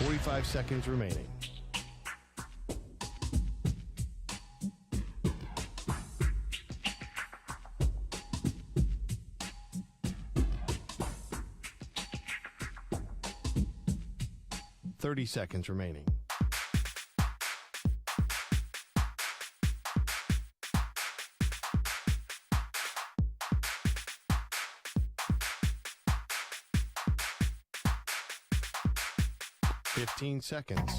45 seconds remaining. Seconds remaining. Fifteen seconds.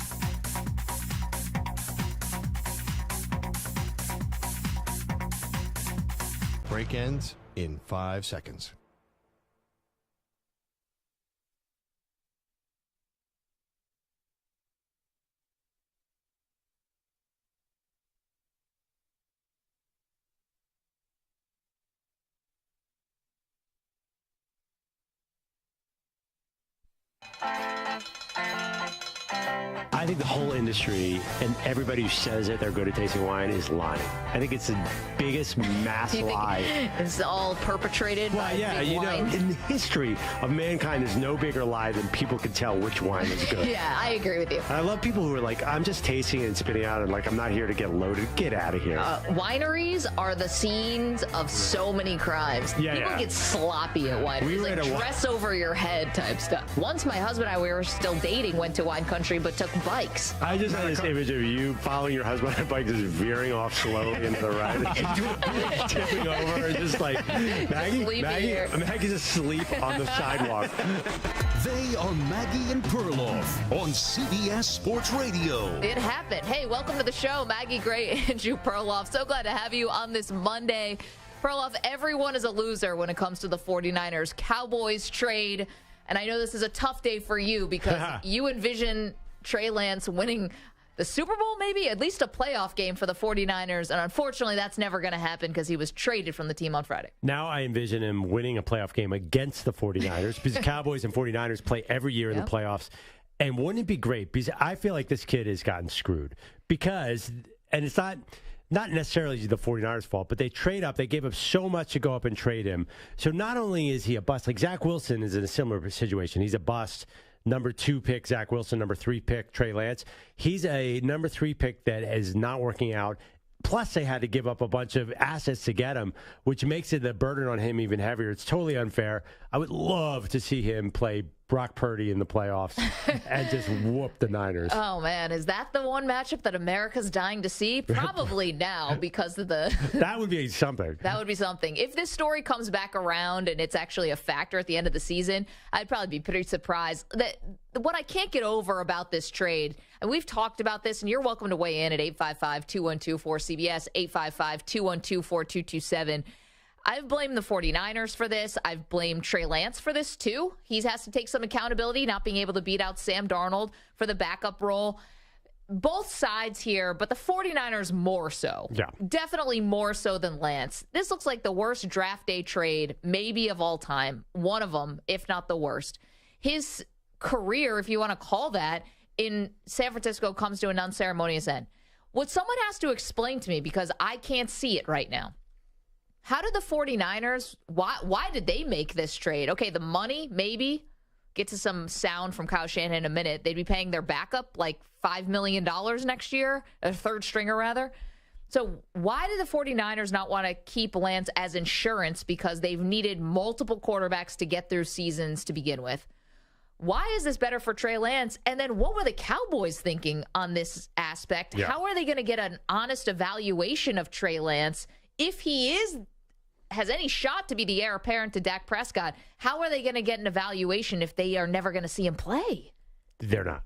Break ends in 5 seconds. I think the whole industry and everybody who says that they're good at tasting wine is lying. I think it's the biggest mass lie. It's all perpetrated by big wine? In the history of mankind, there's no bigger lie than people can tell which wine is good. Yeah, I agree with you. And I love people who are like, I'm just tasting and spitting out and like, I'm not here to get loaded. Get out of here. Wineries are the scenes of so many crimes. People get sloppy at wineries. Like dress over your head type stuff. Once my husband and I, we were still dating, went to wine country, but took bikes. I just had this image of you following your husband on a bike, just veering off slowly into the right, tipping over, and just like Maggie's asleep on the sidewalk. They are Maggie and Perloff on CBS Sports Radio. It happened. Hey, welcome to the show, Maggie Gray and Drew Perloff. So glad to have you on this Monday. Perloff, everyone is a loser when it comes to the 49ers Cowboys trade. And I know this is a tough day for you because you envision Trey Lance winning the Super Bowl, maybe at least a playoff game for the 49ers. And unfortunately, that's never going to happen because he was traded from the team on Friday. Now I envision him winning a playoff game against the 49ers because Cowboys and 49ers play every year in the playoffs. And wouldn't it be great? Because I feel like this kid has gotten screwed because, and it's not necessarily the 49ers' fault, but they trade up. They gave up so much to go up and trade him. So not only is he a bust, like Zach Wilson is in a similar situation. He's a bust. Number 2 pick, Zach Wilson. Number 3 pick, Trey Lance. He's a number 3 pick that is not working out. Plus, they had to give up a bunch of assets to get him, which makes it the burden on him even heavier. It's totally unfair. I would love to see him play Brock Purdy in the playoffs and just whoop the Niners. Oh, man. Is that the one matchup that America's dying to see? Probably now because of the... That would be something. That would be something. If this story comes back around and it's actually a factor at the end of the season, I'd probably be pretty surprised. What I can't get over about this trade, and we've talked about this, and you're welcome to weigh in at 855-212-4CBS, 855-212-4227. I've blamed the 49ers for this. I've blamed Trey Lance for this, too. He has to take some accountability, not being able to beat out Sam Darnold for the backup role. Both sides here, but the 49ers more so. Yeah. Definitely more so than Lance. This looks like the worst draft day trade, maybe of all time. One of them, if not the worst. His career, if you want to call that, in San Francisco comes to an unceremonious end. What someone has to explain to me, because I can't see it right now. How did the 49ers, why did they make this trade? Okay, the money, maybe. Get to some sound from Kyle Shanahan in a minute. They'd be paying their backup like $5 million next year, a third stringer rather. So why did the 49ers not want to keep Lance as insurance because they've needed multiple quarterbacks to get through seasons to begin with? Why is this better for Trey Lance? And then what were the Cowboys thinking on this aspect? Yeah. How are they going to get an honest evaluation of Trey Lance if he has any shot to be the heir apparent to Dak Prescott? How are they going to get an evaluation if they are never going to see him play? They're not.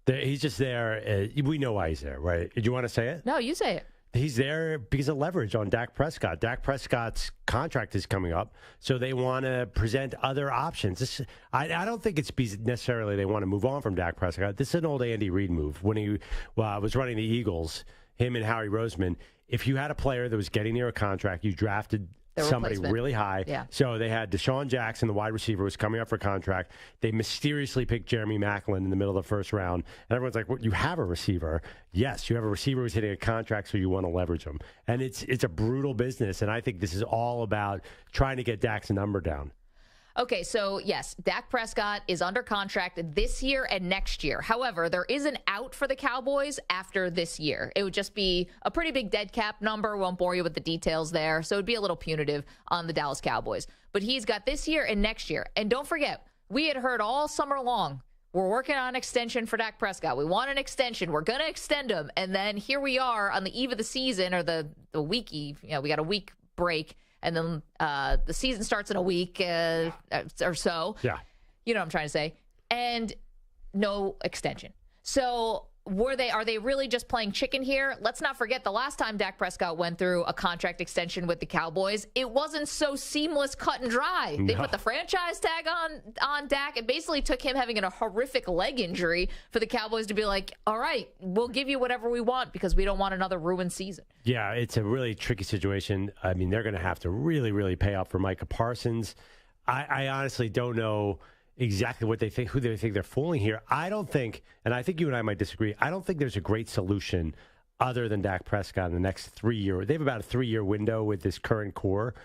He's just there. We know why he's there, right? Do you want to say it? No, you say it. He's there because of leverage on Dak Prescott. Dak Prescott's contract is coming up, so they want to present other options. I don't think it's necessarily they want to move on from Dak Prescott. This is an old Andy Reid move. When he was running the Eagles, him and Howie Roseman, if you had a player that was getting near a contract, you drafted somebody really high. Yeah. So they had Deshaun Jackson, the wide receiver, was coming up for contract. They mysteriously picked Jeremy Maclin in the middle of the first round. And everyone's like, well, you have a receiver. Yes, you have a receiver who's hitting a contract, so you want to leverage him. And it's a brutal business. And I think this is all about trying to get Dak's number down. Okay, so yes, Dak Prescott is under contract this year and next year. However, there is an out for the Cowboys after this year. It would just be a pretty big dead cap number. Won't bore you with the details there. So it would be a little punitive on the Dallas Cowboys. But he's got this year and next year. And don't forget, we had heard all summer long, we're working on an extension for Dak Prescott. We want an extension. We're going to extend him. And then here we are on the eve of the season, or the week eve. We got a week break. And then the season starts in a week or so. Yeah. You know what I'm trying to say. And no extension. So are they really just playing chicken here? Let's not forget the last time Dak Prescott went through a contract extension with the Cowboys, it wasn't so seamless, cut and dry. They put the franchise tag on Dak. It basically took him having a horrific leg injury for the Cowboys to be like, all right, we'll give you whatever we want because we don't want another ruined season. Yeah, it's a really tricky situation. I mean, they're going to have to really, really pay off for Micah Parsons. I honestly don't know exactly what they think, who they think they're fooling here. I don't think, and I think you and I might disagree, I don't think there's a great solution other than Dak Prescott in the next 3 years. They have about a 3-year window with this current core.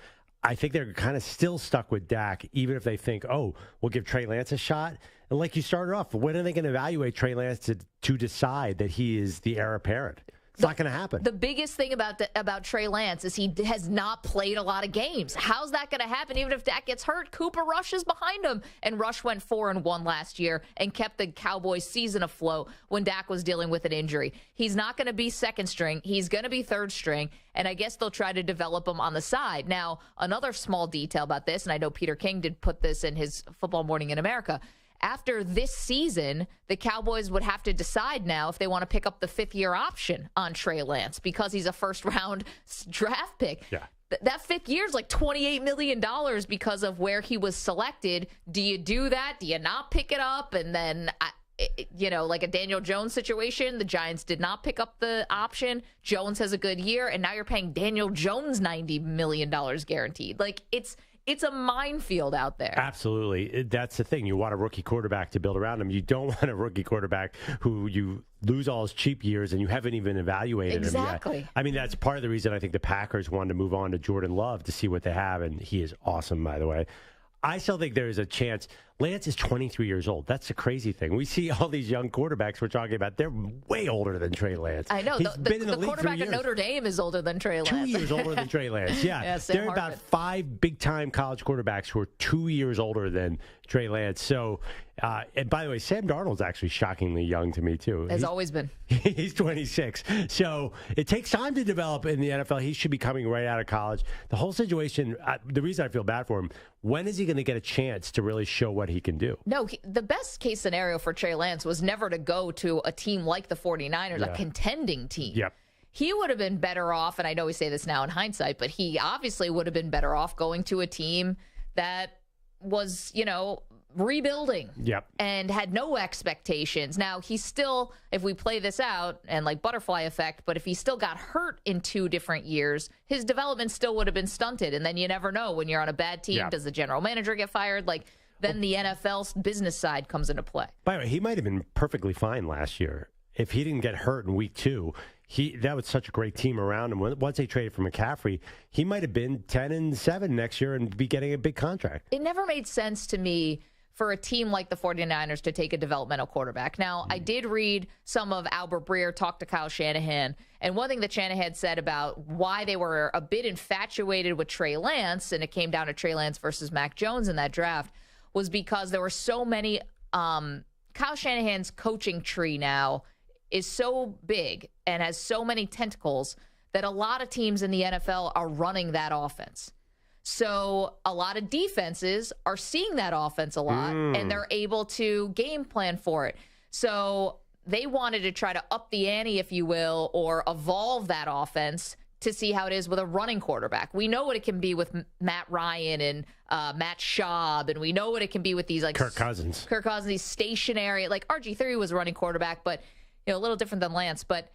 I think they're kind of still stuck with Dak, even if they think, oh, we'll give Trey Lance a shot. And like you started off, when are they going to evaluate Trey Lance to decide that he is the heir apparent? It's not going to happen. The biggest thing about Trey Lance is he has not played a lot of games. How's that going to happen? Even if Dak gets hurt, Cooper Rush is behind him. And Rush went 4-1 last year and kept the Cowboys season afloat when Dak was dealing with an injury. He's not going to be second string. He's going to be third string. And I guess they'll try to develop him on the side. Now, another small detail about this, and I know Peter King did put this in his Football Morning in America. After this season, the Cowboys would have to decide now if they want to pick up the 5th-year option on Trey Lance because he's a first-round draft pick. Yeah. That 5th year is like $28 million because of where he was selected. Do you do that? Do you not pick it up? And then, like a Daniel Jones situation, the Giants did not pick up the option. Jones has a good year, and now you're paying Daniel Jones $90 million guaranteed. Like, it's a minefield out there. Absolutely. That's the thing. You want a rookie quarterback to build around him. You don't want a rookie quarterback who you lose all his cheap years and you haven't even evaluated him yet. I mean, that's part of the reason I think the Packers wanted to move on to Jordan Love to see what they have, and he is awesome, by the way. I still think there is a chance. Lance is 23 years old. That's the crazy thing. We see all these young quarterbacks we're talking about. They're way older than Trey Lance. I know. The quarterback at Notre Dame is older than Trey Lance. 2 years older than Trey Lance. Yeah. There are about 5 big-time college quarterbacks who are 2 years older than Trey Lance. So, and by the way, Sam Darnold's actually shockingly young to me, too. Has always been. He's 26. So it takes time to develop in the NFL. He should be coming right out of college. The whole situation, the reason I feel bad for him, when is he going to get a chance to really show what he can do? No, the best case scenario for Trey Lance was never to go to a team like the 49ers, a contending team. Yep. He would have been better off, and I know we say this now in hindsight, but he obviously would have been better off going to a team that was, rebuilding and had no expectations. Now, he's still, if we play this out and like butterfly effect, but if he still got hurt in 2 different years, his development still would have been stunted. And then you never know when you're on a bad team. Does the general manager get fired? Then the NFL's business side comes into play. By the way, he might have been perfectly fine last year. If he didn't get hurt in week 2, that was such a great team around him. Once they traded for McCaffrey, he might have been 10-7 next year and be getting a big contract. It never made sense to me for a team like the 49ers to take a developmental quarterback. Now, I did read some of Albert Breer talk to Kyle Shanahan, and one thing that Shanahan said about why they were a bit infatuated with Trey Lance, and it came down to Trey Lance versus Mac Jones in that draft, was because there were so many Kyle Shanahan's coaching tree now is so big and has so many tentacles that a lot of teams in the NFL are running that offense. So a lot of defenses are seeing that offense a lot, and they're able to game plan for it. So they wanted to try to up the ante, if you will, or evolve that offense to see how it is with a running quarterback. We know what it can be with Matt Ryan and Matt Schaub, and we know what it can be with these Kirk Cousins, these stationary, like RG3 was a running quarterback, but a little different than Lance. But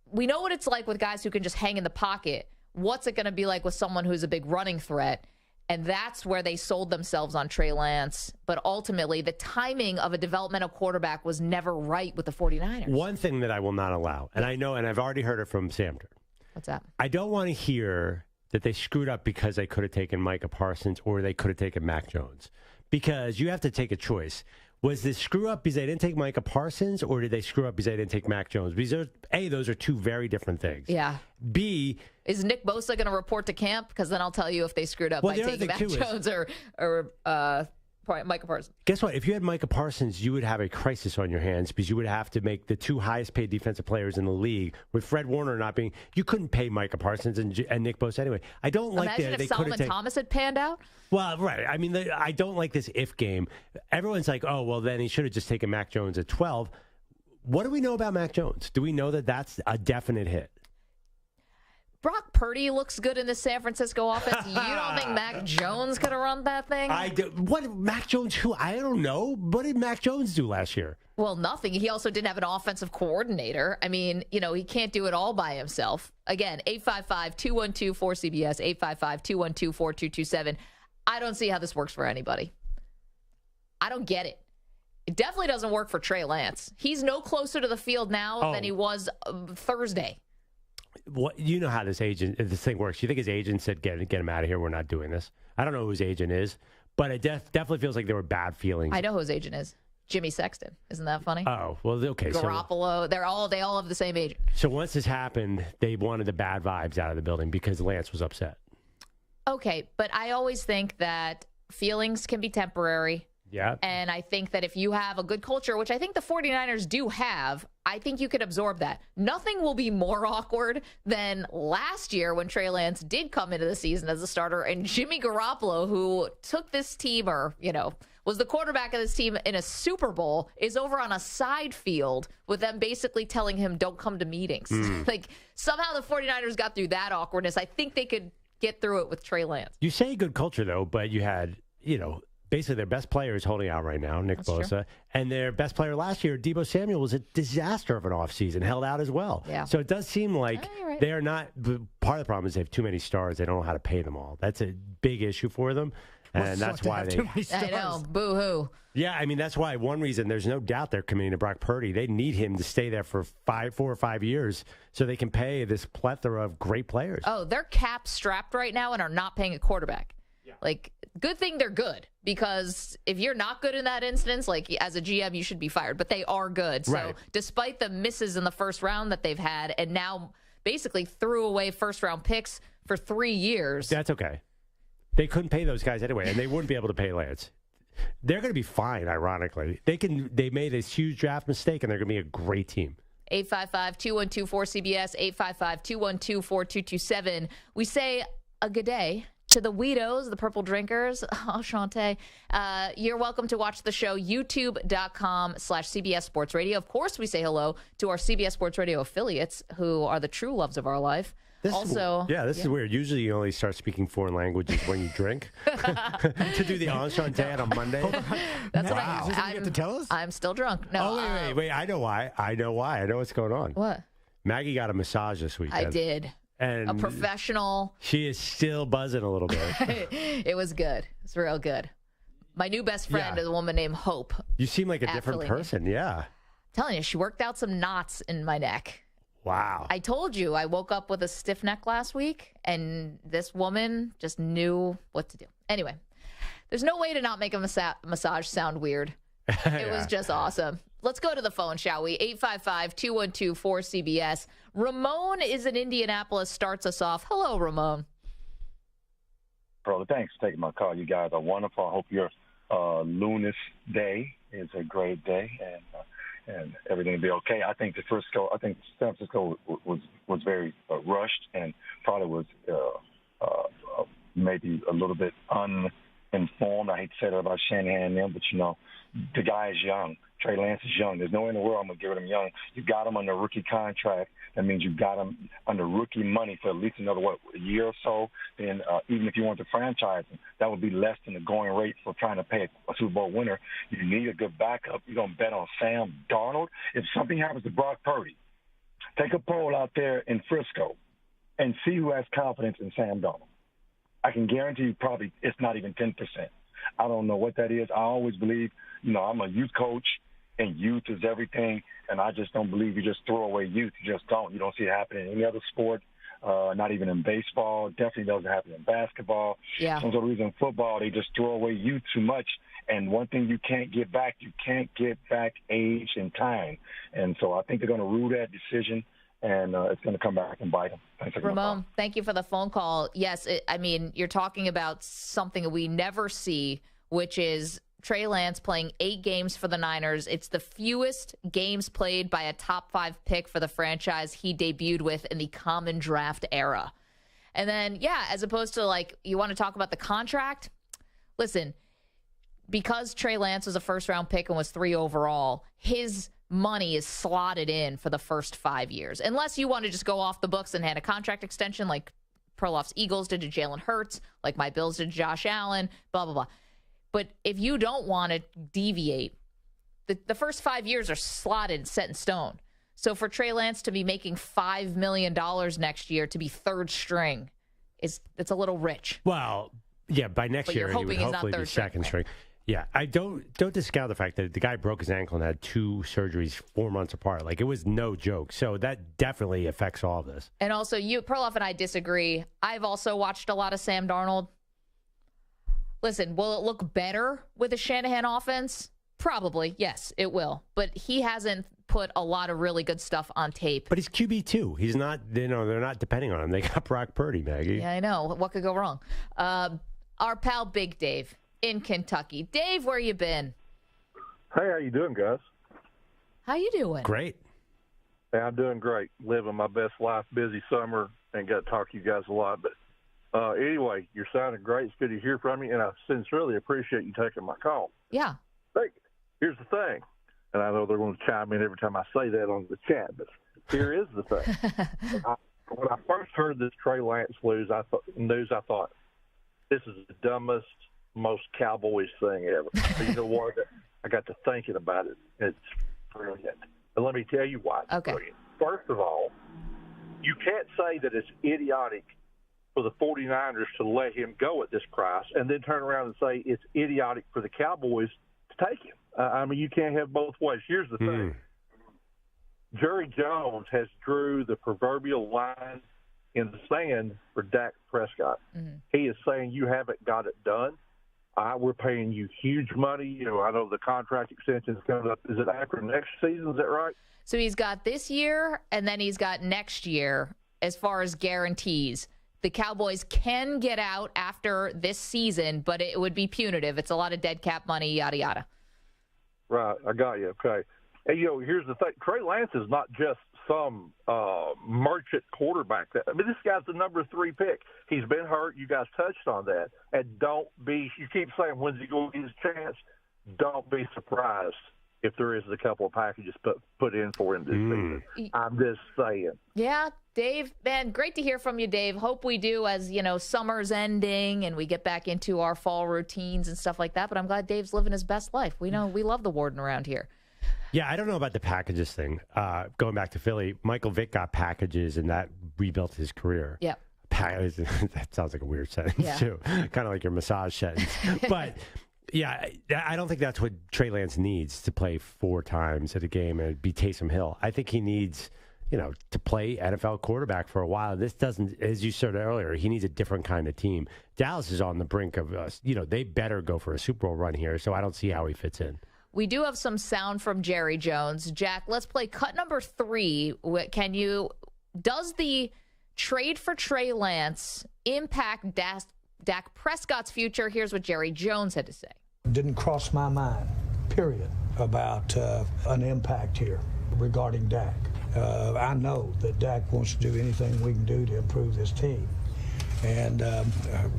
we know what it's like with guys who can just hang in the pocket. What's it going to be like with someone who's a big running threat? And that's where they sold themselves on Trey Lance. But ultimately, the timing of a developmental quarterback was never right with the 49ers. One thing that I will not allow, and I know, and I've already heard it from Samter. What's that? I don't want to hear that they screwed up because they could have taken Micah Parsons or they could have taken Mac Jones. because you have to take a choice. Was this screw up because they didn't take Micah Parsons, or did they screw up because they didn't take Mac Jones? Because those are two very different things. Yeah. B, is Nick Bosa going to report to camp? Because then I'll tell you if they screwed up by taking Mac Jones or Micah Parsons. Guess what? If you had Micah Parsons, you would have a crisis on your hands because you would have to make the two highest paid defensive players in the league. With Fred Warner not being, you couldn't pay Micah Parsons and Nick Bosa anyway. I don't like that. Imagine if Solomon Thomas had panned out. Well, right. I mean, I don't like this if game. Everyone's like, oh, well, then he should have just taken Mac Jones at 12. What do we know about Mac Jones? Do we know that that's a definite hit? Brock Purdy looks good in the San Francisco offense. You don't think Mac Jones could have run that thing? What Mac Jones? Who? I don't know. What did Mac Jones do last year? Well, nothing. He also didn't have an offensive coordinator. I mean, he can't do it all by himself. Again, 855-212-4CBS, 855-212-4227. I don't see how this works for anybody. I don't get it. It definitely doesn't work for Trey Lance. He's no closer to the field now than he was Thursday. What, you know how this thing works. You think his agent said, get him out of here, we're not doing this? I don't know who his agent is, but it definitely feels like there were bad feelings. I know who his agent is. Jimmy Sexton. Isn't that funny? Oh, well, okay. Garoppolo. They all have the same agent. So once this happened, they wanted the bad vibes out of the building because Lance was upset. Okay, but I always think that feelings can be temporary. Yeah. And I think that if you have a good culture, which I think the 49ers do have, I think you could absorb that. Nothing will be more awkward than last year when Trey Lance did come into the season as a starter and Jimmy Garoppolo, who took this team was the quarterback of this team in a Super Bowl, is over on a side field with them basically telling him, don't come to meetings. Like, somehow the 49ers got through that awkwardness. I think they could get through it with Trey Lance. You say good culture, though, but you had, basically their best player is holding out right now, Nick Bosa. And their best player last year, Deebo Samuel, was a disaster of an offseason, held out as well. Yeah. So it does seem like they are not – part of the problem is they have too many stars. They don't know how to pay them all. That's a big issue for them. And that's why they – I know. Boo-hoo. Yeah, I mean, that's why one reason there's no doubt they're committing to Brock Purdy. They need him to stay there for 4 or 5 years so they can pay this plethora of great players. Oh, they're cap strapped right now and are not paying a quarterback. Yeah. Like, good thing they're good, because if you're not good in that instance, like as a GM, you should be fired. But they are good. So despite the misses in the first round that they've had, and now basically threw away first-round picks for 3 years. That's okay. They couldn't pay those guys anyway, and they wouldn't be able to pay Lance. They're going to be fine, ironically. They made this huge draft mistake, and they're going to be a great team. 855-212-4CBS, 855-212-4227. We say a good day to the Weedos, the purple drinkers. Enchanté. You're welcome to watch the show, youtube.com/CBS Sports Radio. Of course, we say hello to our CBS Sports Radio affiliates, who are the true loves of our life. This is weird. Usually you only start speaking foreign languages when you drink. To do the Enchanté on Monday. That's wow. what I You get to tell us? I'm still drunk. No. Oh, wait. I know why. I know what's going on. What? Maggie got a massage this weekend. I did. And a professional. She is still buzzing a little bit. It was good. It's real good. My new best friend is a woman named Hope. You seem like a different person. Yeah. I'm telling you, she worked out some knots in my neck. Wow. I told you I woke up with a stiff neck last week, and this woman just knew what to do. Anyway, there's no way to not make a massage sound weird. It was just awesome. Let's go to the phone, shall we? 855-212-4CBS. Ramon is in Indianapolis, starts us off. Hello, Ramon. Brother, thanks for taking my call. You guys are wonderful. I hope your Lunas Day is a great day, and everything will be okay. I think San Francisco was very rushed and probably was maybe a little bit uninformed. I hate to say that about Shanahan and them, but the guy is young. Trey Lance is young. There's no way in the world I'm going to give him young. You got him under a rookie contract. That means you got him under rookie money for at least another, a year or so. Then even if you want to franchise him, that would be less than the going rate for trying to pay a Super Bowl winner. You need a good backup. You're going to bet on Sam Darnold. If something happens to Brock Purdy, take a poll out there in Frisco and see who has confidence in Sam Darnold. I can guarantee you probably it's not even 10%. I don't know what that is. I always believe, I'm a youth coach, and youth is everything, and I just don't believe you just throw away youth. You just don't. You don't see it happening in any other sport, not even in baseball. Definitely doesn't happen in basketball. Yeah. For some reason in football, they just throw away youth too much, And one thing you can't get back age and time. And so I think they're going to rule that decision, and it's going to come back and bite them. Ramon, thank you for the phone call. Yes, you're talking about something that we never see, which is Trey Lance playing 8 games for the Niners. It's the fewest games played by a top 5 pick for the franchise he debuted with in the common draft era. And then, as opposed to, you want to talk about the contract? Listen, because Trey Lance was a first-round pick and was 3 overall, his money is slotted in for the first 5 years. Unless you want to just go off the books and hand a contract extension like Perloff's Eagles did to Jalen Hurts, like my Bills did to Josh Allen, blah, blah, blah. But if you don't want to deviate, the first 5 years are slotted, set in stone. So for Trey Lance to be making $5 million next year to be third string, it's a little rich. Well, yeah, by next year he would hopefully be second string. Yeah, I don't discount the fact that the guy broke his ankle and had 2 surgeries 4 months apart. It was no joke. So that definitely affects all of this. And also, Perloff and I disagree. I've also watched a lot of Sam Darnold. Listen, will it look better with a Shanahan offense? Probably, yes, it will. But he hasn't put a lot of really good stuff on tape. But he's QB2. He's not, they're not depending on him. They got Brock Purdy, Maggie. Yeah, I know. What could go wrong? Our pal Big Dave in Kentucky. Dave, where you been? Hey, how you doing, guys? How you doing? Great. Hey, I'm doing great. Living my best life. Busy summer. Ain't got to talk to you guys a lot, but anyway, you're sounding great. It's good to hear from you, and I sincerely appreciate you taking my call. Yeah. Hey, here's the thing, and I know they're going to chime in every time I say that on the chat, but here is the thing. When I first heard this Trey Lance news, I thought, this is the dumbest, most Cowboys thing ever. But you know what? I got to thinking about it. It's brilliant. And let me tell you why it's brilliant. First of all, you can't say that it's idiotic for the 49ers to let him go at this price and then turn around and say it's idiotic for the Cowboys to take him. You can't have both ways. Here's the thing. Jerry Jones has drew the proverbial line in the sand for Dak Prescott. Mm-hmm. He is saying you haven't got it done. We're paying you huge money. I know the contract extension is coming up. Is it after next season? Is that right? So he's got this year, and then he's got next year as far as guarantees. The Cowboys can get out after this season, but it would be punitive. It's a lot of dead cap money, yada, yada. Right. I got you. Okay. And, here's the thing. Trey Lance is not just some merchant quarterback. This guy's the number 3 pick. He's been hurt. You guys touched on that. And you keep saying, when's he going to get his chance? Don't be surprised if there is a couple of packages put in for him this season. I'm just saying. Yeah, Dave, man, great to hear from you, Dave. Hope we do as, summer's ending and we get back into our fall routines and stuff like that. But I'm glad Dave's living his best life. We love the Warden around here. Yeah, I don't know about the packages thing. Going back to Philly, Michael Vick got packages, and that rebuilt his career. Yeah. That sounds like a weird sentence, too. Kind of like your massage sentence. But, yeah, I don't think that's what Trey Lance needs to play 4 times at a game and be Taysom Hill. I think he needs, to play NFL quarterback for a while. This doesn't, as you said earlier, he needs a different kind of team. Dallas is on the brink of, they better go for a Super Bowl run here, so I don't see how he fits in. We do have some sound from Jerry Jones. Jack, let's play cut number 3. Does the trade for Trey Lance impact Dak Prescott's future? Here's what Jerry Jones had to say. Didn't cross my mind, period, about an impact here regarding Dak. I know that Dak wants to do anything we can do to improve this team. And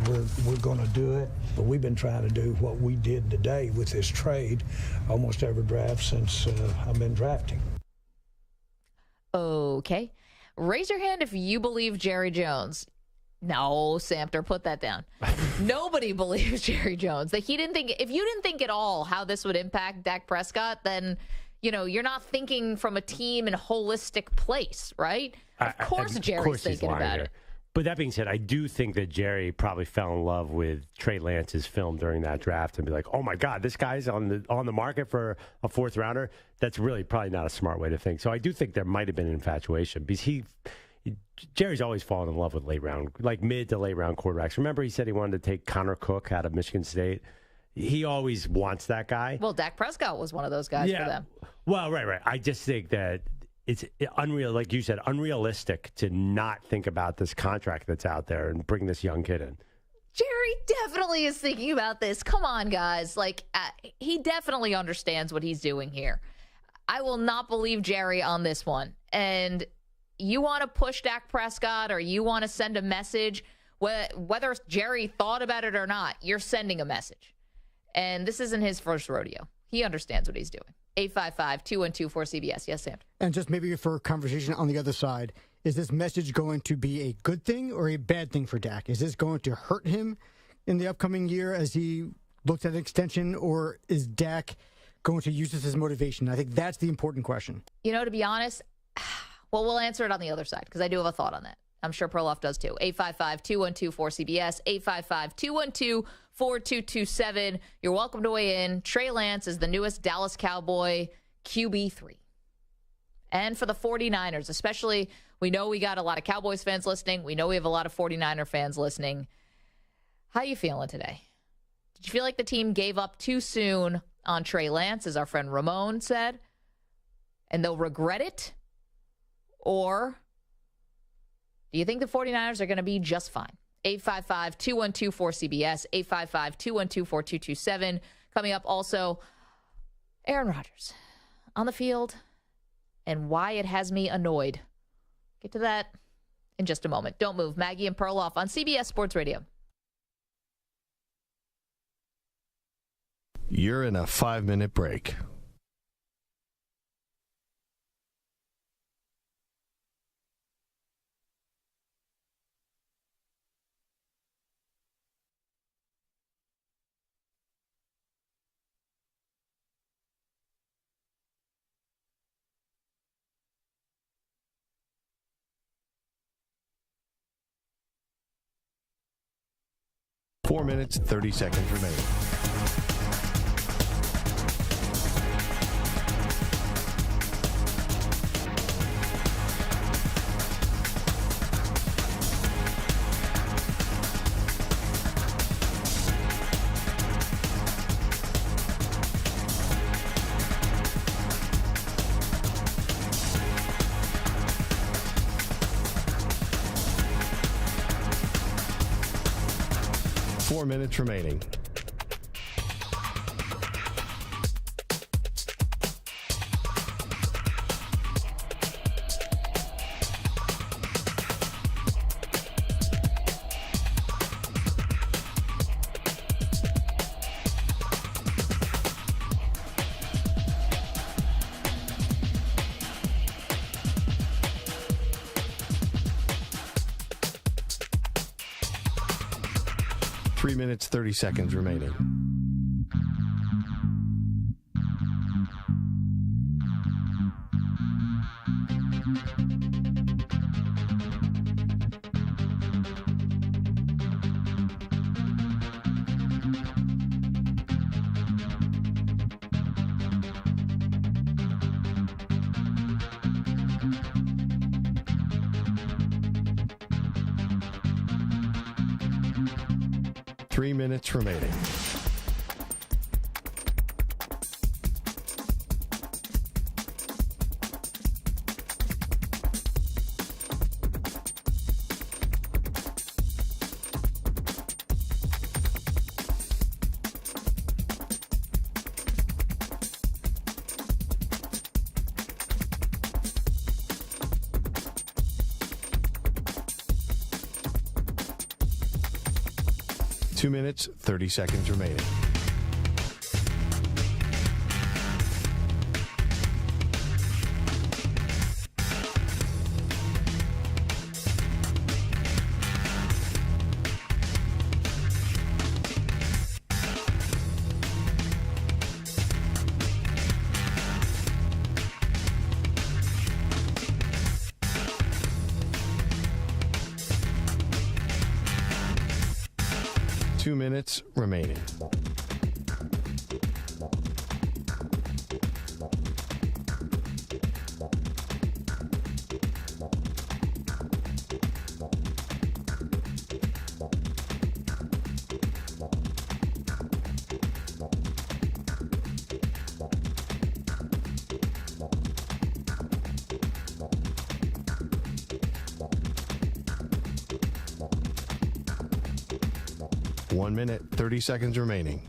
we're going to do it. But we've been trying to do what we did today with this trade almost every draft since I've been drafting. Okay. Raise your hand if you believe Jerry Jones. No, Samter, put that down. Nobody believes Jerry Jones. That he didn't think. If you didn't think at all how this would impact Dak Prescott, then you're not thinking from a team and holistic place, right? Of course, Jerry's thinking about it. But that being said, I do think that Jerry probably fell in love with Trey Lance's film during that draft and be like, oh, my God, this guy's on the market for a 4th rounder. That's really probably not a smart way to think. So I do think there might have been an infatuation because Jerry's always fallen in love with mid to late round quarterbacks. Remember he said he wanted to take Connor Cook out of Michigan State? he always wants that guy. Well, Dak Prescott was one of those guys for them. Well, right. I just think that it's unreal, like you said, unrealistic to not think about this contract that's out there and bring this young kid in. Jerry definitely is thinking about this. Come on, guys. He definitely understands what he's doing here. I will not believe Jerry on this one. And you want to push Dak Prescott or you want to send a message, whether Jerry thought about it or not, you're sending a message. And this isn't his first rodeo. He understands what he's doing. 855-212-4CBS. Yes, Sam. And just maybe for conversation on the other side, is this message going to be a good thing or a bad thing for Dak? Is this going to hurt him in the upcoming year as he looks at an extension, or is Dak going to use this as motivation? I think that's the important question. To be honest, well, we'll answer it on the other side because I do have a thought on that. I'm sure Perloff does too. 855-212-4CBS, 855-212-4227. You're welcome to weigh in. Trey Lance is the newest Dallas Cowboy QB3. And for the 49ers, especially, we know we got a lot of Cowboys fans listening. We know we have a lot of 49er fans listening. How you feeling today? Did you feel like the team gave up too soon on Trey Lance, as our friend Ramon said, and they'll regret it? Or do you think the 49ers are going to be just fine? 855-212-4CBS, 855-212-4227. Coming up also, Aaron Rodgers on the field and why it has me annoyed. Get to that in just a moment. Don't move. Maggie and Perloff on CBS Sports Radio. You're in a 5-minute break. Four minutes, 30 seconds remaining. Four minutes remaining. Three minutes, 30 seconds remaining. Three minutes remaining. Two minutes, 30 seconds remaining. Two minutes remaining. 1 minute, 30 seconds remaining.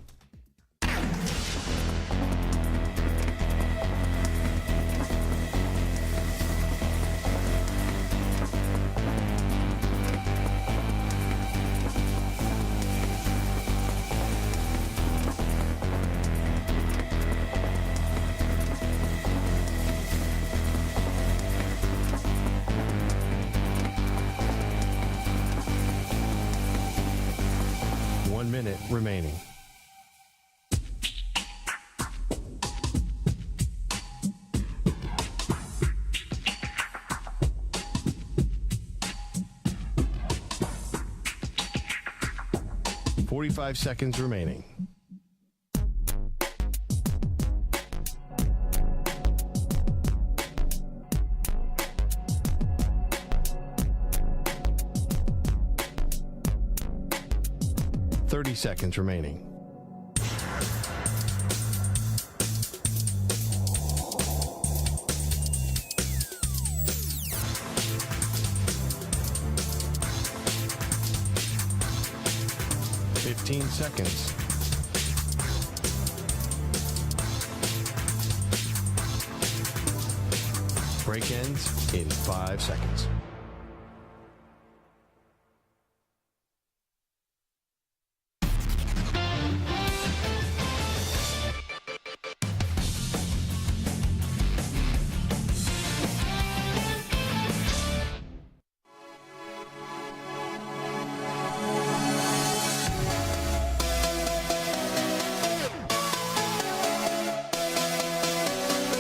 Minute remaining. "45 seconds remaining. "30 seconds remaining. "15 seconds. Break ends in 5 seconds.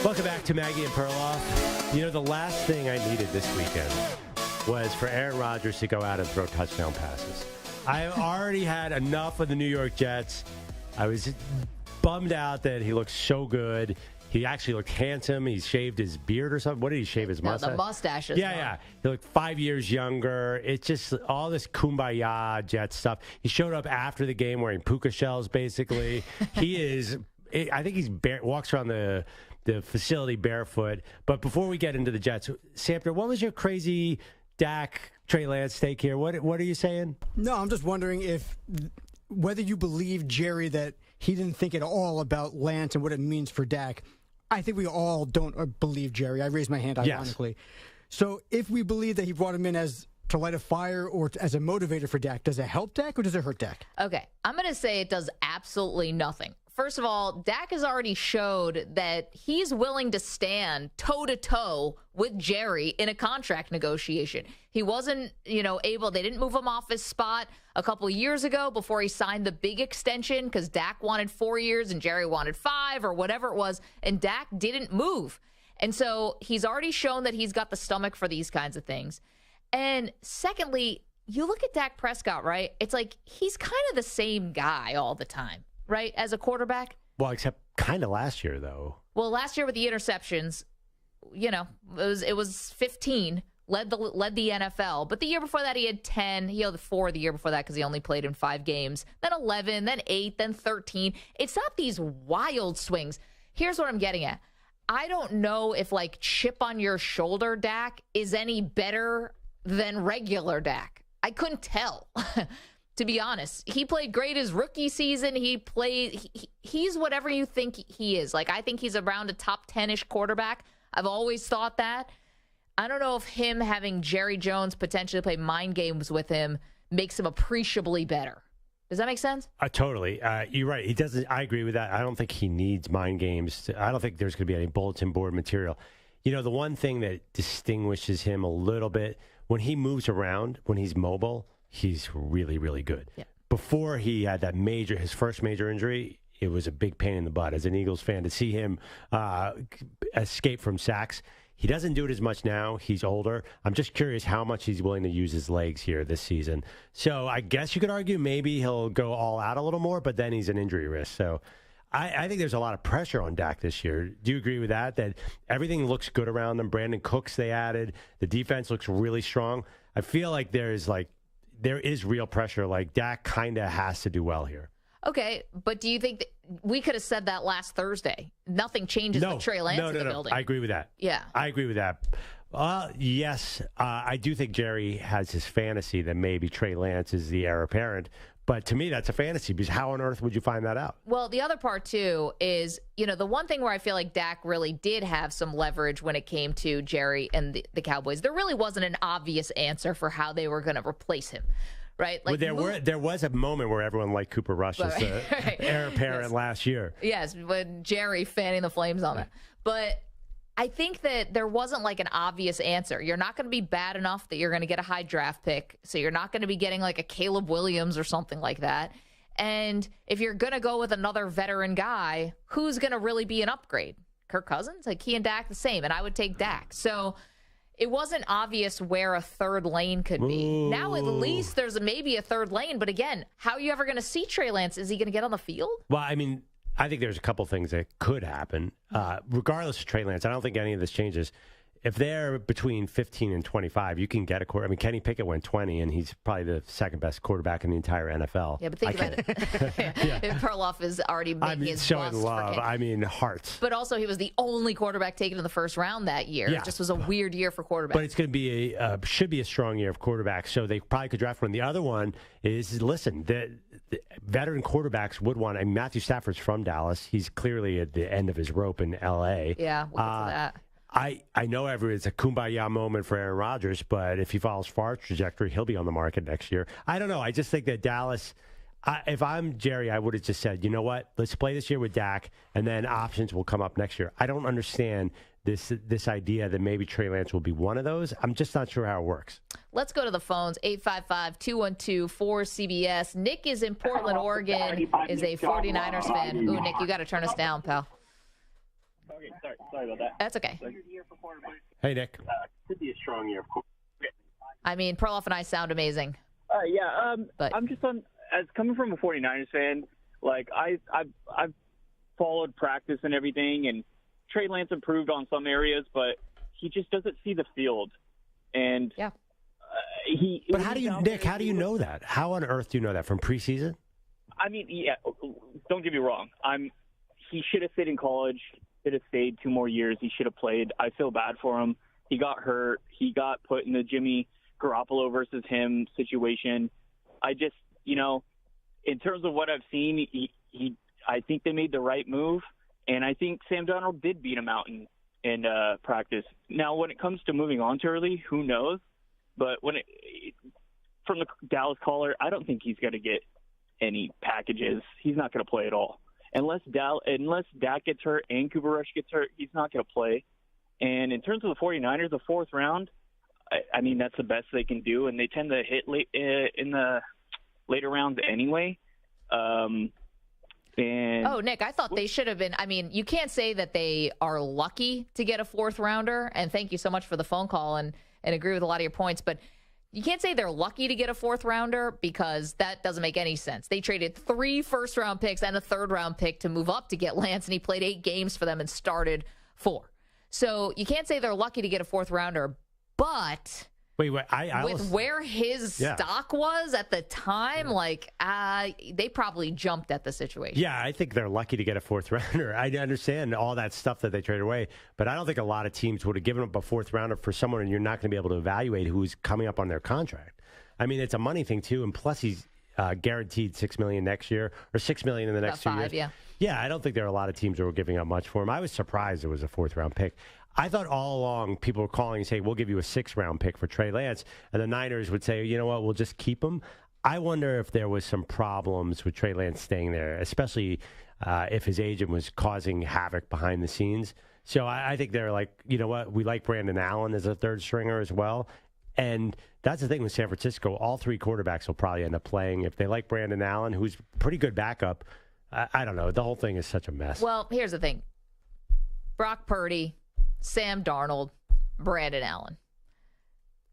Welcome back to Maggie and Perloff. You know, the last thing I needed this weekend was for Aaron Rodgers to go out and throw touchdown passes. I already had enough of the New York Jets. I was bummed out that he looked so good. He actually looked handsome. He shaved his beard or something. What did he shave, his mustache? The mustache is Yeah. He looked 5 years younger. It's just all this kumbaya Jet stuff. He showed up after the game wearing puka shells, basically. I think he walks around the facility barefoot. But before we get into the Jets, Samper, what was your crazy Dak Trey Lance take here? What are you saying? No, I'm just wondering whether you believe Jerry that he didn't think at all about Lance and what it means for Dak. I think we all don't believe Jerry. I raised my hand ironically. Yes. So if we believe that he brought him in to light a fire or as a motivator for Dak, does it help Dak or does it hurt Dak? Okay, I'm going to say it does absolutely nothing. First of all, Dak has already showed that he's willing to stand toe-to-toe with Jerry in a contract negotiation. He wasn't, able. They didn't move him off his spot a couple of years ago before he signed the big extension because Dak wanted 4 years and Jerry wanted 5 or whatever it was, and Dak didn't move. And so he's already shown that he's got the stomach for these kinds of things. And secondly, you look at Dak Prescott, right? It's like he's kind of the same guy all the time. Right, as a quarterback? Well, except kind of last year, though. Well, last year with the interceptions, it was 15, led the NFL. But the year before that, he had 10. He had 4 the year before that because he only played in 5 games. Then 11, then 8, then 13. It's not these wild swings. Here's what I'm getting at. I don't know if, chip on your shoulder Dak is any better than regular Dak. I couldn't tell. To be honest, he played great his rookie season. He's whatever you think he is. I think he's around a top 10-ish quarterback. I've always thought that. I don't know if him having Jerry Jones potentially play mind games with him makes him appreciably better. Does that make sense? Totally. You're right. He doesn't. I agree with that. I don't think he needs mind games. I don't think there's going to be any bulletin board material. The one thing that distinguishes him a little bit, when he moves around, when he's mobile, he's really, really good. Yeah. Before he had his first major injury, it was a big pain in the butt. As an Eagles fan, to see him escape from sacks, he doesn't do it as much now. He's older. I'm just curious how much he's willing to use his legs here this season. So I guess you could argue maybe he'll go all out a little more, but then he's an injury risk. So I think there's a lot of pressure on Dak this year. Do you agree with that? That everything looks good around them. Brandon Cooks they added. The defense looks really strong. I feel like there is real pressure. Dak kind of has to do well here. Okay, but do you think that we could have said that last Thursday? Nothing changes with Trey Lance in the building. I agree with that. Yeah. I agree with that. Yes, I do think Jerry has his fantasy that maybe Trey Lance is the heir apparent, But to me, that's a fantasy because how on earth would you find that out? Well, the other part, too, is, the one thing where I feel like Dak really did have some leverage when it came to Jerry and the Cowboys, there really wasn't an obvious answer for how they were going to replace him, right? Like there was a moment where everyone liked Cooper Rush as the heir apparent last year. Yes, when Jerry fanning the flames on it. But I think that there wasn't like an obvious answer. You're not going to be bad enough that you're going to get a high draft pick. So you're not going to be getting like a Caleb Williams or something like that. And if you're going to go with another veteran guy, who's going to really be an upgrade? Kirk Cousins? Like he and Dak the same. And I would take Dak. So it wasn't obvious where a third lane could be. Ooh. Now at least there's maybe a third lane. But again, how are you ever going to see Trey Lance? Is he going to get on the field? Well, I mean, I think there's a couple things that could happen. Regardless of Trey Lance, I don't think any of this changes. If they're between 15 and 25, you can get a quarterback. I mean, Kenny Pickett went 20, and he's probably the second best quarterback in the entire NFL. Yeah, but think about it. Yeah. Perloff is already making his showing bust love. For I mean, hearts. But also, he was the only quarterback taken in the first round that year. Yeah. It just was a weird year for quarterbacks. But it's going to be should be a strong year of quarterbacks, so they probably could draft one. The other one is, listen, the veteran quarterbacks would want. I mean, Matthew Stafford's from Dallas. He's clearly at the end of his rope in L.A. Yeah, we'll get to that. I know it's a kumbaya moment for Aaron Rodgers, but if he follows Favre's trajectory, he'll be on the market next year. I don't know. I just think that Dallas, if I'm Jerry, I would have just said, you know what? Let's play this year with Dak, and then options will come up next year. I don't understand this idea that maybe Trey Lance will be one of those. I'm just not sure how it works. Let's go to the phones, 855-212-4CBS. Nick is in Portland, Oregon, is a 49ers fan. Ooh, Nick, you got to turn us down, pal. Okay, sorry about that. That's okay. Hey, Nick. Could be a strong year, of course. I mean, Perloff and I sound amazing. But I'm just as coming from a 49ers fan, like I've followed practice and everything, and Trey Lance improved on some areas, but he just doesn't see the field. And yeah, But how do you, Nick? How do you know that? How on earth do you know that from preseason? I mean, yeah. Don't get me wrong. He should have stayed in college. Should have stayed 2 more years. He should have played. I feel bad for him. He got hurt. He got put in the Jimmy Garoppolo versus him situation. I just, in terms of what I've seen, I think they made the right move, and I think Sam Darnold did beat him out in practice. Now, when it comes to moving on to early, who knows? But from the Dallas caller, I don't think he's going to get any packages. He's not going to play at all. Unless Dak gets hurt and Cooper Rush gets hurt, he's not going to play. And in terms of the 49ers, the 4th round, I mean, that's the best they can do, and they tend to hit late in the later rounds anyway. Nick, I thought they should have been. I mean, you can't say that they are lucky to get a 4th rounder, and thank you so much for the phone call and agree with a lot of your points, but you can't say they're lucky to get a 4th rounder because that doesn't make any sense. They traded 3 first-round picks and a 3rd-round pick to move up to get Lance, and he played 8 games for them and started 4. So you can't say they're lucky to get a 4th rounder, but where his stock was at the time, they probably jumped at the situation. Yeah, I think they're lucky to get a 4th rounder. I understand all that stuff that they traded away, but I don't think a lot of teams would have given up a 4th rounder for someone, and you're not going to be able to evaluate who's coming up on their contract. I mean, it's a money thing too, and plus he's guaranteed $6 million next year or $6 million in the next 2 years. Yeah, I don't think there are a lot of teams that were giving up much for him. I was surprised it was a 4th round pick. I thought all along people were calling and saying, we'll give you a 6th round pick for Trey Lance. And the Niners would say, you know what, we'll just keep him. I wonder if there was some problems with Trey Lance staying there, especially if his agent was causing havoc behind the scenes. So I think they're like, you know what, we like Brandon Allen as a 3rd stringer as well. And that's the thing with San Francisco. All 3 quarterbacks will probably end up playing. If they like Brandon Allen, who's pretty good backup, I don't know. The whole thing is such a mess. Well, here's the thing. Brock Purdy, Sam Darnold, Brandon Allen.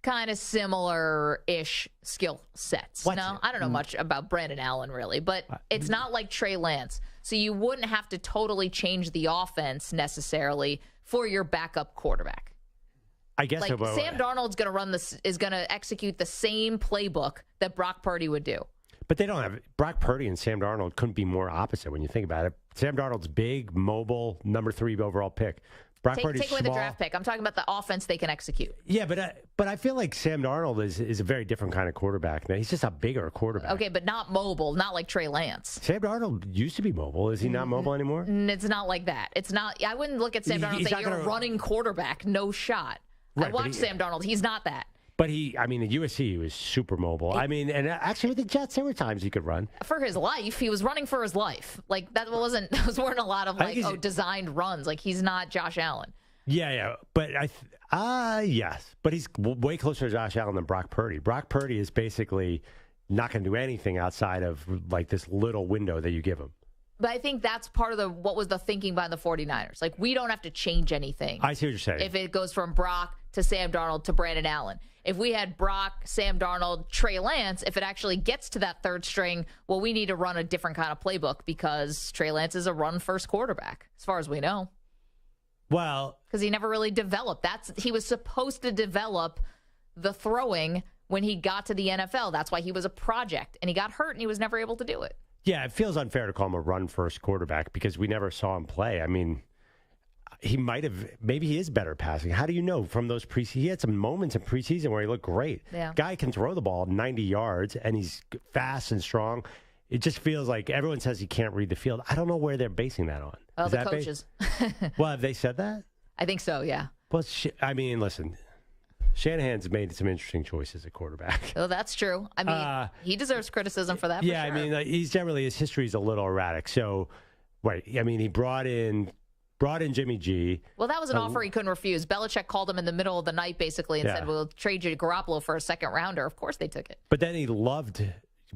Kind of similar-ish skill sets. No, I don't know much about Brandon Allen, really, but it's not like Trey Lance. So you wouldn't have to totally change the offense necessarily for your backup quarterback. I guess Sam Darnold's going to is going to execute the same playbook that Brock Purdy would do. But they don't have Brock Purdy and Sam Darnold couldn't be more opposite when you think about it. Sam Darnold's big, mobile, number 3 overall pick. Brock Take Purdy's away the small. draft pick. I'm talking about the offense they can execute. Yeah, but I feel like Sam Darnold is a very different kind of quarterback now. He's just a bigger quarterback. Okay, but not mobile, not like Trey Lance. Sam Darnold used to be mobile. Is he not mobile anymore? It's not like that. It's not. I wouldn't look at Sam Darnold and say you're a running quarterback. No shot. Right, I watched Sam Darnold. He's not that. But at USC, he was super mobile. And actually with the Jets, there were times he could run. For his life, he was running for his life. Like, those weren't a lot of, designed runs. Like, he's not Josh Allen. Yeah. But yes. But he's way closer to Josh Allen than Brock Purdy. Brock Purdy is basically not going to do anything outside of, like, this little window that you give him. But I think that's part of what was the thinking behind the 49ers. Like, we don't have to change anything. I see what you're saying. If it goes from Brock to Sam Darnold to Brandon Allen. If we had Brock, Sam Darnold, Trey Lance, if it actually gets to that third string, well, we need to run a different kind of playbook because Trey Lance is a run-first quarterback, as far as we know. Well, because he never really developed. He was supposed to develop the throwing when he got to the NFL. That's why he was a project, and he got hurt, and he was never able to do it. Yeah, it feels unfair to call him a run-first quarterback because we never saw him play. I mean, maybe he is better passing. How do you know from those he had some moments in preseason where he looked great. Yeah. Guy can throw the ball 90 yards, and he's fast and strong. It just feels like everyone says he can't read the field. I don't know where they're basing that on. Oh, the coaches. Well, have they said that? I think so, yeah. Well, listen, Shanahan's made some interesting choices at quarterback. Oh, that's true. I mean, he deserves criticism for that. Yeah, for sure. his history is a little erratic. So, right, he brought in Jimmy G. Well, that was an offer he couldn't refuse. Belichick called him in the middle of the night, basically, and said, we'll trade you to Garoppolo for a second rounder. Of course they took it. But then he loved,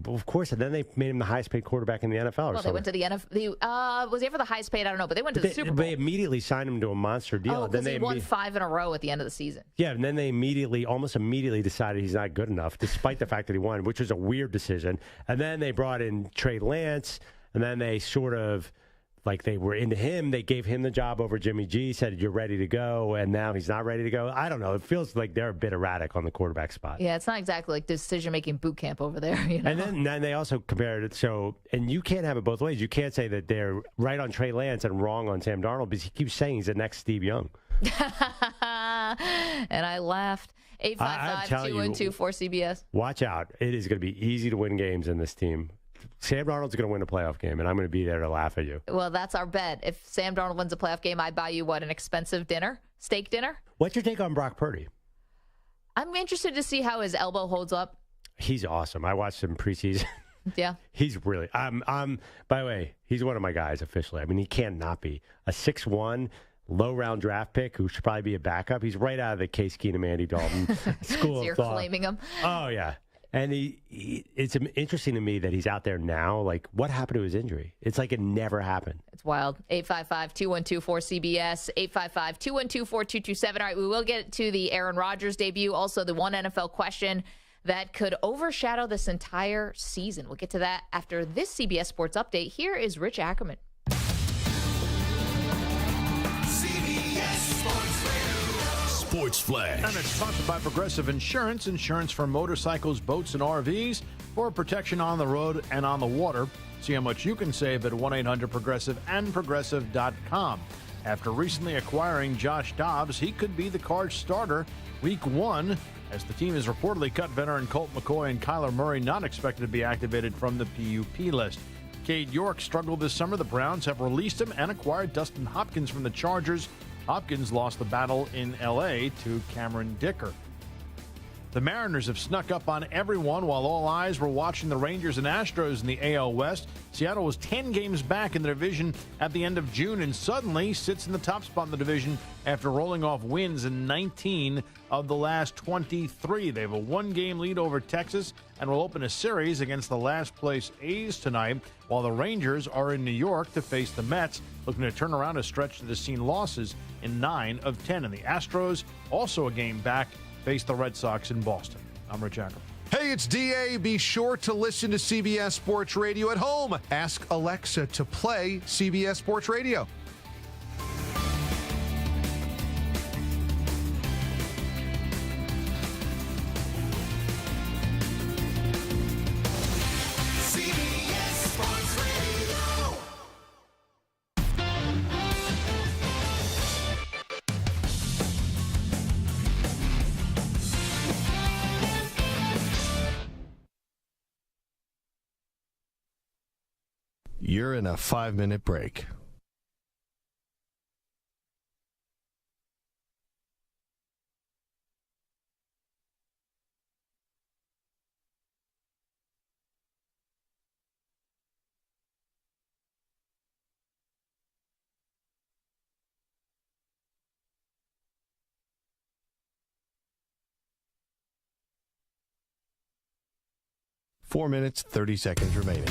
of course, and then they made him the highest paid quarterback in the NFL. Well, they went to the NFL. Was he ever the highest paid? I don't know, but they went to the Super Bowl. They immediately signed him to a monster deal. Oh, because he won 5 in a row at the end of the season. Yeah, and then they almost immediately decided he's not good enough, despite the fact that he won, which was a weird decision. And then they brought in Trey Lance, and then they sort of, like they were into him. They gave him the job over Jimmy G, said, you're ready to go, and now he's not ready to go. I don't know. It feels like they're a bit erratic on the quarterback spot. Yeah, it's not exactly like decision-making boot camp over there. You know? And then they also compared it. So, and you can't have it both ways. You can't say that they're right on Trey Lance and wrong on Sam Darnold because he keeps saying he's the next Steve Young. And I laughed. 855-212-4CBS. Watch out. It is going to be easy to win games in this team. Sam Darnold's going to win a playoff game, and I'm going to be there to laugh at you. Well, that's our bet. If Sam Darnold wins a playoff game, I buy you, an expensive dinner? Steak dinner? What's your take on Brock Purdy? I'm interested to see how his elbow holds up. He's awesome. I watched him preseason. Yeah. He's really, by the way, he's one of my guys officially. I mean, he can't not be. A 6'1", low-round draft pick who should probably be a backup. He's right out of the Case Keenum, Andy Dalton school So you're of thought. claiming him? Oh, yeah. And it's interesting to me that he's out there now. Like, what happened to his injury? It's like it never happened. It's wild. 855-212-4CBS, 855-212-4227. All right, we will get to the Aaron Rodgers debut. Also, the one NFL question that could overshadow this entire season. We'll get to that after this CBS Sports Update. Here is Rich Ackerman. Sports Flash. And it's sponsored by Progressive Insurance. Insurance for motorcycles, boats, and RVs for protection on the road and on the water. See how much you can save at 1-800-PROGRESSIVE and Progressive.com. After recently acquiring Josh Dobbs, he could be the Cards starter Week 1, as the team has reportedly cut veteran Colt McCoy and Kyler Murray, not expected to be activated from the PUP list. Cade York struggled this summer. The Browns have released him and acquired Dustin Hopkins from the Chargers. Hopkins lost the battle in L.A. to Cameron Dicker. The Mariners have snuck up on everyone while all eyes were watching the Rangers and Astros in the AL West. Seattle was 10 games back in the division at the end of June and suddenly sits in the top spot in the division after rolling off wins in 19 of the last 23. They have a one-game lead over Texas and will open a series against the last-place A's tonight, while the Rangers are in New York to face the Mets, looking to turn around a stretch that has seen losses in 9 of 10. And the Astros, also a game back, face the Red Sox in Boston. I'm Rich Ackerman. Hey, it's DA. Be sure to listen to CBS Sports Radio at home. Ask Alexa to play CBS Sports Radio. You're in a 5-minute break. Four minutes, 30 seconds remaining.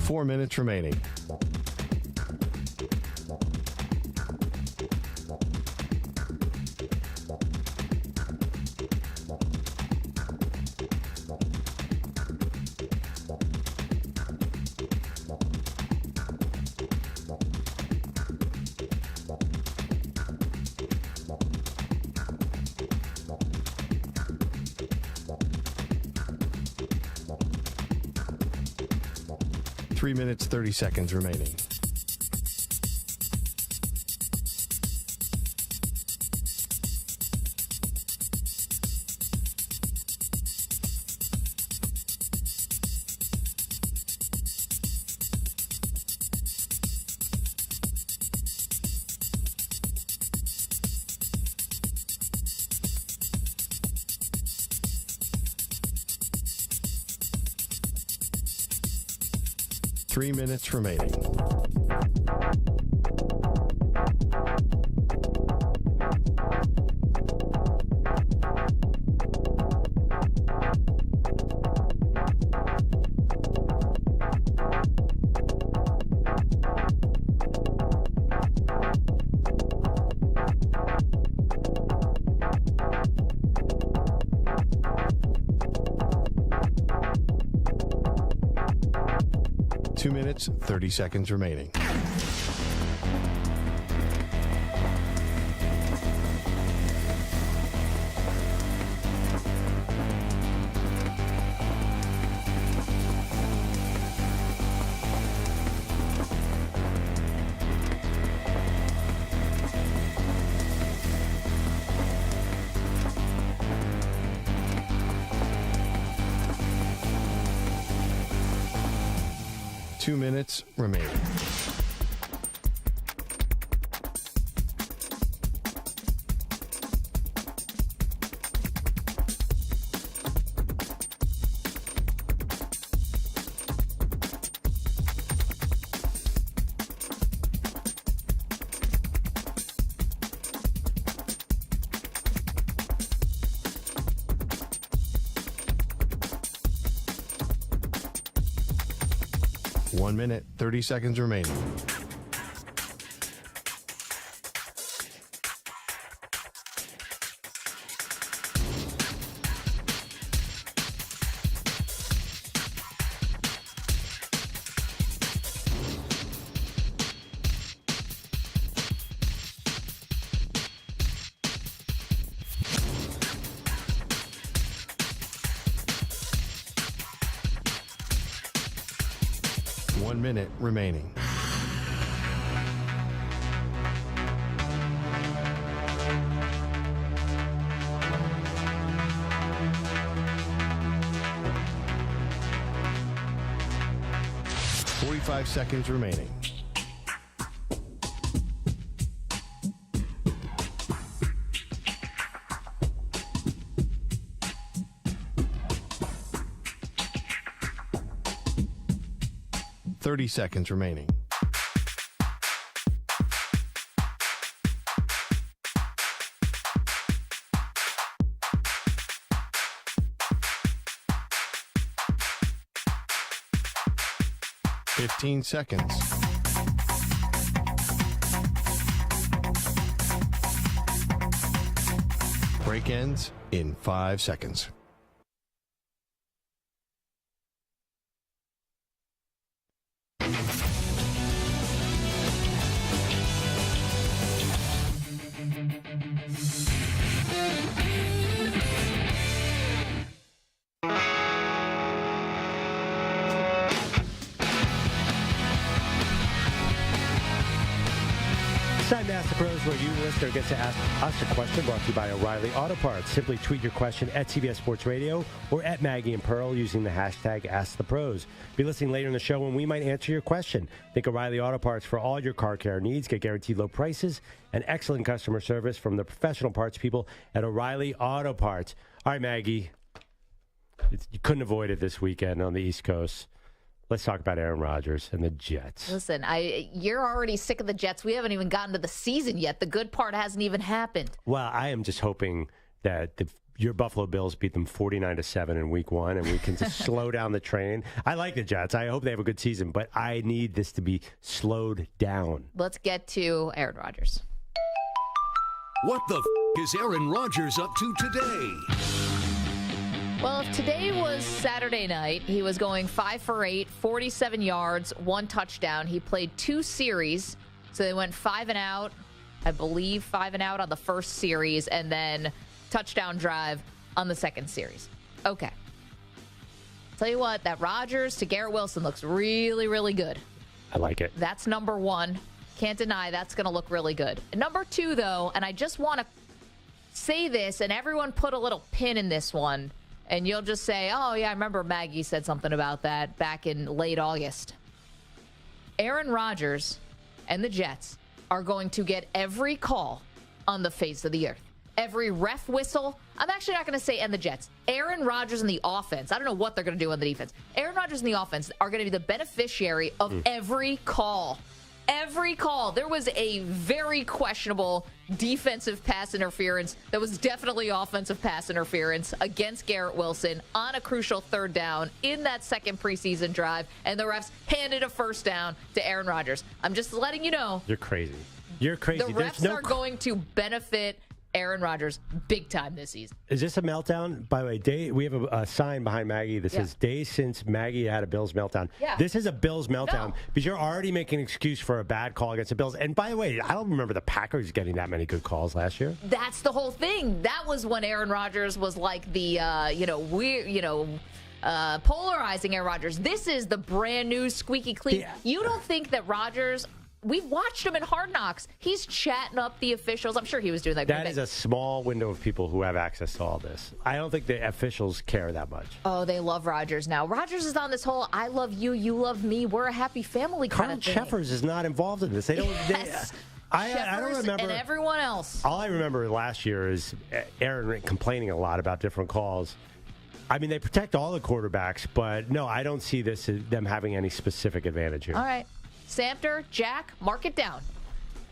Four minutes remaining. Three minutes, 30 seconds remaining. Three minutes remaining. Two minutes, 30 seconds remaining. Two minutes remaining. One minute, 30 seconds remaining. One minute remaining. Five seconds remaining. Thirty seconds remaining. Fifteen seconds. Break ends in 5 seconds. It's time to Ask the Pros, where you, listener, gets to ask us a question, brought to you by O'Reilly Auto Parts. Simply tweet your question at CBS Sports Radio or at Maggie and Pearl using the hashtag #AskThePros. Be listening later in the show when we might answer your question. Think O'Reilly Auto Parts for all your car care needs. Get guaranteed low prices and excellent customer service from the professional parts people at O'Reilly Auto Parts. All right, Maggie, you couldn't avoid it this weekend on the East Coast. Let's talk about Aaron Rodgers and the Jets. Listen, you're already sick of the Jets. We haven't even gotten to the season yet. The good part hasn't even happened. Well, I am just hoping that your Buffalo Bills beat them 49-7 in Week 1, and we can just slow down the train. I like the Jets. I hope they have a good season, but I need this to be slowed down. Let's get to Aaron Rodgers. What the is Aaron Rodgers up to today? Well, if today was Saturday night, he was going 5 for 8, 47 yards, 1 touchdown. He played 2 series, so they went 5 and out, I believe 5 and out on the first series, and then touchdown drive on the second series. Okay. Tell you what, that Rodgers to Garrett Wilson looks really, really good. I like it. That's number 1. Can't deny that's going to look really good. Number 2, though, and I just want to say this, and everyone put a little pin in this one, and you'll just say, oh, yeah, I remember Maggie said something about that back in late August. Aaron Rodgers and the Jets are going to get every call on the face of the earth. Every ref whistle. I'm actually not going to say and the Jets. Aaron Rodgers and the offense. I don't know what they're going to do on the defense. Aaron Rodgers and the offense are going to be the beneficiary of every call. Every call. There was a very questionable defensive pass interference that was definitely offensive pass interference against Garrett Wilson on a crucial 3rd down in that second preseason drive, and the refs handed a first down to Aaron Rodgers. I'm just letting you know. You're crazy. You're crazy. The refs are going to benefit Aaron Rodgers big time this season. Is this a meltdown? By the way, we have a sign behind Maggie that says days since Maggie had a Bills meltdown. Yeah. This is a Bills meltdown because you're already making an excuse for a bad call against the Bills. And by the way, I don't remember the Packers getting that many good calls last year. That's the whole thing. That was when Aaron Rodgers was like the, polarizing Aaron Rodgers. This is the brand new squeaky clean. Yeah. You don't think that Rodgers... We've watched him in Hard Knocks. He's chatting up the officials. I'm sure he was doing that. That is a small window of people who have access to all this. I don't think the officials care that much. Oh, they love Rodgers now. Rodgers is on this whole I love you, you love me, we're a happy family kind of thing. Carl Cheffers is not involved in this. They don't. Yes. I don't remember. And everyone else. All I remember last year is Aaron complaining a lot about different calls. I mean, they protect all the quarterbacks, but no, I don't see this as them having any specific advantage here. All right. Samter, Jack, mark it down.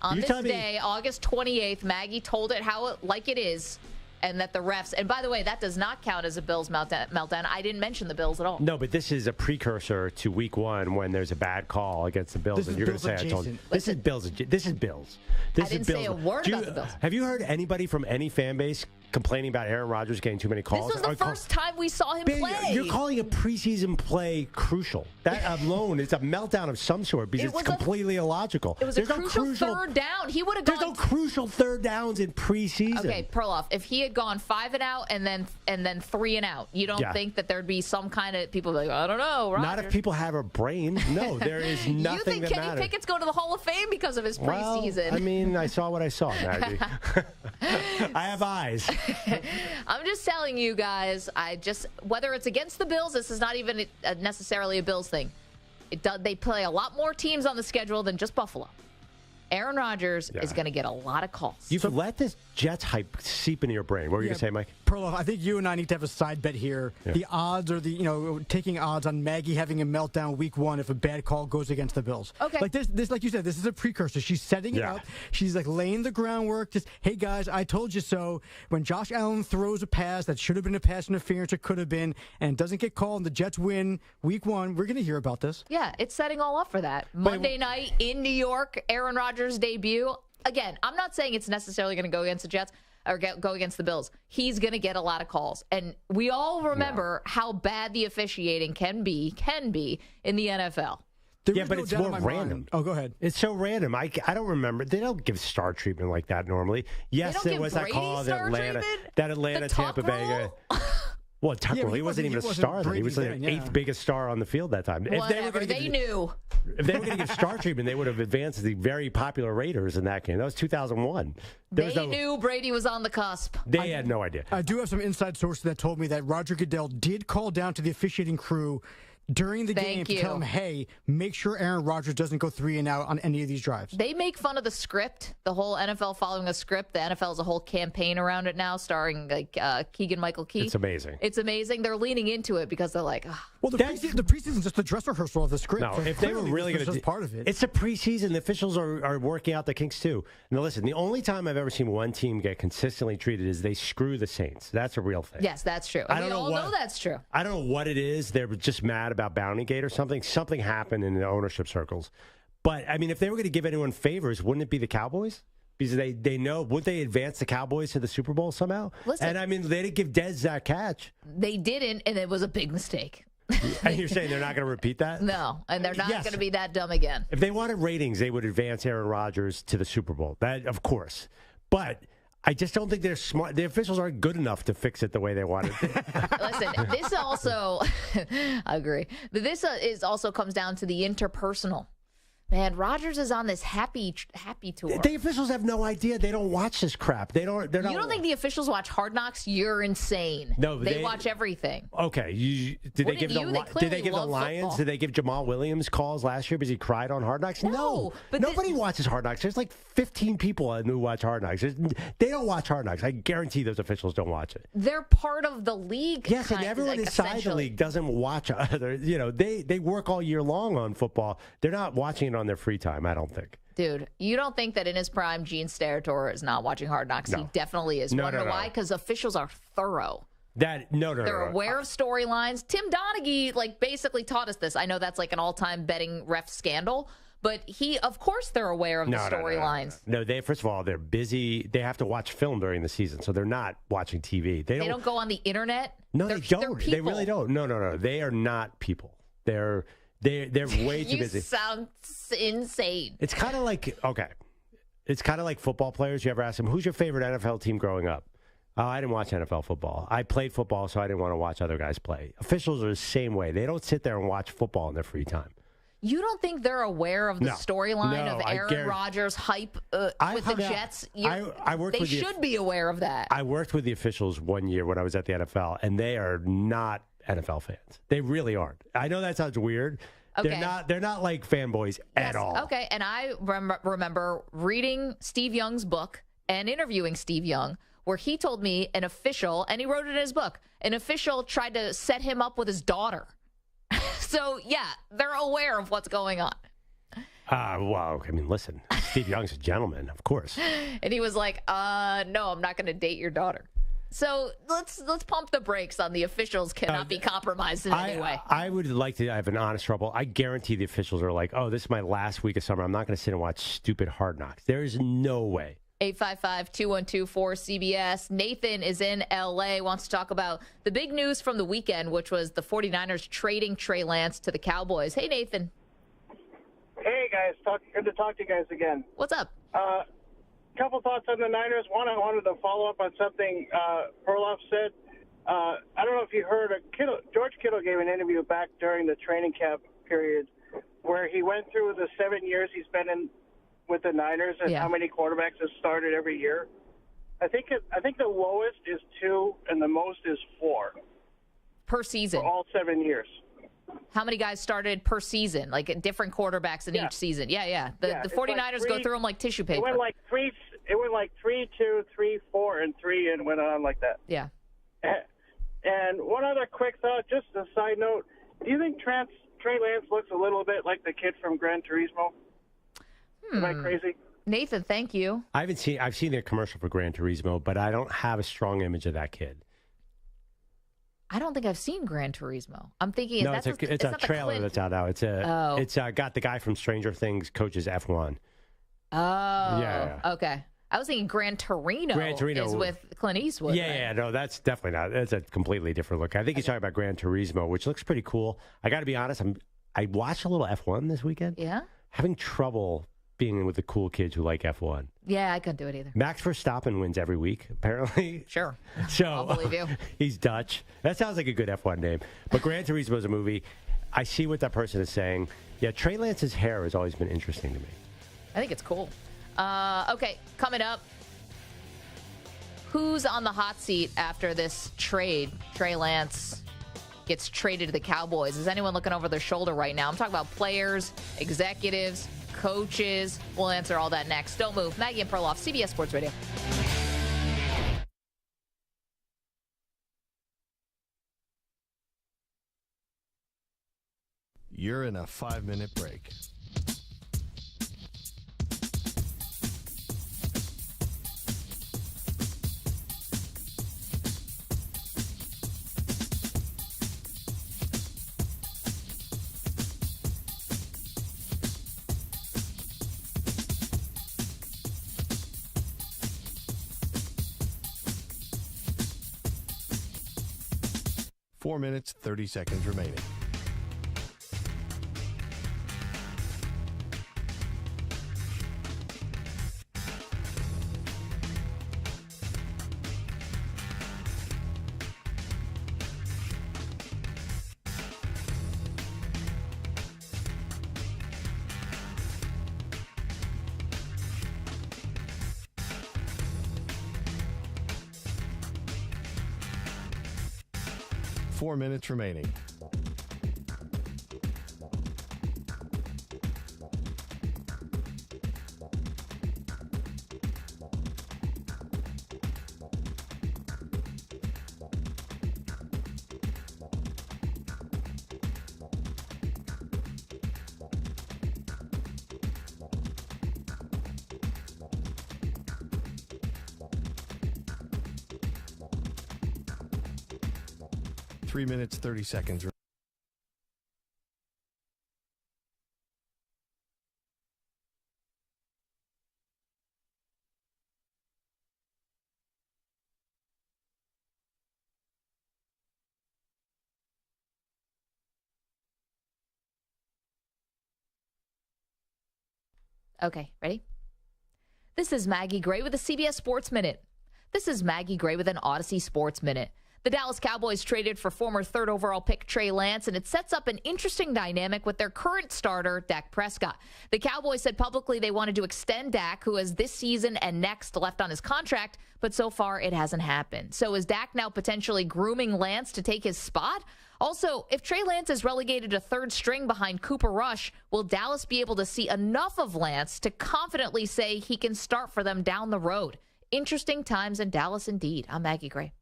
On this day, August 28th, Maggie told it like it is, and that the refs, and by the way, that does not count as a Bills meltdown. I didn't mention the Bills at all. No, but this is a precursor to Week 1 when there's a bad call against the Bills, and you're going to say, I told you. This is Bills. This is Bills. I didn't say a word about the Bills. Have you heard anybody from any fan base complaining about Aaron Rodgers getting too many calls? This was the first time we saw him play. You're calling a preseason play crucial. That alone is a meltdown of some sort because it's completely illogical. It was a crucial 3rd down. He would have gone. There's no crucial 3rd downs in preseason. Okay, Perloff, if he had gone 5 and out and then 3 and out, you don't think that there'd be some kind of people like, I don't know, Rodgers. Not if people have a brain. No, there is nothing You think that Kenny matters. Pickett's going to the Hall of Fame because of his preseason? Well, I mean, I saw what I saw, Maggie. I have eyes. I'm just telling you guys, whether it's against the Bills, this is not even necessarily a Bills thing. They play a lot more teams on the schedule than just Buffalo. Aaron Rodgers is going to get a lot of calls. You've let this Jets hype seep into your brain. What were you going to say, Mike? Perloff, I think you and I need to have a side bet here. Yeah. The odds are taking odds on Maggie having a meltdown Week 1 if a bad call goes against the Bills. Okay. Like this, like you said, this is a precursor. She's setting it up. She's like laying the groundwork. Just, hey guys, I told you so. When Josh Allen throws a pass that should have been a pass interference, it could have been, and doesn't get called, and the Jets win Week 1, we're going to hear about this. Yeah, it's setting all up for that. Monday night in New York, Aaron Rodgers' debut. Again, I'm not saying it's necessarily going to go against the Jets or go against the Bills. He's going to get a lot of calls. And we all remember how bad the officiating can be in the NFL. But it's more random. Oh, go ahead. It's so random. I don't remember. They don't give star treatment like that normally. Yes, there was that call that Atlanta Tampa Bay. Well, Tucker, he wasn't even a star then. He was the eighth biggest star on the field that time. Whatever, they knew. If they were going to give star treatment, they would have advanced the very popular Raiders in that game. That was 2001. They knew Brady was on the cusp. They had no idea. I do have some inside sources that told me that Roger Goodell did call down to the officiating crew during the game to tell him, hey, make sure Aaron Rodgers doesn't go 3 and out on any of these drives. They make fun of the script, the whole NFL following a script. The NFL has a whole campaign around it now, starring Keegan-Michael Key. It's amazing. It's amazing. They're leaning into it because they're like, well, the preseason is just the dress rehearsal of the script. No, so if they were really going to do part of it. It's a preseason. The officials are working out the kinks too. Now, listen, the only time I've ever seen one team get consistently treated is they screw the Saints. That's a real thing. Yes, that's true. We all know that's true. I don't know what it is. They're just mad about Bountygate or something. Something happened in the ownership circles. But, I mean, if they were going to give anyone favors, wouldn't it be the Cowboys? Because they know, would they advance the Cowboys to the Super Bowl somehow? Listen, and, I mean, they didn't give Dez that catch. They didn't, and it was a big mistake. And you're saying they're not going to repeat that? No, and they're not going to be that dumb again. If they wanted ratings, they would advance Aaron Rodgers to the Super Bowl. That, of course. But I just don't think they're smart. The officials aren't good enough to fix it the way they want it. Listen, this also, I agree. This is also comes down to the interpersonal. Man, Rodgers is on this happy tour. The officials have no idea. They don't watch this crap. They're not. You don't think the officials watch Hard Knocks? You're insane. No, they watch everything. Okay, did they give the Lions? Football. Did they give Jamal Williams calls last year because he cried on Hard Knocks? No, but nobody watches Hard Knocks. There's like 15 people who watch Hard Knocks. They don't watch Hard Knocks. I guarantee those officials don't watch it. They're part of the league. Yes, and everyone inside the league doesn't watch other. They work all year long on football. They're not watching it on their free time, I don't think. Dude, you don't think that in his prime, Gene Steratore is not watching Hard Knocks? No. He definitely is. No, why? Because officials are thorough. They're aware of storylines. Tim Donaghy, basically taught us this. I know that's like an all-time betting ref scandal, but of course, they're aware of the storylines. No, first of all, they're busy. They have to watch film during the season, so they're not watching TV. They don't go on the internet. No, they don't. They really don't. No. They are not people. They're way too busy. You sound insane. It's kind of like, it's kind of like football players. You ever ask them, who's your favorite NFL team growing up? Oh, I didn't watch NFL football. I played football, so I didn't want to watch other guys play. Officials are the same way. They don't sit there and watch football in their free time. You don't think they're aware of the storyline of Aaron Rodgers' hype with the Jets? They should be aware of that. I worked with the officials one year when I was at the NFL, and they are not NFL fans. They really aren't. I know that sounds weird. Okay. They're not like fanboys at all. Okay, and I remember reading Steve Young's book and interviewing Steve Young, where he told me an official, and he wrote it in his book, an official tried to set him up with his daughter. So, yeah, they're aware of what's going on. Well, I mean, listen, Steve Young's a gentleman, of course. And he was like, no, I'm not going to date your daughter. So let's pump the brakes on the officials cannot be compromised in any way. I would like to have an honest trouble. I guarantee the officials are like, oh, this is my last week of summer. I'm not going to sit and watch stupid Hard Knocks. There is no way. 855-212-4CBS. Nathan is in L.A., wants to talk about the big news from the weekend, which was the 49ers trading Trey Lance to the Cowboys. Hey, Nathan. Hey, guys. Good to talk to you guys again. What's up? Couple thoughts on the Niners. One, I wanted to follow up on something Perloff said. I don't know if you heard, George Kittle gave an interview back during the training camp period where he went through the 7 years he's been in with the Niners and how many quarterbacks have started every year. I think the lowest is 2 and the most is 4 per season for all 7 years. How many guys started per season, like different quarterbacks in each season? Yeah. The 49ers go through them like tissue paper. It went like 3, 2, 3, 4, and 3, and went on like that. Yeah. And one other quick thought, just a side note. Do you think Trey Lance looks a little bit like the kid from Gran Turismo? Am I crazy? Nathan, thank you. I've seen their commercial for Gran Turismo, but I don't have a strong image of that kid. I don't think I've seen Gran Turismo. I'm thinking it's a trailer that's out now. It's got the guy from Stranger Things coaches F1. Oh, yeah. Okay. I was thinking Gran Torino is with Clint Eastwood. Yeah, no, that's definitely not. That's a completely different look. I think he's talking about Gran Turismo, which looks pretty cool. I got to be honest, I watched a little F1 this weekend. Yeah. Having trouble being with the cool kids who like F1. Yeah, I couldn't do it either. Max Verstappen wins every week, apparently. Sure. So I'll believe you. He's Dutch. That sounds like a good F1 name. But Gran Turismo is a movie. I see what that person is saying. Yeah, Trey Lance's hair has always been interesting to me. I think it's cool. Okay, coming up. Who's on the hot seat after this trade? Trey Lance gets traded to the Cowboys. Is anyone looking over their shoulder right now? I'm talking about players, executives, coaches. We'll answer all that next. Don't move. Maggie and Perloff, CBS Sports Radio. You're in a 5-minute break. Four minutes, 30 seconds remaining. Four minutes remaining. Three minutes, 30 seconds. Okay, ready? This is Maggie Gray with a CBS Sports Minute. This is Maggie Gray with an Odyssey Sports Minute. The Dallas Cowboys traded for former third overall pick Trey Lance, and it sets up an interesting dynamic with their current starter, Dak Prescott. The Cowboys said publicly they wanted to extend Dak, who has this season and next left on his contract, but so far it hasn't happened. So is Dak now potentially grooming Lance to take his spot? Also, if Trey Lance is relegated to third string behind Cooper Rush, will Dallas be able to see enough of Lance to confidently say he can start for them down the road? Interesting times in Dallas indeed. I'm Maggie Gray.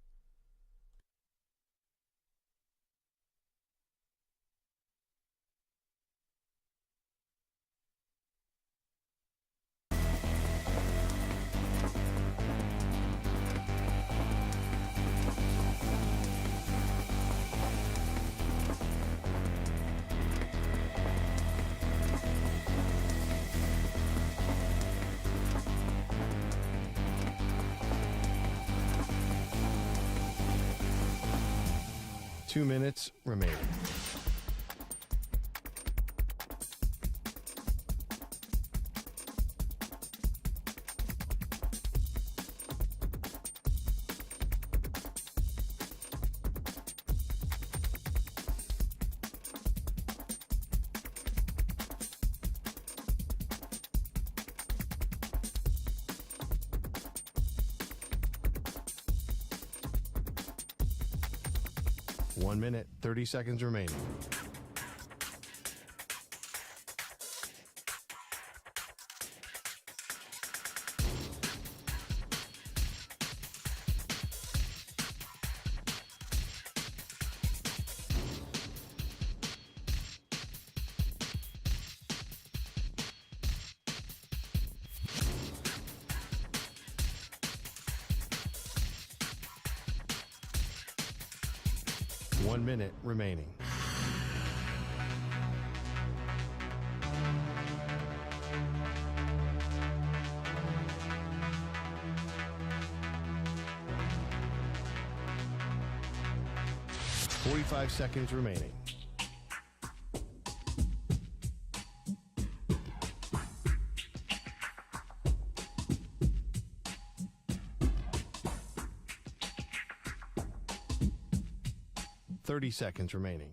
Two minutes remaining. One minute, 30 seconds remaining. One minute remaining. Forty-five seconds remaining. 30 seconds remaining.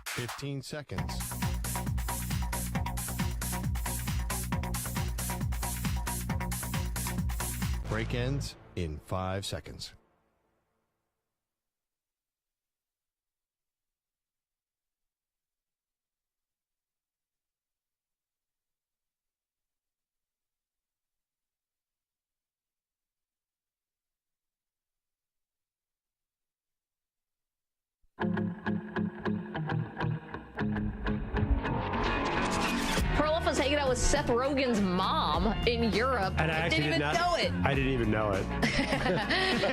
Fifteen seconds. Break ends in 5 seconds. Perloff was hanging out with Seth Rogen's mom in Europe. And I actually didn't even know it. I didn't even know it.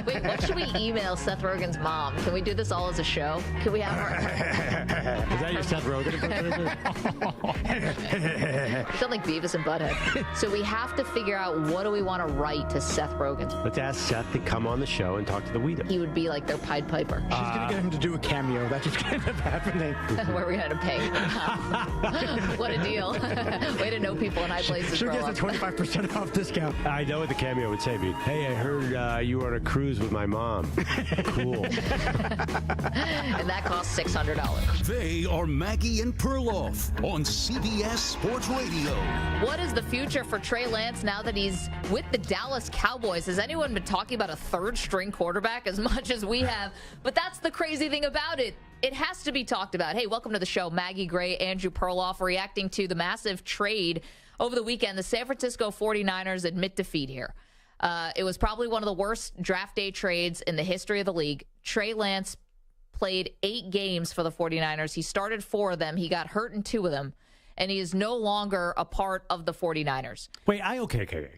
Wait, what should we email Seth Rogen's mom? Can we do this all as a show? Can we have her? Is that your Seth Rogen impression? You sound like Beavis and Butthead. So we have to figure out what do we want to write to Seth Rogen. Let's ask Seth to come on the show and talk to the Weedham. He would be like their Pied Piper. She's going to get him to do a cameo. That's what's going to end up happening. Where are we going to pay? What a deal. Way to know people in high places. She'll get a 25% off discount. I know what the cameo would say. Hey, I heard you were on a cruise with my mom. Cool. And that costs $600. They are Maggie and Perloff on CBS Sports Radio. What is the future for Trey Lance now that he's with the Dallas Cowboys? Has anyone been talking about a third-string quarterback as much as we have? But that's the crazy thing about it. It has to be talked about. Hey, welcome to the show. Maggie Gray, Andrew Perloff, reacting to the massive trade over the weekend. The San Francisco 49ers admit defeat here. It was probably one of the worst draft day trades in the history of the league. Trey Lance played 8 games for the 49ers. He started 4 of them. He got hurt in 2 of them. And he is no longer a part of the 49ers. Wait, okay.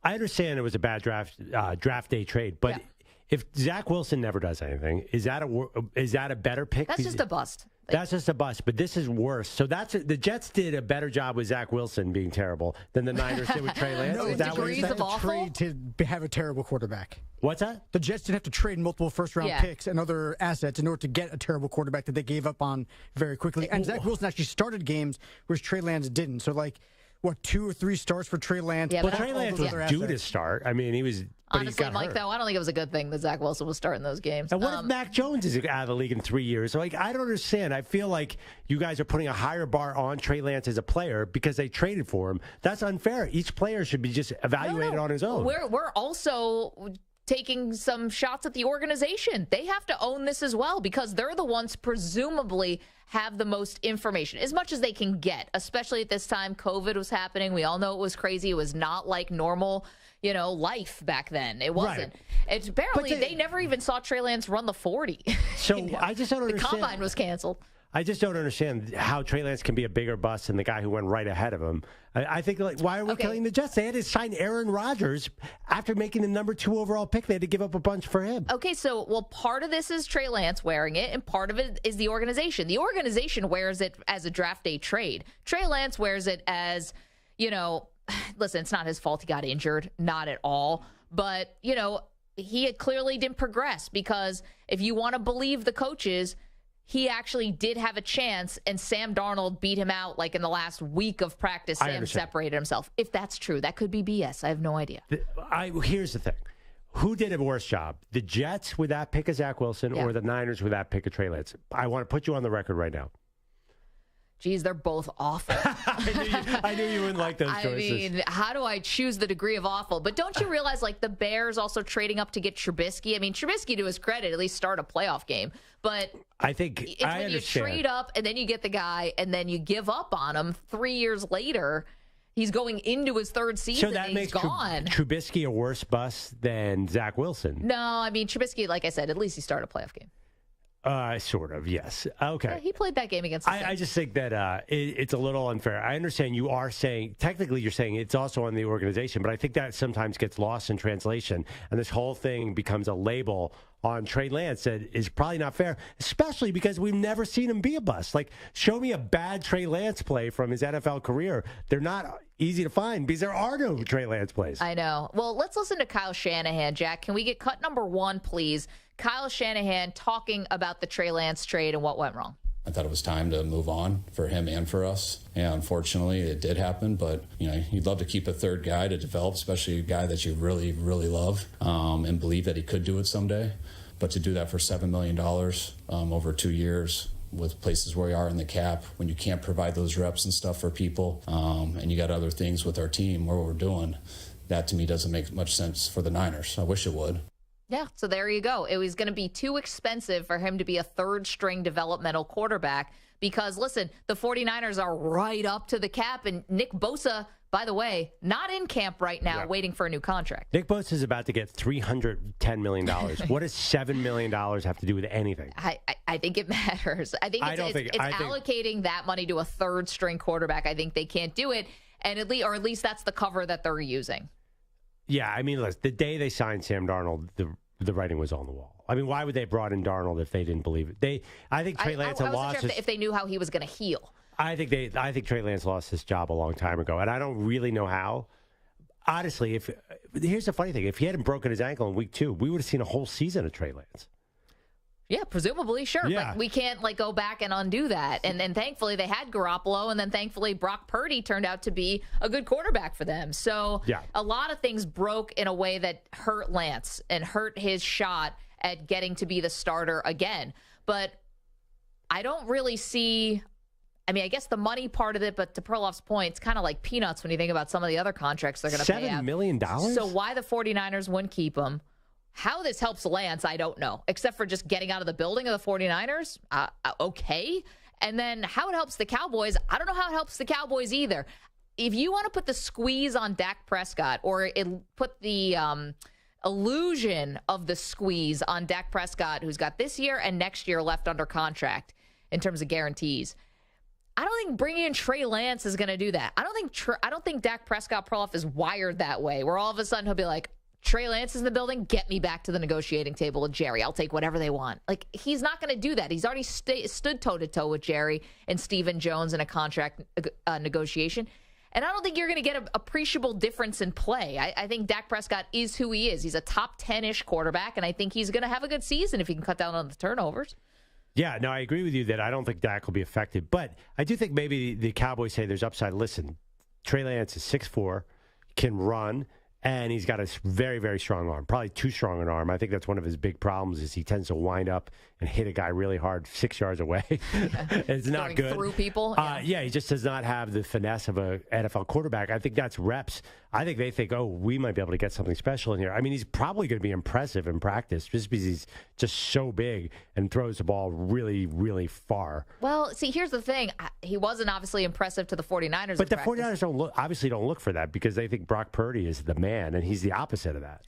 I understand it was a bad draft day trade, but if Zach Wilson never does anything, is that a better pick? That's just a bust. That's just a bust, but this is worse. So the Jets did a better job with Zach Wilson being terrible than the Niners did with Trey Lance. No, is that what degrees you're of saying? awful? Trade to have a terrible quarterback. What's that? The Jets didn't have to trade multiple first-round picks and other assets in order to get a terrible quarterback that they gave up on very quickly. And Zach Wilson actually started games, whereas Trey Lance didn't. So, 2 or 3 starts for Trey Lance? Yeah, well, Trey Lance was due to start. I mean, he was. Honestly, Mike, though, I don't think it was a good thing that Zach Wilson was starting those games. And what if Mac Jones is out of the league in 3 years? So, I don't understand. I feel like you guys are putting a higher bar on Trey Lance as a player because they traded for him. That's unfair. Each player should be just evaluated on his own. We're also taking some shots at the organization. They have to own this as well because they're the ones presumably have the most information, as much as they can get, especially at this time. COVID was happening. We all know it was crazy. It was not like normal, life back then. It wasn't. Right. Apparently, they never even saw Trey Lance run the 40. So I just don't understand. The combine was canceled. I just don't understand how Trey Lance can be a bigger bust than the guy who went right ahead of him. I think, why are we killing the Jets? They had to sign Aaron Rodgers after making the number 2 overall pick. They had to give up a bunch for him. Okay, so, part of this is Trey Lance wearing it, and part of it is the organization. The organization wears it as a draft day trade. Trey Lance wears it as, listen, it's not his fault he got injured, not at all. But, he clearly didn't progress because if you want to believe the coaches, he actually did have a chance, and Sam Darnold beat him out in the last week of practice. Sam separated himself. If that's true, that could be BS. I have no idea. Here's the thing. Who did a worse job? The Jets with that pick of Zach Wilson or the Niners with that pick of Trey Lance? I want to put you on the record right now. Geez, they're both awful. I knew you wouldn't like those choices. I mean, how do I choose the degree of awful? But don't you realize, the Bears also trading up to get Trubisky? I mean, Trubisky, to his credit, at least start a playoff game. But I think it's when you trade up and then you get the guy and then you give up on him 3 years later. He's going into his 3rd season. So that and makes he's gone. Trubisky a worse bust than Zach Wilson. No, I mean, Trubisky, like I said, at least he started a playoff game. Sort of, yes. Okay. Yeah, he played that game against the Saints. I just think that it's a little unfair. I understand you are saying, technically you're saying it's also on the organization, but I think that sometimes gets lost in translation. And this whole thing becomes a label on Trey Lance that is probably not fair, especially because we've never seen him be a bust. Show me a bad Trey Lance play from his NFL career. They're not easy to find because there are no Trey Lance plays. I know. Well, let's listen to Kyle Shanahan, Jack. Can we get cut number 1, please? Kyle Shanahan talking about the Trey Lance trade and what went wrong. I thought it was time to move on for him and for us. And unfortunately, it did happen. But, you'd love to keep a third guy to develop, especially a guy that you really, really love and believe that he could do it someday. But to do that for $7 million over 2 years with places where we are in the cap, when you can't provide those reps and stuff for people, and you got other things with our team, what we're doing, that to me doesn't make much sense for the Niners. I wish it would. Yeah, so there you go. It was going to be too expensive for him to be a third-string developmental quarterback because, listen, the 49ers are right up to the cap, and Nick Bosa, by the way, not in camp right now, waiting for a new contract. Nick Bosa is about to get $310 million. What does $7 million have to do with anything? I think it matters. I think it's allocating that money to a third-string quarterback. I think they can't do it, and at least that's the cover that they're using. Yeah, I mean, listen, the day they signed Sam Darnold, the writing was on the wall. I mean, why would they have brought in Darnold if they didn't believe it? I think Trey Lance lost. Sure if they knew how he was going to heal. I think Trey Lance lost his job a long time ago, and I don't really know how. Honestly, here's the funny thing: if he hadn't broken his ankle in week 2, we would have seen a whole season of Trey Lance. Yeah, presumably, sure. Yeah. But we can't go back and undo that. And then thankfully they had Garoppolo, and then thankfully Brock Purdy turned out to be a good quarterback for them. So a lot of things broke in a way that hurt Lance and hurt his shot at getting to be the starter again. But I don't really see, I guess the money part of it, but to Perloff's point, it's kind of like peanuts when you think about some of the other contracts they're going to pay out. $7 million? So why the 49ers wouldn't keep him? How this helps Lance, I don't know, except for just getting out of the building of the 49ers. Okay. And then how it helps the Cowboys, I don't know how it helps the Cowboys either. If you want to put the squeeze on Dak Prescott or put the illusion of the squeeze on Dak Prescott, who's got this year and next year left under contract in terms of guarantees, I don't think bringing in Trey Lance is going to do that. I don't think Dak Prescott Perloff is wired that way, where all of a sudden he'll be like, Trey Lance is in the building, get me back to the negotiating table with Jerry. I'll take whatever they want. He's not going to do that. He's already stood toe-to-toe with Jerry and Stephen Jones in a contract negotiation. And I don't think you're going to get an appreciable difference in play. I think Dak Prescott is who he is. He's a top 10-ish quarterback, and I think he's going to have a good season if he can cut down on the turnovers. Yeah, no, I agree with you that I don't think Dak will be affected. But I do think maybe the Cowboys say there's upside. Listen, Trey Lance is 6'4", can run, and he's got a very, very strong arm, probably too strong an arm. I think that's one of his big problems is he tends to wind up and hit a guy really hard 6 yards away. It's not good. Through people? Yeah, he just does not have the finesse of an NFL quarterback. I think that's reps. I think they think, we might be able to get something special in here. I mean, he's probably going to be impressive in practice just because he's just so big and throws the ball really, really far. Well, see, here's the thing. He wasn't obviously impressive to the 49ers. But the 49ers don't look for that because they think Brock Purdy is the man, and he's the opposite of that.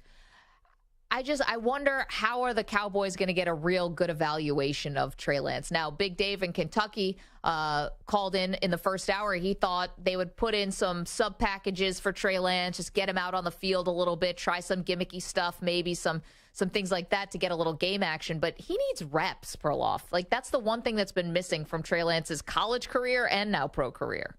I wonder how are the Cowboys going to get a real good evaluation of Trey Lance. Now, Big Dave in Kentucky called in the first hour. He thought they would put in some sub packages for Trey Lance, just get him out on the field a little bit, try some gimmicky stuff, maybe some things like that to get a little game action. But he needs reps, Perloff. That's the one thing that's been missing from Trey Lance's college career and now pro career.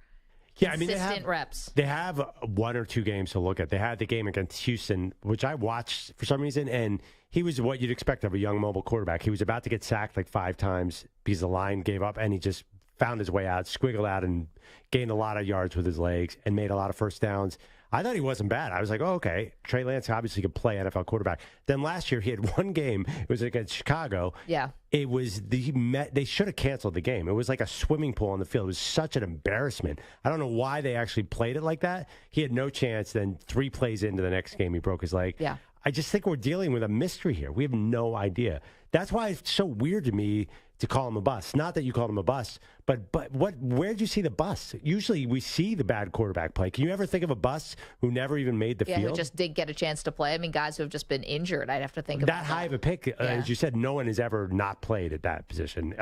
Yeah, consistent reps. They have 1 or 2 games to look at. They had the game against Houston, which I watched for some reason, and he was what you'd expect of a young mobile quarterback. He was about to get sacked 5 times because the line gave up, and he just found his way out, squiggled out, and gained a lot of yards with his legs and made a lot of first downs. I thought he wasn't bad. I was like, okay, Trey Lance obviously could play NFL quarterback. Then last year he had one game. It was against Chicago. Yeah. It was they should have canceled the game. It was like a swimming pool on the field. It was such an embarrassment. I don't know why they actually played it like that. He had no chance. Then 3 plays into the next game, he broke his leg. Yeah. I just think we're dealing with a mystery here. We have no idea. That's why it's so weird to me to call him a bust. Not that you called him a bust, but where did you see the bust? Usually we see the bad quarterback play. Can you ever think of a bust who never even made the field? Yeah, who just did get a chance to play. I mean, guys who have just been injured. I'd have to think about that. High of a pick, as you said, no one has ever not played at that position.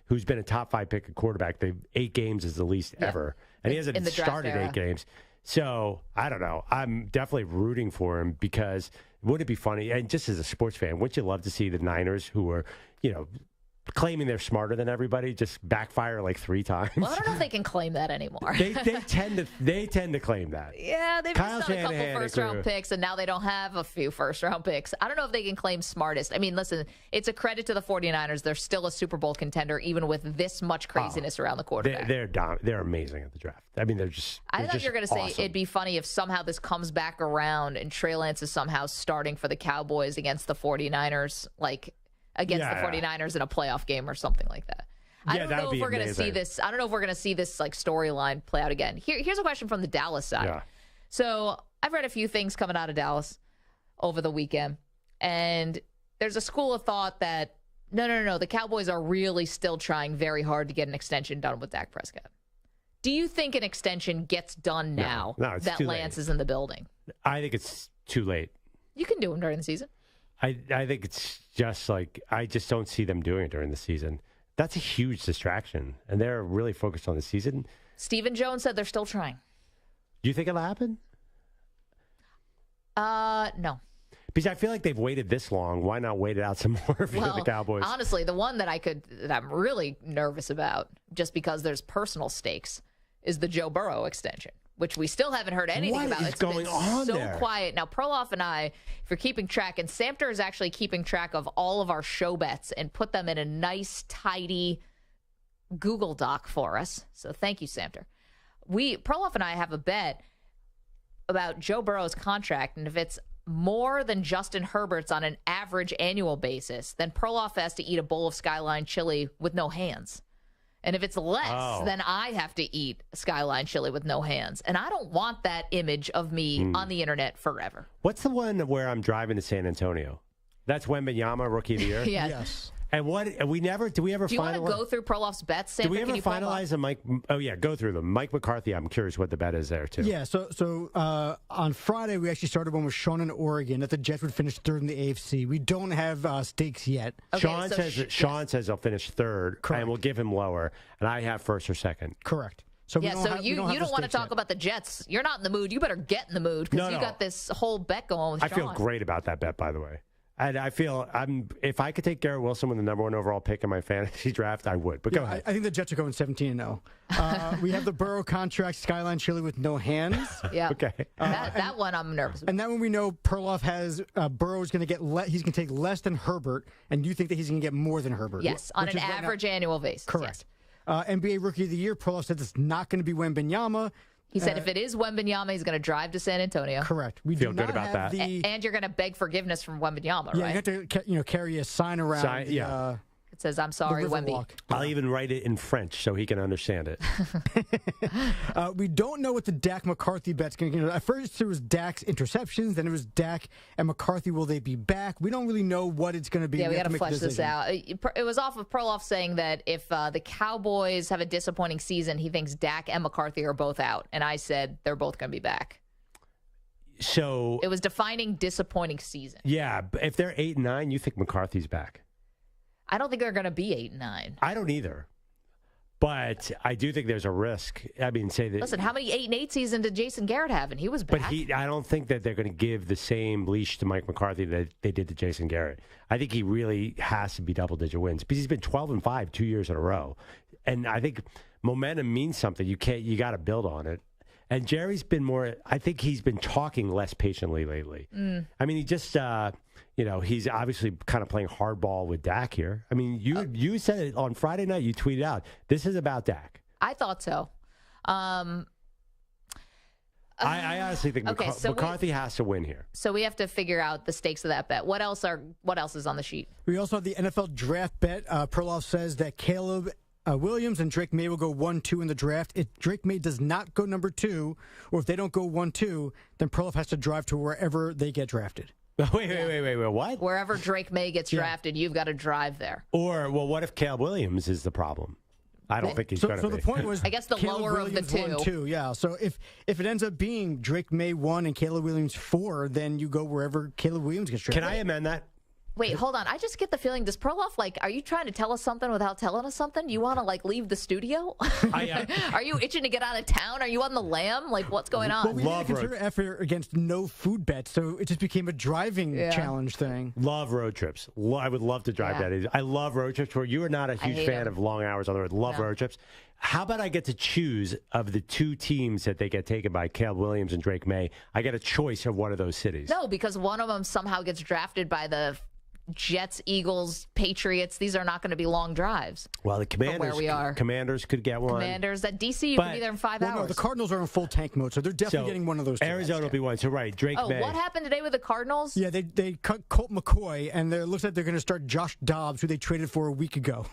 Who's been a top 5 pick at quarterback? 8 games is the least ever. And he hasn't started 8 games. So, I don't know. I'm definitely rooting for him because wouldn't it be funny? And just as a sports fan, wouldn't you love to see the Niners who are, claiming they're smarter than everybody just backfire like 3 times. Well, I don't know if they can claim that anymore. they tend to claim that. Yeah, they've Kyle missed out a couple Shanahan first-round picks, and now they don't have a few first-round picks. I don't know if they can claim smartest. I mean, listen, it's a credit to the 49ers. They're still a Super Bowl contender, even with this much craziness around the quarterback. They're amazing at the draft. I mean, I thought you were going to say it'd be funny if somehow this comes back around and Trey Lance is somehow starting for the Cowboys against the 49ers, like against the 49ers in a playoff game or something like that. I don't know if we're going to see this. I don't know if we're going to see this like storyline play out again. Here's a question from the Dallas side. Yeah. So I've read a few things coming out of Dallas over the weekend, and there's a school of thought that no, the Cowboys are really still trying very hard to get an extension done with Dak Prescott. Do you think an extension gets done now that Lance is in the building? I think it's too late. You can do them during the season. I think it's just like I just don't see them doing it during the season. That's a huge distraction, and they're really focused on the season. Stephen Jones said they're still trying. Do you think it'll happen? No. Because I feel like they've waited this long. Why not wait it out some more for the Cowboys? Honestly, the one that I'm really nervous about, just because there's personal stakes, is the Joe Burrow extension, which we still haven't heard anything about. What is going on there? So quiet. Now, Perloff and I, if you're keeping track, and Samter is actually keeping track of all of our show bets and put them in a nice, tidy Google Doc for us. So thank you, Samter. Perloff and I have a bet about Joe Burrow's contract, and if it's more than Justin Herbert's on an average annual basis, then Perloff has to eat a bowl of Skyline chili with no hands. And if it's less, then I have to eat Skyline chili with no hands. And I don't want that image of me on the internet forever. What's the one where I'm driving to San Antonio? That's Wembanyama, Rookie of the Year? Yes. And what do we ever Do you want to finalize? go through Perloff's bets, Sam? Do we ever finalize a Mike? Oh yeah, go through them. Mike McCarthy. I'm curious what the bet is there too. Yeah. So on Friday we actually started one with Sean in Oregon that the Jets would finish third in the AFC. We don't have stakes yet. Okay, Sean says they'll finish third, and we'll give him lower, and I have first or second. Correct. So you don't want to talk about the Jets. You're not in the mood. You better get in the mood because you got this whole bet going with Sean. I feel great about that bet, by the way. And I feel if I could take Garrett Wilson with the number 1 overall pick in my fantasy draft, I would. But go ahead. I think the Jets are going 17-0. We have the Burrow contract, Skyline chili with no hands. Yeah. Okay. That one I'm nervous about. And that one we know Perloff has Burrow's going to get he's going to take less than Herbert, and you think that he's going to get more than Herbert. Yes, on an average annual basis. Correct. Yes. NBA Rookie of the Year, Perloff said it's not going to be Wembanyama. He said if it is Wembanyama, he's going to drive to San Antonio. Correct. We feel good about that. And you're going to beg forgiveness from Wembanyama, right? Yeah, you have to carry a sign around. It says, "I'm sorry, Wemby." I'll even write it in French so he can understand it. We don't know what the Dak McCarthy bet's going to get. At first, it was Dak's interceptions. Then it was Dak and McCarthy. Will they be back? We don't really know what it's going to be. Yeah, we got to flesh this out. It was off of Perloff saying that if the Cowboys have a disappointing season, he thinks Dak and McCarthy are both out. And I said they're both going to be back. So it was defining disappointing season. Yeah, if they're 8-9, you think McCarthy's back? I don't think they're going to be 8-9. I don't either. But I do think there's a risk. I mean, listen, how many 8-8 seasons did Jason Garrett have? And he was back. But I don't think that they're going to give the same leash to Mike McCarthy that they did to Jason Garrett. I think he really has to be double-digit wins because he's been 12-5 2 years in a row. And I think momentum means something. You got to build on it. And Jerry's been more. I think he's been talking less patiently lately. I mean, he just. He's obviously kind of playing hardball with Dak here. I mean, you said it on Friday night. You tweeted out, this is about Dak. I thought so. I honestly think McCarthy has to win here. So we have to figure out the stakes of that bet. What else is on the sheet? We also have the NFL draft bet. Perloff says that Caleb Williams and Drake May will go 1-2 in the draft. If Drake May does not go number 2, or if they don't go 1-2, then Perloff has to drive to wherever they get drafted. Wait, what? Wherever Drake May gets drafted, you've got to drive there. Or, what if Caleb Williams is the problem? I don't think he's going to be. So the point was, I guess the Caleb lower Williams of the two. 1-2, yeah. So if it ends up being Drake May 1 and Caleb Williams 4, then you go wherever Caleb Williams gets drafted. Can I amend that? Wait, hold on. I just get the feeling, does Perloff, are you trying to tell us something without telling us something? You want to, leave the studio? Are you itching to get out of town? Are you on the lam? What's going on? Well, we made a concerted effort against no food bets, so it just became a driving challenge thing. Love road trips. I would love to drive that. I love road trips where you are not a huge fan of long hours on the road. Love road trips. How about I get to choose of the two teams that they get taken by, Caleb Williams and Drake May? I get a choice of one of those cities. No, because one of them somehow gets drafted by the Jets, Eagles, Patriots. These are not going to be long drives. Well, the Commanders, where we are. Commanders could get one. Commanders at DC, you could be there in 5 hours. No, the Cardinals are in full tank mode, so they're definitely getting one of those. Arizona will be one. So Drake May. What happened today with the Cardinals? Yeah, they cut Colt McCoy, and it looks like they're going to start Josh Dobbs, who they traded for a week ago.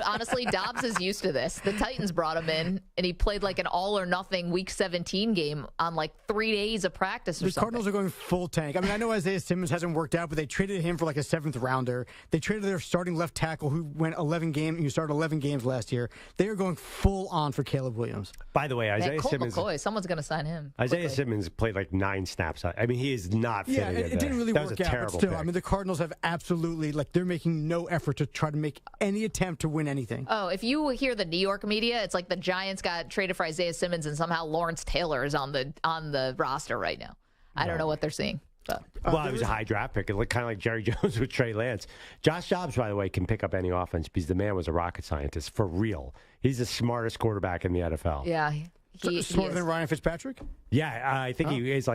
Honestly, Dobbs is used to this. The Titans brought him in, and he played an all-or-nothing Week 17 game on 3 days of practice or something. The Cardinals are going full tank. I know Isaiah Simmons hasn't worked out, but they traded him for a 7th rounder. They traded their starting left tackle who went 11 games. He started 11 games last year. They are going full on for Caleb Williams. By the way, Isaiah Simmons. McCoy, someone's going to sign him. Isaiah Simmons played 9 snaps. He is not fitting. Yeah, it didn't really work out. Terrible But still, pick. the Cardinals have absolutely they're making no effort to try to make any attempt to win anything. Oh, if you hear the New York media, it's like the Giants got traded for Isaiah Simmons, and somehow Lawrence Taylor is on the roster right now. I don't know what they're seeing. But. Well, it was a high draft pick. It looked kind of like Jerry Jones with Trey Lance. Josh Dobbs, by the way, can pick up any offense because the man was a rocket scientist for real. He's the smartest quarterback in the NFL. Yeah. Smarter than Ryan Fitzpatrick? Yeah, I think he is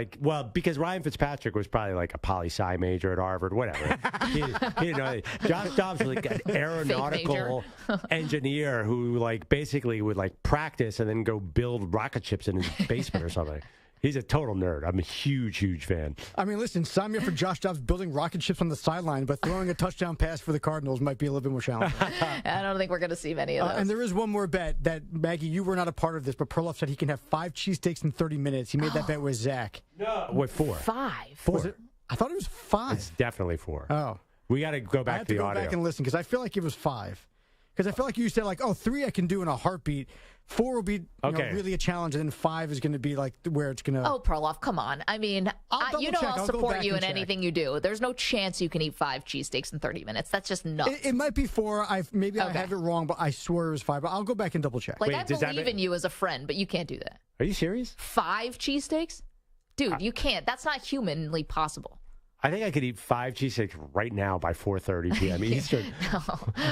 because Ryan Fitzpatrick was probably a poli-sci major at Harvard, whatever. he didn't know. Josh Dobbs was an aeronautical engineer who basically would practice and then go build rocket ships in his basement or something. He's a total nerd. I'm a huge, huge fan. Listen, sign me up for Josh Dobbs building rocket ships on the sideline, but throwing a touchdown pass for the Cardinals might be a little bit more challenging. I don't think we're going to see many of those. And there is one more bet that, Maggie, you were not a part of this, but Perloff said he can have 5 cheesesteaks in 30 minutes. He made that bet with Zach. No. What, 4? 5? 4. Was it? I thought it was 5. It's definitely 4. Oh. We got to go back to the audio. I have to go back and listen because I feel like it was 5. Because I feel like you said 3 I can do in a heartbeat. 4 will be really a challenge, and then 5 is going to be where it's going to. Oh, Perloff, come on! I'll support you in anything you do. There's no chance you can eat 5 cheesesteaks in 30 minutes. That's just nuts. It might be 4. I have it wrong, but I swear it was 5. But I'll go back and double check. I believe in you as a friend, but you can't do that. Are you serious? 5 cheesesteaks, dude, you can't. That's not humanly possible. I think I could eat 5 cheesesteaks right now by 4:30 p.m. Eastern. No.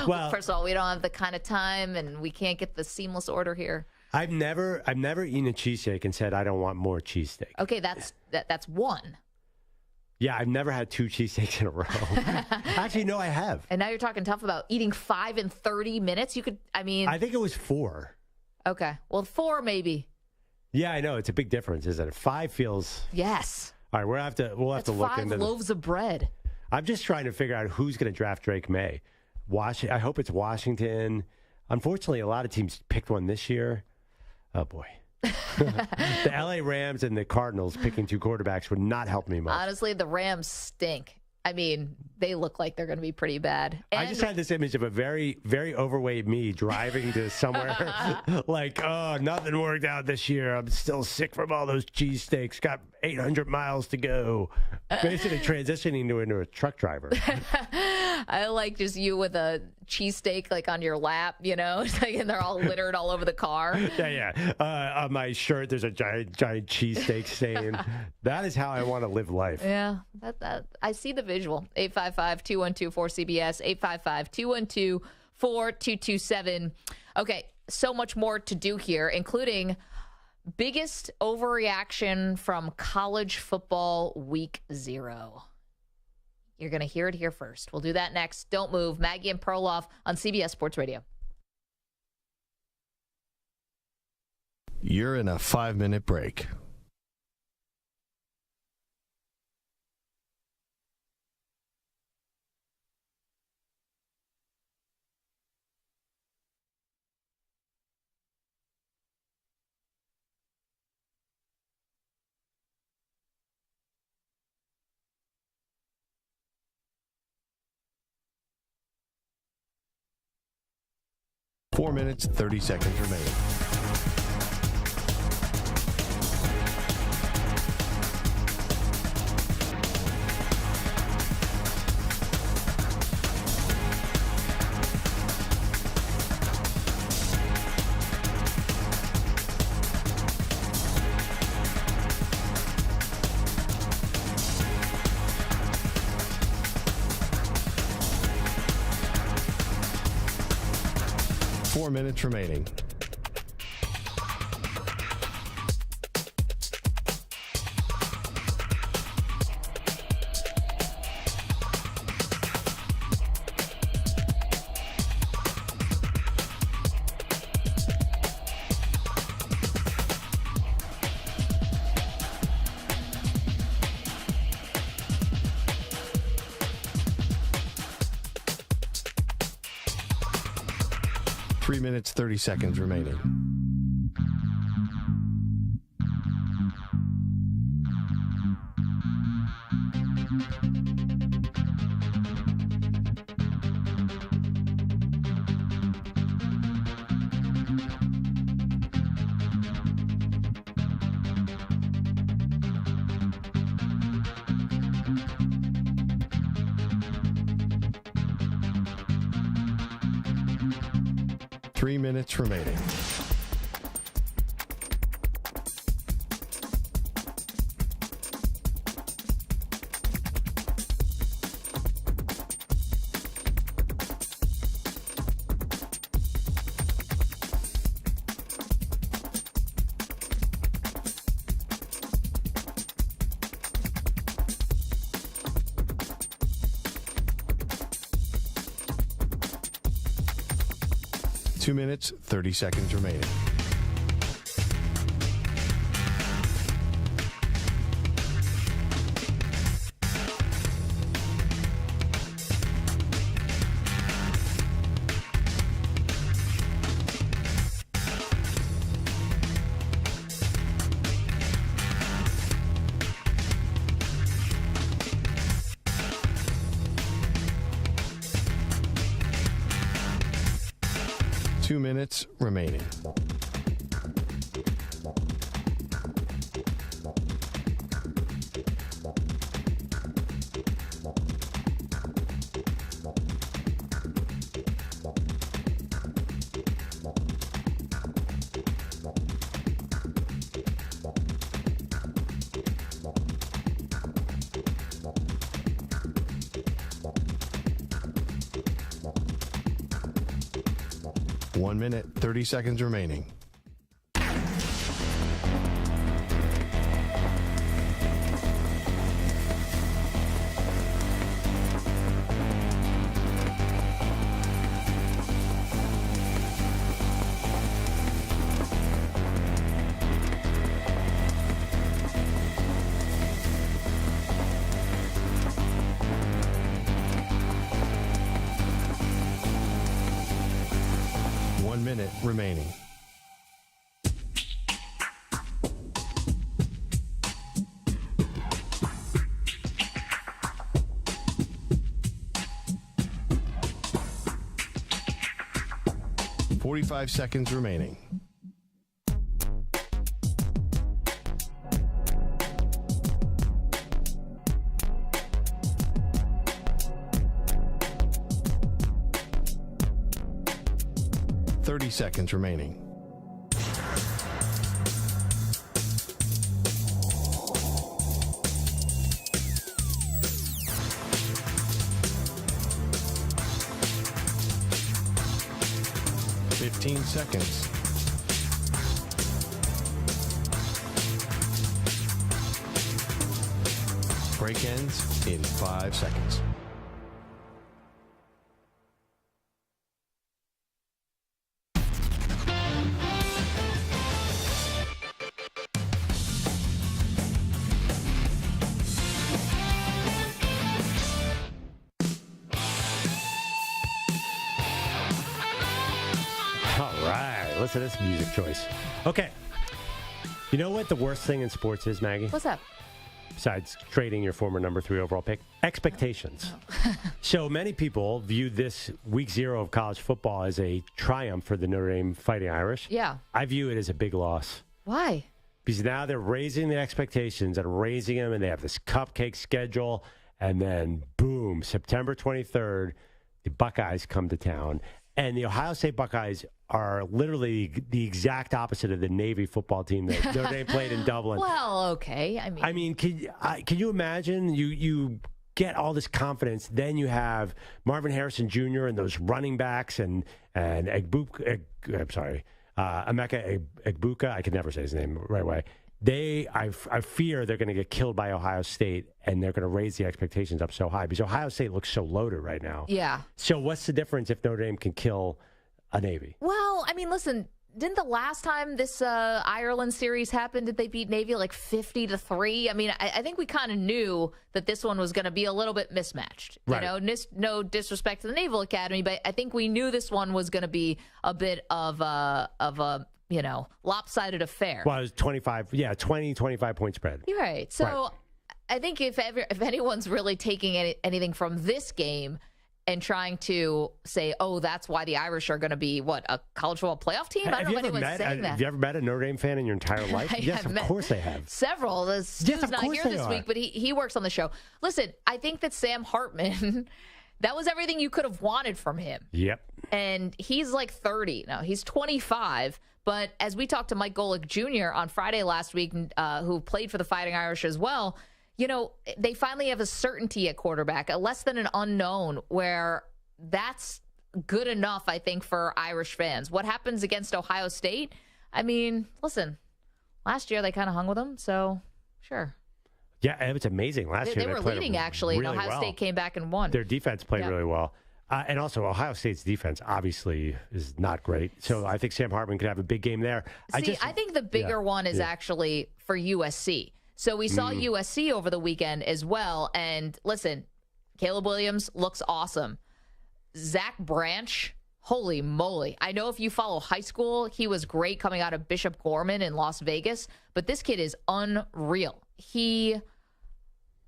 Well, first of all, we don't have the kind of time, and we can't get the seamless order here. I've never eaten a cheesesteak and said I don't want more cheesesteak. Okay, that's 1. Yeah, I've never had 2 cheesesteaks in a row. Actually, no, I have. And now you're talking tough about eating 5 in 30 minutes. You could, I think it was 4. Okay, well, 4 maybe. Yeah, I know it's a big difference, isn't it? 5 feels. Yes. All right, we'll have to look into 5 loaves of bread. I'm just trying to figure out who's going to draft Drake May. I hope it's Washington. Unfortunately, a lot of teams picked one this year. Oh, boy. The L.A. Rams and the Cardinals picking 2 quarterbacks would not help me much. Honestly, the Rams stink. They look like they're going to be pretty bad. And I just had this image of a very, very overweight me driving to somewhere nothing worked out this year. I'm still sick from all those cheesesteaks. Got 800 miles to go. Basically transitioning into a truck driver. I like just you with a cheesesteak on your lap, and they're all littered all over the car. Yeah. On my shirt, there's a giant cheesesteak stain. That is how I want to live life. Yeah, that I see the visual. 855-212-4CBS, 855-212-4227. Okay, so much more to do here, including biggest overreaction from college football week 0. You're going to hear it here first. We'll do that next. Don't move. Maggie and Perloff on CBS Sports Radio. You're in a 5-minute break. Four minutes, 30 seconds remaining. 4 minutes remaining. Three minutes, 30 seconds remaining. Three minutes remaining. Two minutes, 30 seconds remaining. Two minutes remaining. One minute, 30 seconds remaining. Minute remaining. .45 seconds remaining. .30 seconds remaining. .15 seconds. Break ends in 5 seconds. Listen to this music choice. Okay. You know what the worst thing in sports is, Maggie? What's that? Besides trading your former number 3 overall pick? Expectations. So many people view this week 0 of college football as a triumph for the Notre Dame Fighting Irish. Yeah. I view it as a big loss. Why? Because now they're raising the expectations and raising them, and they have this cupcake schedule, and then, boom, September 23rd, the Buckeyes come to town. And the Ohio State Buckeyes are literally the exact opposite of the Navy football team that Notre Dame played in Dublin. Well, okay. I mean, can you imagine you get all this confidence. Then you have Marvin Harrison Jr. and those running backs and Emeka Egbuka. I can never say his name the right way. I fear they're going to get killed by Ohio State, and they're going to raise the expectations up so high because Ohio State looks so loaded right now. Yeah. So what's the difference if Notre Dame can kill a Navy? Well, I mean, listen, didn't the last time this Ireland series happened, did they beat Navy like 50-3? I mean, I think we kind of knew that this one was going to be a little bit mismatched. Right. You know, no disrespect to the Naval Academy, but I think we knew this one was going to be a bit of a lopsided affair. Well, it was 25 point spread. You're right. So right. I think if anyone's really taking anything from this game and trying to say, oh, that's why the Irish are going to be, a college football playoff team? I don't know if anyone's saying that. Have you ever met a Notre Dame fan in your entire life? Yes, of course they have. Several. Stu's not here this week, but he works on the show. Listen, I think that Sam Hartman, that was everything you could have wanted from him. Yep. And he's like 30. No, he's 25. But as we talked to Mike Golick Jr. on Friday last week, who played for the Fighting Irish as well, they finally have a certainty at quarterback, less than an unknown, where that's good enough, I think, for Irish fans. What happens against Ohio State? I mean, listen, last year they kind of hung with them, so sure. Yeah, it was amazing. Last year they were leading, actually, really and Ohio State came back and won. Their defense played really well. And also, Ohio State's defense obviously is not great. So I think Sam Hartman could have a big game there. I think the bigger one is actually for USC. So we saw USC over the weekend as well. And listen, Caleb Williams looks awesome. Zach Branch, holy moly. I know if you follow high school, he was great coming out of Bishop Gorman in Las Vegas. But this kid is unreal.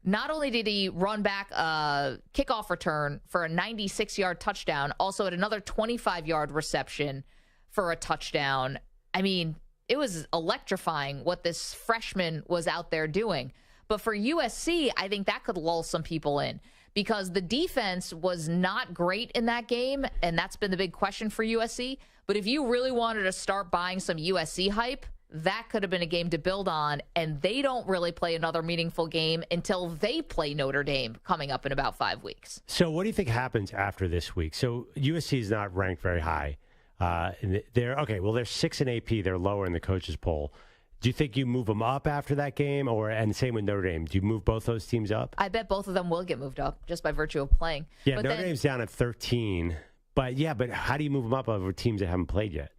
Not only did he run back a kickoff return for a 96-yard touchdown, also at another 25-yard reception for a touchdown. I mean, it was electrifying what this freshman was out there doing. But for USC, I think that could lull some people in because the defense was not great in that game, and that's been the big question for USC. But if you really wanted to start buying some USC hype, that could have been a game to build on, and they don't really play another meaningful game until they play Notre Dame coming up in about 5 weeks. So what do you think happens after this week? So USC is not ranked very high. They're 6 in AP. They're lower in the coaches poll. Do you think you move them up after that game, and same with Notre Dame? Do you move both those teams up? I bet both of them will get moved up just by virtue of playing. Yeah, but Notre Dame's down at 13. But how do you move them up over teams that haven't played yet?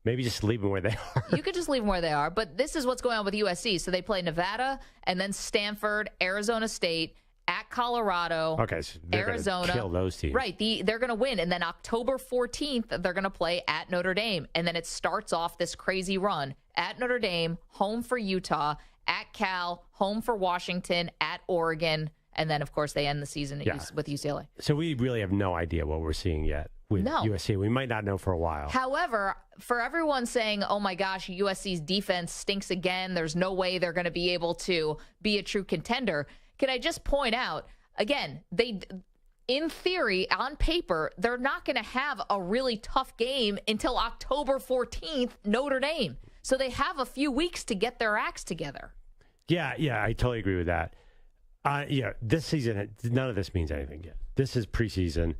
Maybe just leave them where they are. You could just leave them where they are. But this is what's going on with USC. So they play Nevada and then Stanford, Arizona State, at Colorado, so they're Arizona. Kill those teams. Right. They're going to win. And then October 14th, they're going to play at Notre Dame. And then it starts off this crazy run. At Notre Dame, home for Utah, at Cal, home for Washington, at Oregon. And then, of course, they end the season with UCLA. So we really have no idea what we're seeing yet with USC. We might not know for a while. However, for everyone saying, oh, my gosh, USC's defense stinks again, there's no way they're going to be able to be a true contender, can I just point out, again, in theory, on paper, they're not going to have a really tough game until October 14th, Notre Dame. So they have a few weeks to get their acts together. Yeah, I totally agree with that. This season, none of this means anything yet. This is preseason.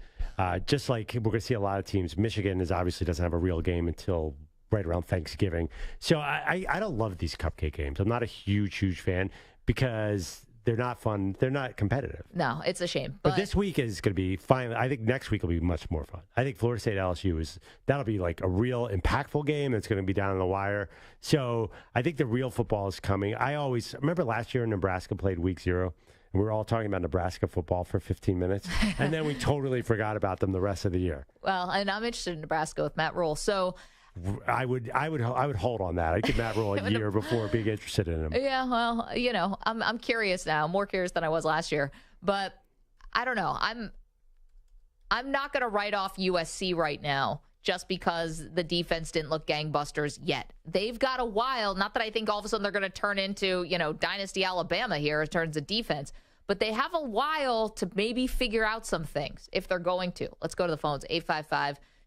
Just like we're going to see a lot of teams. Michigan obviously doesn't have a real game until right around Thanksgiving. So I don't love these cupcake games. I'm not a huge fan because they're not fun. They're not competitive. No, it's a shame. But this week is going to be fine. I think next week will be much more fun. I think Florida State LSU that'll be like a real impactful game that's going to be down on the wire. So I think the real football is coming. I remember last year Nebraska played week 0. And we were all talking about Nebraska football for 15 minutes. And then we totally forgot about them the rest of the year. Well, and I'm interested in Nebraska with Matt Rule. So I would hold on that. I'd give Matt Rule a year before being interested in him. Yeah, well, I'm curious now, more curious than I was last year. But I don't know. I'm not going to write off USC right now just because the defense didn't look gangbusters yet. They've got a while. Not that I think all of a sudden they're going to turn into, Dynasty Alabama here in terms of defense. But they have a while to maybe figure out some things if they're going to. Let's go to the phones,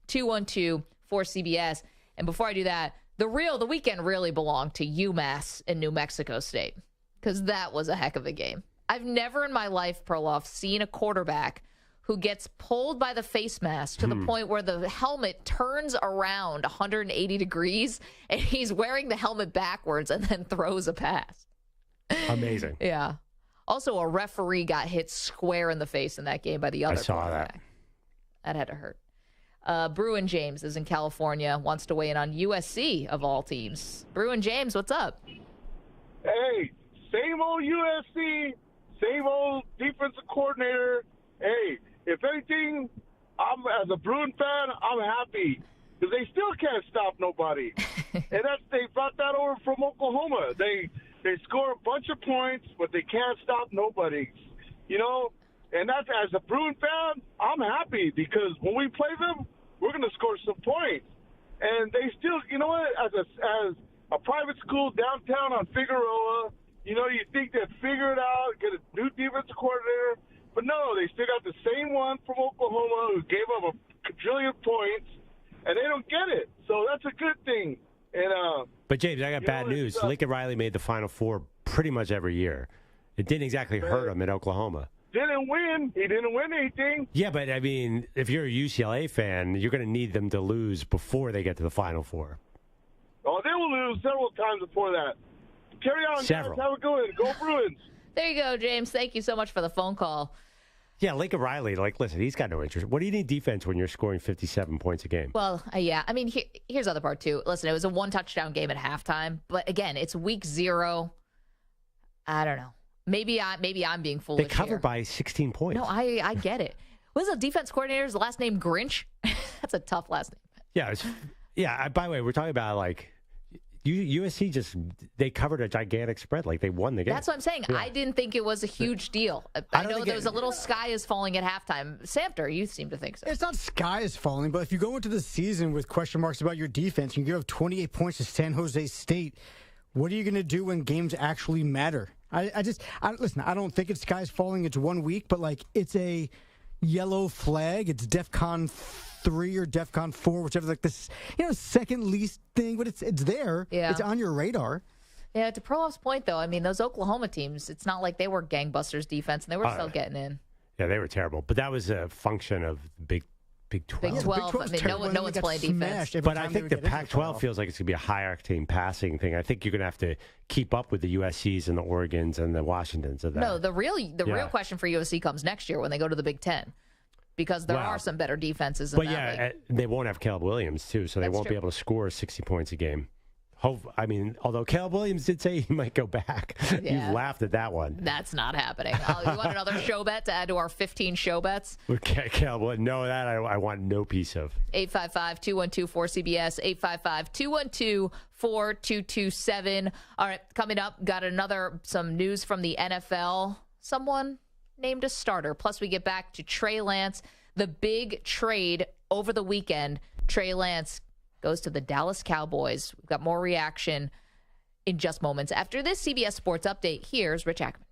855-212-4CBS. And before I do that, the weekend really belonged to UMass in New Mexico State because that was a heck of a game. I've never in my life, Perloff, seen a quarterback who gets pulled by the face mask to the point where the helmet turns around 180 degrees and he's wearing the helmet backwards and then throws a pass. Amazing. Yeah. Also, a referee got hit square in the face in that game by the other quarterback. That had to hurt. Bruin James is in California, wants to weigh in on USC of all teams. Bruin James, what's up? Hey, same old USC, same old defensive coordinator. Hey, if anything, as a Bruin fan, I'm happy because they still can't stop nobody. And they brought that over from Oklahoma. They score a bunch of points, but they can't stop nobody. You know, and that's, as a Bruin fan, I'm happy because when we play them, we're going to score some points. And they still, you know what, as a private school downtown on Figueroa, you know, you think they'd figure it out, get a new defensive coordinator. But no, they still got the same one from Oklahoma who gave up a quadrillion points, and they don't get it. So that's a good thing. And But, James, I got bad news. Lincoln Riley made the Final Four pretty much every year. It didn't exactly hurt him at Oklahoma. Didn't win. He didn't win anything. Yeah, but, I mean, if you're a UCLA fan, you're going to need them to lose before they get to the Final Four. Oh, they will lose several times before that. Carry on, Several. guys. Have a good one. Go Bruins. There you go, James. Thank you so much for the phone call. Yeah, Lincoln Riley, listen, he's got no interest. What do you need defense when you're scoring 57 points a game? Well, yeah. I mean, here's the other part, too. Listen, it was a one-touchdown game at halftime. But, again, it's week 0. I don't know. Maybe I'm being foolish. They covered here. by 16 points. No, I get it. Was the defense coordinator's last name Grinch? That's a tough last name. Yeah, by the way, we're talking about, USC they covered a gigantic spread. They won the game. That's what I'm saying. Yeah. I didn't think it was a huge deal. I know there was a little sky is falling at halftime. Samter, you seem to think so. It's not sky is falling, but if you go into the season with question marks about your defense, you give up 28 points to San Jose State, what are you going to do when games actually matter? Listen, I don't think it's sky's falling. It's 1 week, but it's a yellow flag. It's DEFCON 3 or DEFCON 4, whichever, this, second least thing, but it's there. Yeah. It's on your radar. Yeah, to Perloff's point, though, I mean, those Oklahoma teams, it's not like they were gangbusters defense, and they were still getting in. Yeah, they were terrible. But that was a function of Big 12. Big 12. I mean, no one's playing defense. But I think the Pac-12 feels like it's going to be a high-octane passing thing. I think you're going to have to keep up with the USCs and the Oregons and the Washingtons of that. No, the real question for USC comes next year when they go to the Big Ten. Because there are some better defenses in that league. They won't have Caleb Williams, too, so they won't be able to score 60 points a game. Although Caleb Williams did say he might go back. Yeah. You laughed at that one. That's not happening. You want another show bet to add to our 15 show bets? Okay, Caleb, no, that I want no piece of. 855-212-4CBS, 855-212-4227. All right, coming up, got some news from the NFL. Someone named a starter. Plus, we get back to Trey Lance, the big trade over the weekend. Trey Lance goes to the Dallas Cowboys. We've got more reaction in just moments. After this CBS Sports Update, here's Rich Ackman.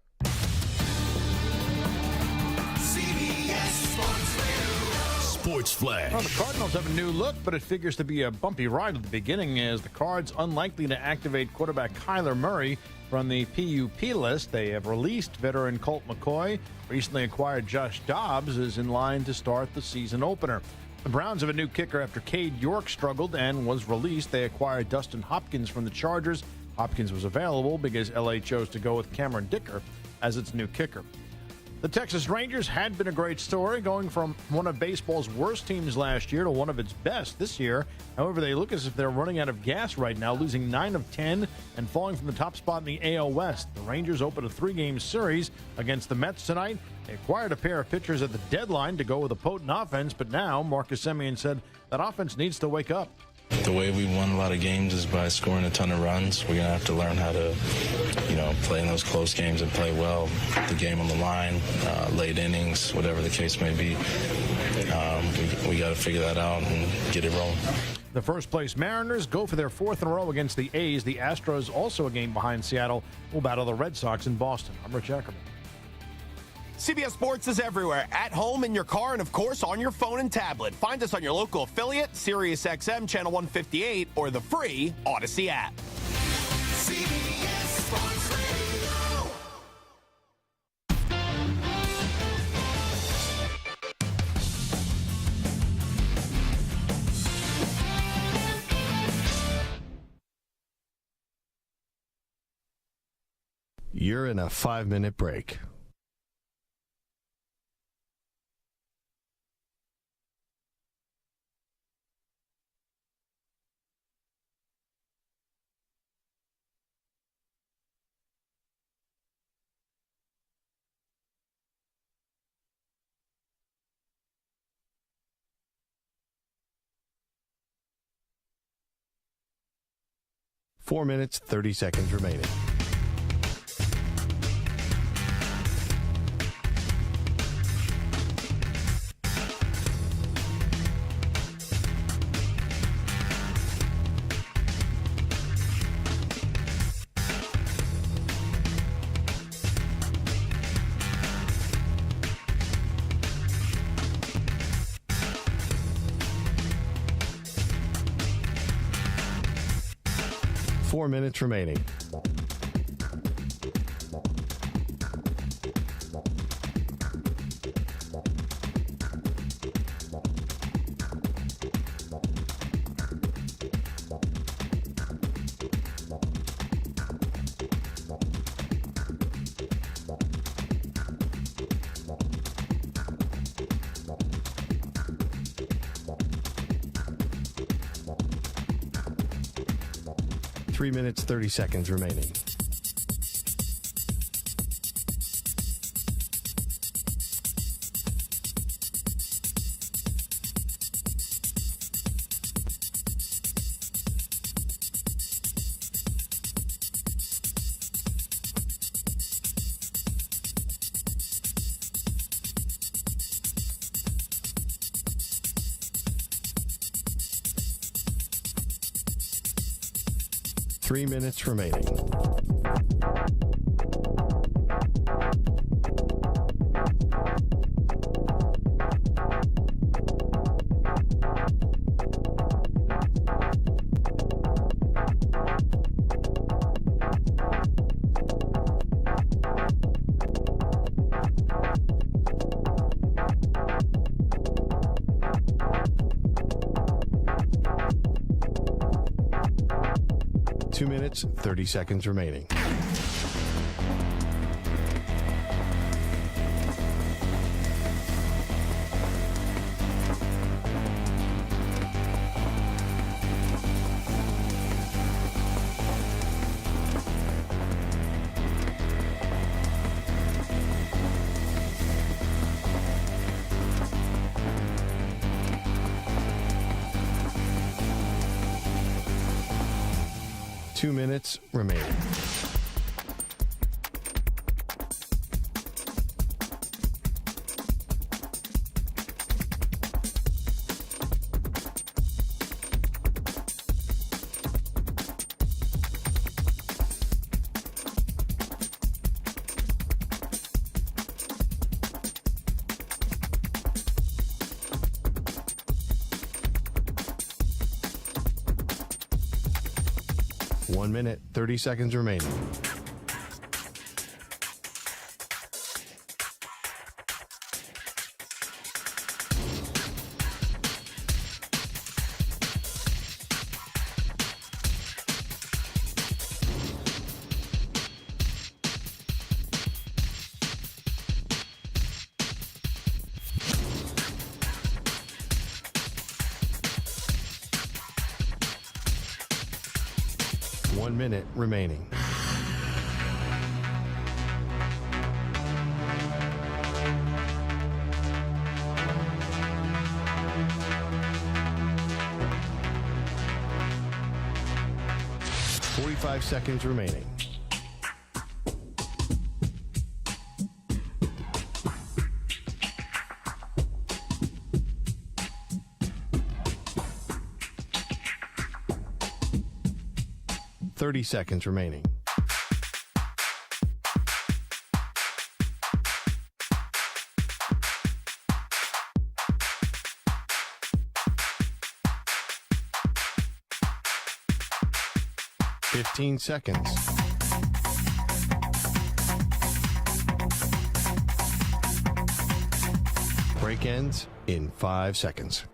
CBS Sports Radio. Sports Flash. Well, the Cardinals have a new look, but it figures to be a bumpy ride at the beginning as the Cards unlikely to activate quarterback Kyler Murray from the PUP list. They have released veteran Colt McCoy. Recently acquired Josh Dobbs is in line to start the season opener. The Browns have a new kicker after Cade York struggled and was released. They acquired Dustin Hopkins from the Chargers. Hopkins was available because LA chose to go with Cameron Dicker as its new kicker. The Texas Rangers had been a great story, going from one of baseball's worst teams last year to one of its best this year. However, they look as if they're running out of gas right now, losing 9 of 10 and falling from the top spot in the AL West. The Rangers opened a 3-game series against the Mets tonight. They acquired a pair of pitchers at the deadline to go with a potent offense, but now Marcus Semien said that offense needs to wake up. The way we won a lot of games is by scoring a ton of runs. We're going to have to learn how to, play in those close games and play well. The game on the line, late innings, whatever the case may be. We got to figure that out and get it rolling. The first-place Mariners go for their 4th in a row against the A's. The Astros, also a game behind Seattle, will battle the Red Sox in Boston. I'm Rich Ackerman. CBS Sports is everywhere, at home, in your car, and, of course, on your phone and tablet. Find us on your local affiliate, SiriusXM Channel 158, or the free Odyssey app. CBS Sports Radio. You're in a 5-minute break. Four minutes, 30 seconds remaining. Four minutes remaining. Three minutes, 30 seconds remaining. Three minutes remaining. Two minutes, 30 seconds remaining. Two minutes remaining. One minute, 30 seconds remaining. One minute remaining. Five seconds remaining. Thirty seconds remaining. Fifteen seconds. Break ends in 5 seconds.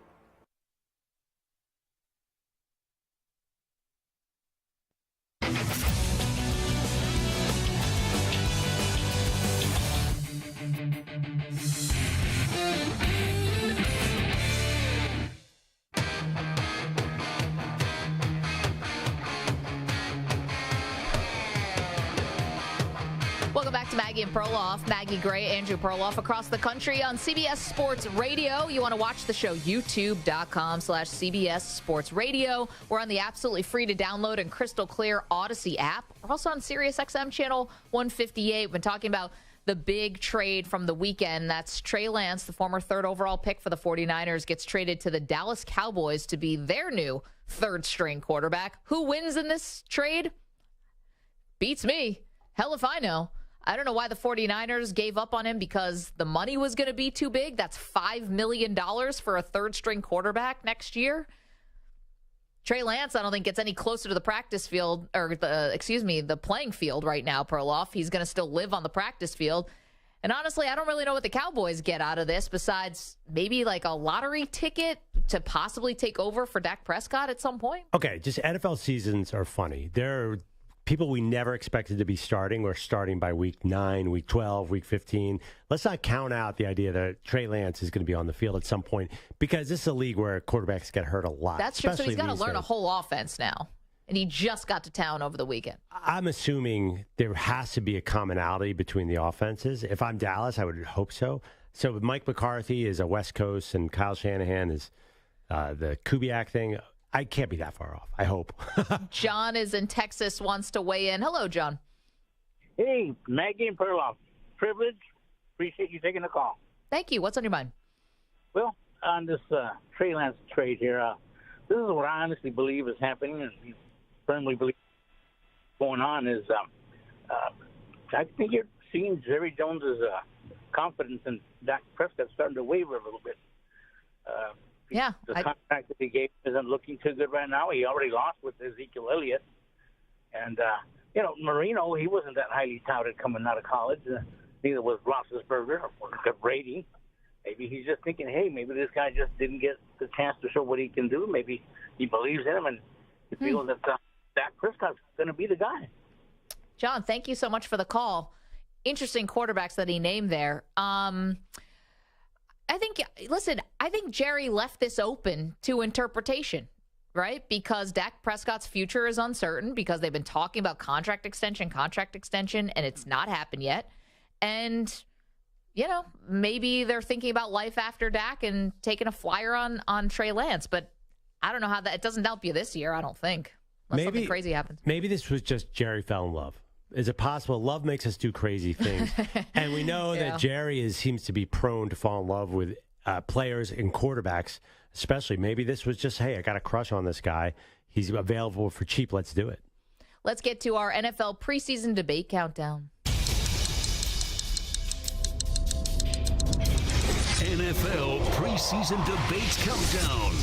Welcome back to Maggie and Perloff. Maggie Gray, Andrew Perloff across the country on CBS Sports Radio. You want to watch the show, youtube.com/CBS Sports Radio. We're on the absolutely free to download and crystal clear Odyssey app. We're also on SiriusXM channel 158. We've been talking about the big trade from the weekend. That's Trey Lance, the former third overall pick for the 49ers, gets traded to the Dallas Cowboys to be their new third string quarterback. Who wins in this trade? Beats me. Hell if I know. I don't know why the 49ers gave up on him because the money was going to be too big. That's $5 million for a third-string quarterback next year. Trey Lance, I don't think gets any closer to the practice field, or the playing field right now, Perloff. He's going to still live on the practice field. And honestly, I don't really know what the Cowboys get out of this besides maybe like a lottery ticket to possibly take over for Dak Prescott at some point. Okay, just NFL seasons are funny. There are people we never expected to be starting or starting by week 9, week 12, week 15. Let's not count out the idea that Trey Lance is going to be on the field at some point because this is a league where quarterbacks get hurt a lot. That's true. So he's got to learn a whole offense now. And he just got to town over the weekend. I'm assuming there has to be a commonality between the offenses. If I'm Dallas, I would hope so. So Mike McCarthy is a West Coast and Kyle Shanahan is the Kubiak thing. I can't be that far off, I hope. John is in Texas, wants to weigh in. Hello, John. Hey, Maggie and Perloff. Privilege. Appreciate you taking the call. Thank you. What's on your mind? Well, on this Trey Lance trade here, this is what I honestly believe is happening and firmly believe going on is I think you're seeing Jerry Jones' confidence in Dak Prescott starting to waver a little bit. Yeah. The contract that he gave isn't looking too good right now. He already lost with Ezekiel Elliott. And, Marino, he wasn't that highly touted coming out of college. Neither was Roethlisberger or Brady. Maybe he's just thinking, hey, maybe this guy just didn't get the chance to show what he can do. Maybe he believes in him and he feels that Dak Prescott's going to be the guy. John, thank you so much for the call. Interesting quarterbacks that he named there. I think Jerry left this open to interpretation, right? Because Dak Prescott's future is uncertain because they've been talking about contract extension, and it's not happened yet. And, maybe they're thinking about life after Dak and taking a flyer on Trey Lance. But I don't know how it doesn't help you this year, I don't think, unless something crazy happens. Maybe this was just Jerry fell in love. Is it possible? Love makes us do crazy things. And we know that Jerry seems to be prone to fall in love with players and quarterbacks, especially. Maybe this was just, hey, I got a crush on this guy. He's available for cheap. Let's do it. Let's get to our NFL preseason debate countdown. NFL preseason debates countdown.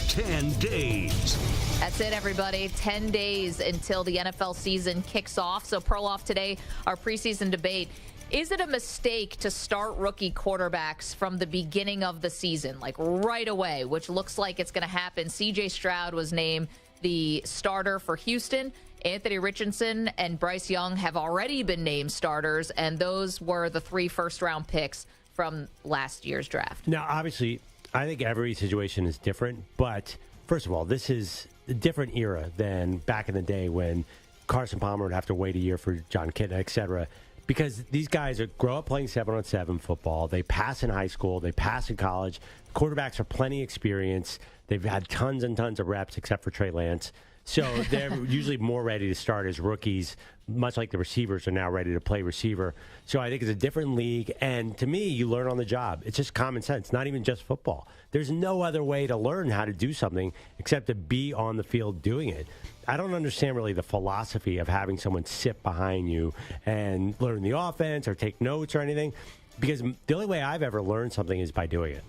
10 days. That's it, everybody. 10 days until the NFL season kicks off. So, Perloff, today, our preseason debate. Is it a mistake to start rookie quarterbacks from the beginning of the season, like right away, which looks like it's going to happen? C.J. Stroud was named the starter for Houston. Anthony Richardson and Bryce Young have already been named starters, and those were the 3 first-round picks from last year's draft. Now, obviously, I think every situation is different, but first of all, this is a different era than back in the day when Carson Palmer would have to wait a year for John Kitna, et cetera, because these guys grow up playing 7-on-7 football. They pass in high school. They pass in college. Quarterbacks are plenty experienced. They've had tons and tons of reps, except for Trey Lance. So they're usually more ready to start as rookies, much like the receivers are now ready to play receiver. So I think it's a different league. And to me, you learn on the job. It's just common sense, not even just football. There's no other way to learn how to do something except to be on the field doing it. I don't understand really the philosophy of having someone sit behind you and learn the offense or take notes or anything, because the only way I've ever learned something is by doing it.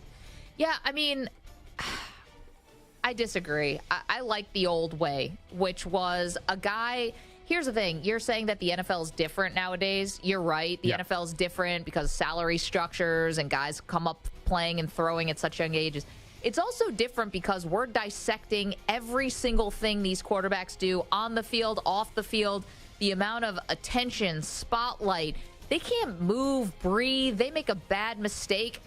Yeah, I mean, I disagree. I like the old way, which was a guy. Here's the thing. You're saying that the NFL is different nowadays. You're right. The NFL is different because salary structures and guys come up playing and throwing at such young ages. It's also different because we're dissecting every single thing these quarterbacks do on the field, off the field, the amount of attention, spotlight. They can't move, breathe. They make a bad mistake.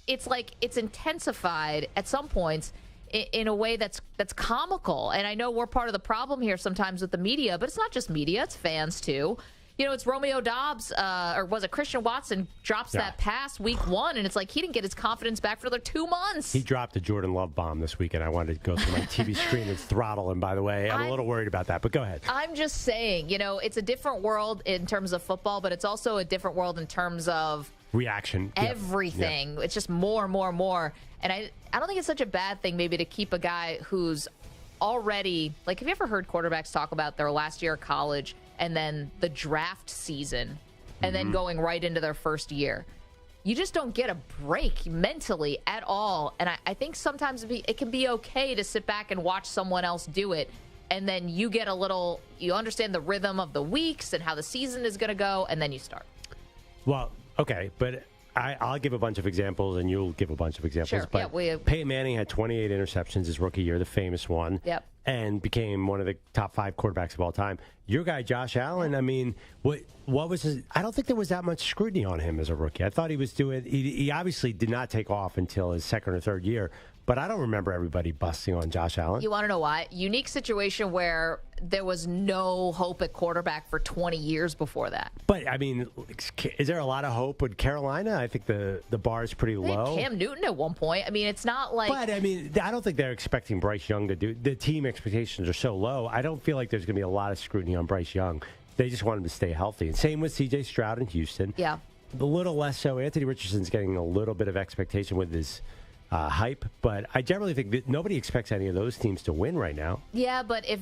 It's like it's intensified at some points in a way that's comical. And I know we're part of the problem here sometimes with the media, but it's not just media, it's fans too. It's Romeo Doubs, or was it Christian Watson, drops that pass week 1, and it's like he didn't get his confidence back for another 2 months. He dropped a Jordan Love bomb this weekend. I wanted to go through my TV screen and throttle him, by the way. I'm a little worried about that, but go ahead. I'm just saying, it's a different world in terms of football, but it's also a different world in terms of reaction. Everything. Yep. It's just more. And I don't think it's such a bad thing maybe to keep a guy who's already, like, have you ever heard quarterbacks talk about their last year of college and then the draft season and then going right into their first year? You just don't get a break mentally at all. And I think sometimes it can be okay to sit back and watch someone else do it. And then you get you understand the rhythm of the weeks and how the season is going to go, and then you start. Well, okay, but I'll give a bunch of examples, and you'll give a bunch of examples. Sure. But Peyton Manning had 28 interceptions his rookie year, the famous one. Yep. And became one of the top 5 quarterbacks of all time. Your guy, Josh Allen, I mean, what was his? I don't think there was that much scrutiny on him as a rookie. I thought he was doing. He obviously did not take off until his second or third year. But I don't remember everybody busting on Josh Allen. You want to know why? Unique situation where there was no hope at quarterback for 20 years before that. But, I mean, is there a lot of hope with Carolina? I think the bar is pretty low. Cam Newton at one point. I mean, it's not like... But, I mean, I don't think they're expecting Bryce Young to do... The team expectations are so low. I don't feel like there's going to be a lot of scrutiny on Bryce Young. They just want him to stay healthy. And same with C.J. Stroud in Houston. Yeah. A little less so. Anthony Richardson's getting a little bit of expectation with his... hype, but I generally think that nobody expects any of those teams to win right now. Yeah, but if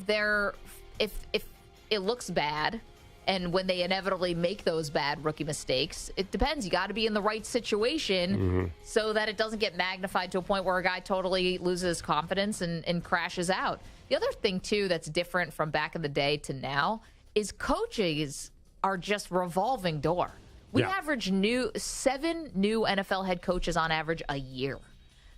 it looks bad, and when they inevitably make those bad rookie mistakes, it depends. You got to be in the right situation so that it doesn't get magnified to a point where a guy totally loses confidence and crashes out. The other thing, too, that's different from back in the day to now is coaches are just revolving door. We average 7 new NFL head coaches on average a year.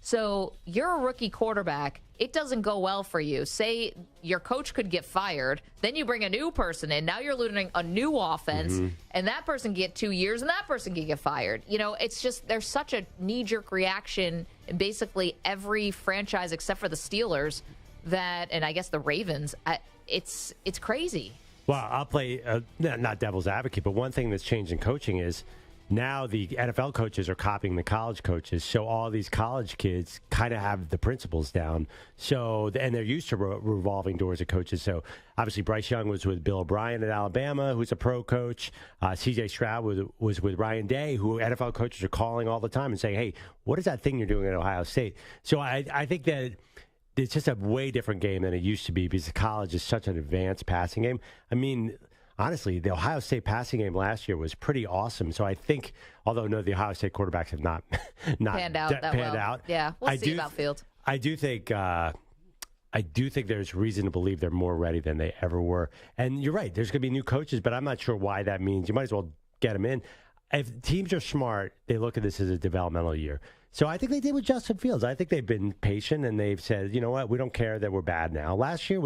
So you're a rookie quarterback. It doesn't go well for you. Say your coach could get fired. Then you bring a new person in. Now you're learning a new offense. And that person get 2 years, and that person can get fired. It's just there's such a knee-jerk reaction in basically every franchise except for the Steelers and I guess the Ravens. It's crazy. Well, I'll play, not devil's advocate, but one thing that's changed in coaching is now the NFL coaches are copying the college coaches, so all these college kids kind of have the principles down. So, and they're used to revolving doors of coaches. So, obviously, Bryce Young was with Bill O'Brien at Alabama, who's a pro coach. C.J. Stroud was with Ryan Day, who NFL coaches are calling all the time and saying, hey, what is that thing you're doing at Ohio State? So, I think that it's just a way different game than it used to be because college is such an advanced passing game. I mean, honestly, the Ohio State passing game last year was pretty awesome. So I think, although the Ohio State quarterbacks have not panned out. Yeah, we'll see about Fields. I do think there's reason to believe they're more ready than they ever were. And you're right, there's going to be new coaches, but I'm not sure why that means. You might as well get them in. If teams are smart, they look at this as a developmental year. So I think they did with Justin Fields. I think they've been patient and they've said, you know what, we don't care that we're bad now. Last year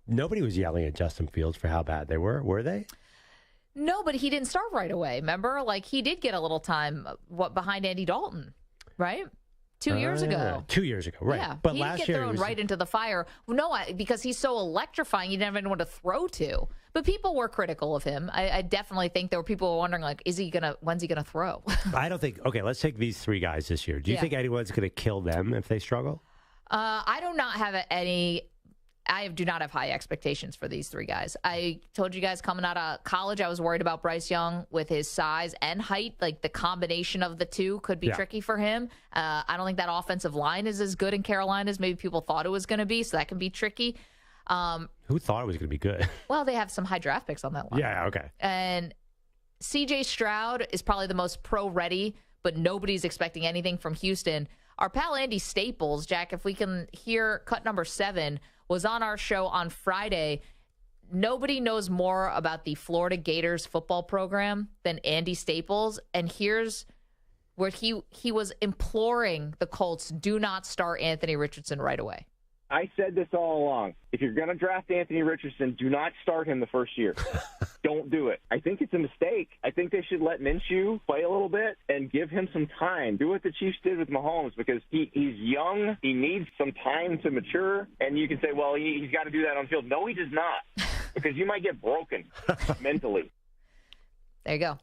nobody was yelling at Justin Fields for how bad they were they? No, but he didn't start right away. Remember, he did get a little time behind Andy Dalton, right? 2 years ago. 2 years ago, right? Yeah, but he last didn't year get thrown right into the fire. No, because he's so electrifying, you didn't have anyone to throw to. But people were critical of him. I definitely think there were people who were wondering, when's he gonna throw? I don't think. Okay, let's take these 3 guys this year. Do you think anyone's going to kill them if they struggle? I do not have I do not have high expectations for these 3 guys. I told you guys coming out of college, I was worried about Bryce Young with his size and height. The combination of the two could be tricky for him. I don't think that offensive line is as good in Carolina as maybe people thought it was going to be, so that can be tricky. Who thought it was going to be good? Well, they have some high draft picks on that line. Yeah, okay. And C.J. Stroud is probably the most pro-ready, but nobody's expecting anything from Houston. Our pal Andy Staples, Jack, if we can hear cut number 7, was on our show on Friday. Nobody knows more about the Florida Gators football program than Andy Staples. And here's where he was imploring the Colts, do not start Anthony Richardson right away. I said this all along. If you're going to draft Anthony Richardson, do not start him the first year. Don't do it. I think it's a mistake. I think they should let Minshew play a little bit and give him some time. Do what the Chiefs did with Mahomes because he's young. He needs some time to mature. And you can say, well, he's got to do that on field. No, he does not because you might get broken mentally. There you go.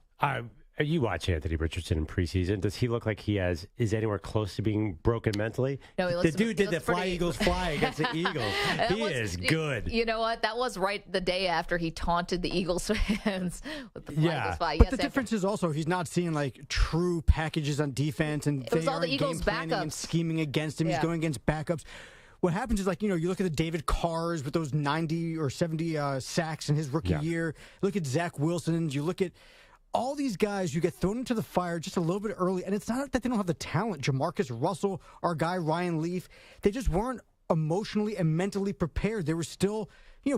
You watch Anthony Richardson in preseason. Does he look like is anywhere close to being broken mentally? No, he looks. The dude did the Fly Eagles Fly against the Eagles. He is good. You know what? That was right the day after he taunted the Eagles fans with the Fly Eagles Fly. But the difference is also he's not seeing like true packages on defense, and it was all the Eagles' game planning backups and scheming against him. He's going against backups. What happens is, like, you look at the David Carrs with those 90 or 70 sacks in his rookie year. Look at Zach Wilson. You look at all these guys, you get thrown into the fire just a little bit early, and it's not that they don't have the talent. Jamarcus Russell, our guy Ryan Leaf, they just weren't emotionally and mentally prepared. They were still,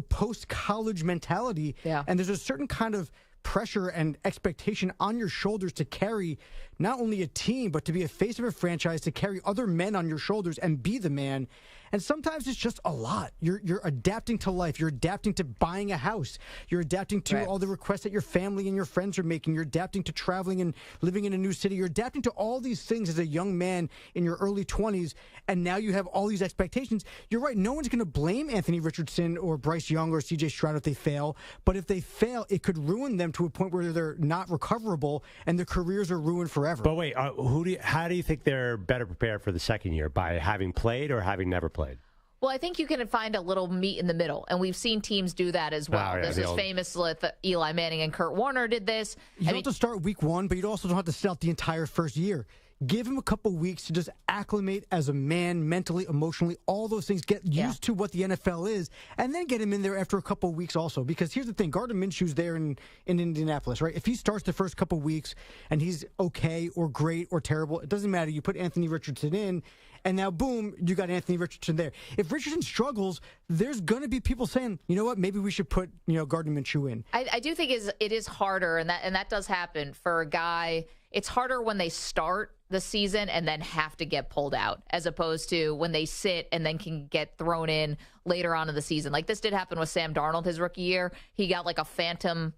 post-college mentality, and there's a certain kind of pressure and expectation on your shoulders to carry not only a team, but to be a face of a franchise, to carry other men on your shoulders and be the man. And sometimes it's just a lot. You're adapting to life. You're adapting to buying a house. You're adapting to all the requests that your family and your friends are making. You're adapting to traveling and living in a new city. You're adapting to all these things as a young man in your early 20s, and now you have all these expectations. You're right. No one's going to blame Anthony Richardson or Bryce Young or C.J. Stroud if they fail, but if they fail, it could ruin them to a point where they're not recoverable and their careers are ruined forever. But wait, how do you think they're better prepared for the second year? By having played or having never played? Well, I think you can find a little meat in the middle, and we've seen teams do that as well. This is famous with Eli Manning and Kurt Warner did this. You don't have to start week one, but you also don't have to sit out the entire first year. Give him a couple weeks to just acclimate as a man, mentally, emotionally, all those things. Get used to what the NFL is, and then get him in there after a couple weeks also. Because here's the thing, Gardner Minshew's there in Indianapolis, right? If he starts the first couple weeks and he's okay or great or terrible, it doesn't matter. You put Anthony Richardson in, and now, boom, you got Anthony Richardson there. If Richardson struggles, there's going to be people saying, you know what, maybe we should put Gardner Minshew in. I do think it is harder, and that does happen for a guy. It's harder when they start the season and then have to get pulled out, as opposed to when they sit and then can get thrown in later on in the season. Like this did happen with Sam Darnold his rookie year. He got like a phantom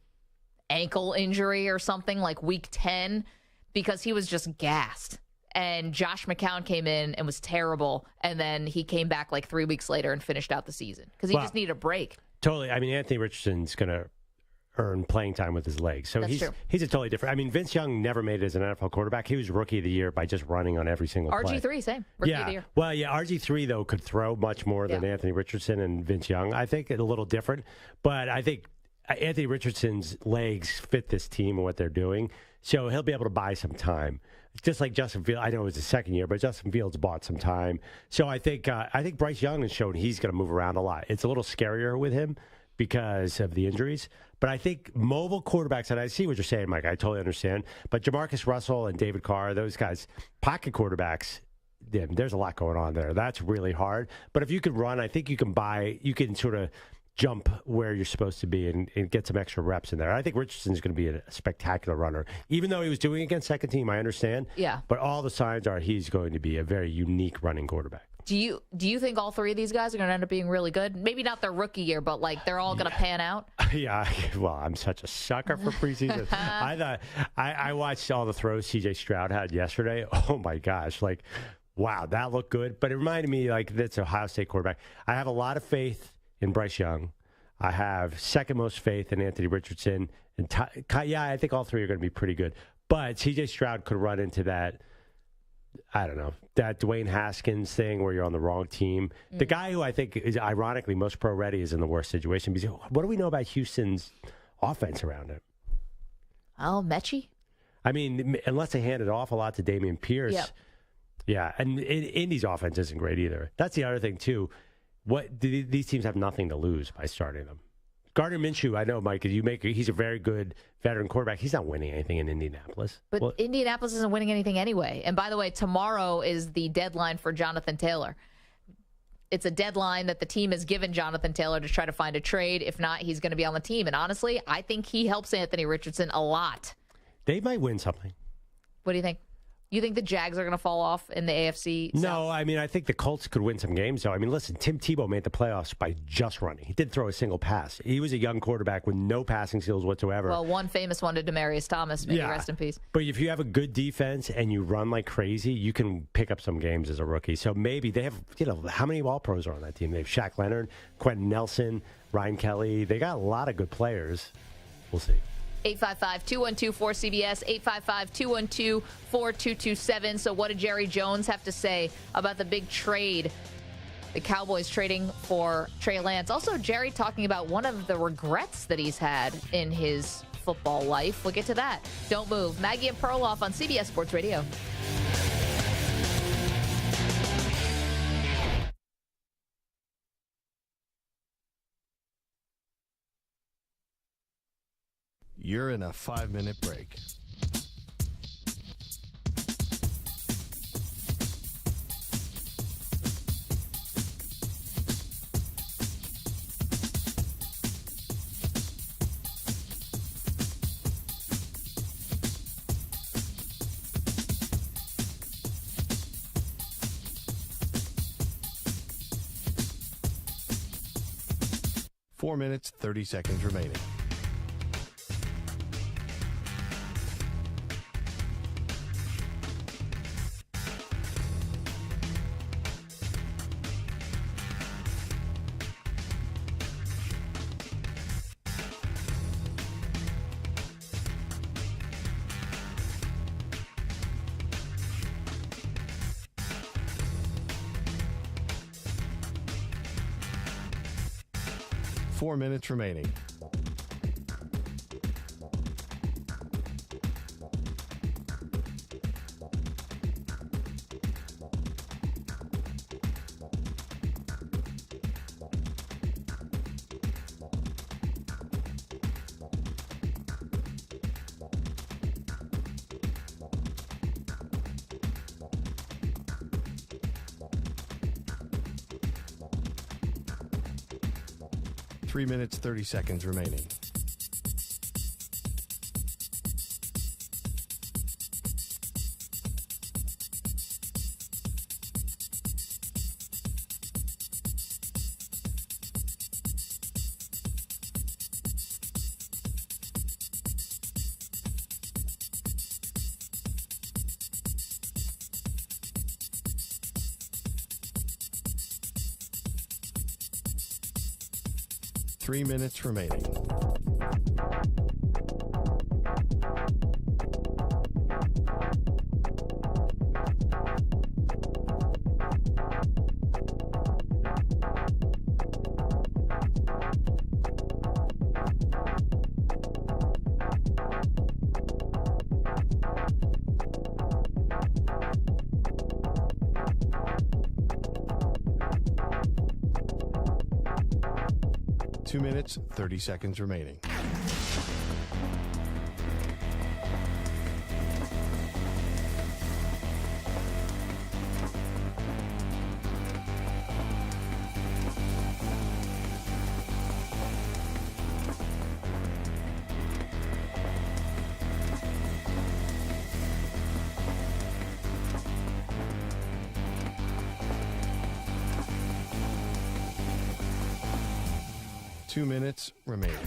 ankle injury or something like week 10 because he was just gassed. And Josh McCown came in and was terrible, and then he came back like 3 weeks later and finished out the season because he just needed a break. Totally. I mean, Anthony Richardson's going to earn playing time with his legs. So he's a totally different. I mean, Vince Young never made it as an NFL quarterback. He was rookie of the year by just running on every single play. RG3, same. Rookie of the year. Well, yeah, RG3, though, could throw much more than Anthony Richardson and Vince Young. I think it's a little different. But I think Anthony Richardson's legs fit this team and what they're doing. So he'll be able to buy some time. Just like Justin Fields, I know it was his second year, but Justin Fields bought some time. So I think Bryce Young has shown he's going to move around a lot. It's a little scarier with him because of the injuries. But I think mobile quarterbacks, and I see what you're saying, Mike, I totally understand. But Jamarcus Russell and David Carr, those guys, pocket quarterbacks, there's a lot going on there. That's really hard. But if you could run, I think you can sort of jump where you're supposed to be and get some extra reps in there. I think Richardson's going to be a spectacular runner. Even though he was doing it against second team, I understand. Yeah. But all the signs are he's going to be a very unique running quarterback. Do you think all three of these guys are going to end up being really good? Maybe not their rookie year, but like they're all going to pan out? Yeah. Well, I'm such a sucker for preseason. I watched all the throws C.J. Stroud had yesterday. Oh, my gosh. Like, wow, that looked good. But it reminded me, like, that's Ohio State quarterback. I have a lot of faith in Bryce Young. I have second most faith in Anthony Richardson. And I think all three are going to be pretty good. But C.J. Stroud could run into that, I don't know, that Dwayne Haskins thing where you're on the wrong team. The guy who I think is ironically most pro-ready is in the worst situation. Because what do we know about Houston's offense around him? Oh, Mechie? I mean, unless they hand it off a lot to Dameon Pierce. Yep. Yeah, and Indy's offense isn't great either. That's the other thing, too. These teams have nothing to lose by starting them. Gardner Minshew, I know, Mike, he's a very good veteran quarterback. He's not winning anything in Indianapolis. But Indianapolis isn't winning anything anyway. And by the way, tomorrow is the deadline for Jonathan Taylor. It's a deadline that the team has given Jonathan Taylor to try to find a trade. If not, he's going to be on the team. And honestly, I think he helps Anthony Richardson a lot. They might win something. What do you think? You think the Jags are going to fall off in the AFC? No, I mean, I think the Colts could win some games, though. I mean, listen, Tim Tebow made the playoffs by just running. He didn't throw a single pass. He was a young quarterback with no passing skills whatsoever. Well, one famous one to Demaryius Thomas. May he rest in peace. But if you have a good defense and you run like crazy, you can pick up some games as a rookie. So maybe they have, how many All-Pros are on that team? They have Shaq Leonard, Quentin Nelson, Ryan Kelly. They got a lot of good players. We'll see. 855-212-4CBS, 855-212-4227. So what did Jerry Jones have to say about the big trade? The Cowboys trading for Trey Lance. Also, Jerry talking about one of the regrets that he's had in his football life. We'll get to that. Don't move. Maggie and Perloff on CBS Sports Radio. You're in a 5-minute break. Four minutes, 30 seconds remaining. Four minutes remaining. Three minutes, 30 seconds remaining. Three minutes remaining. Two minutes, 30 seconds remaining. Two minutes remaining.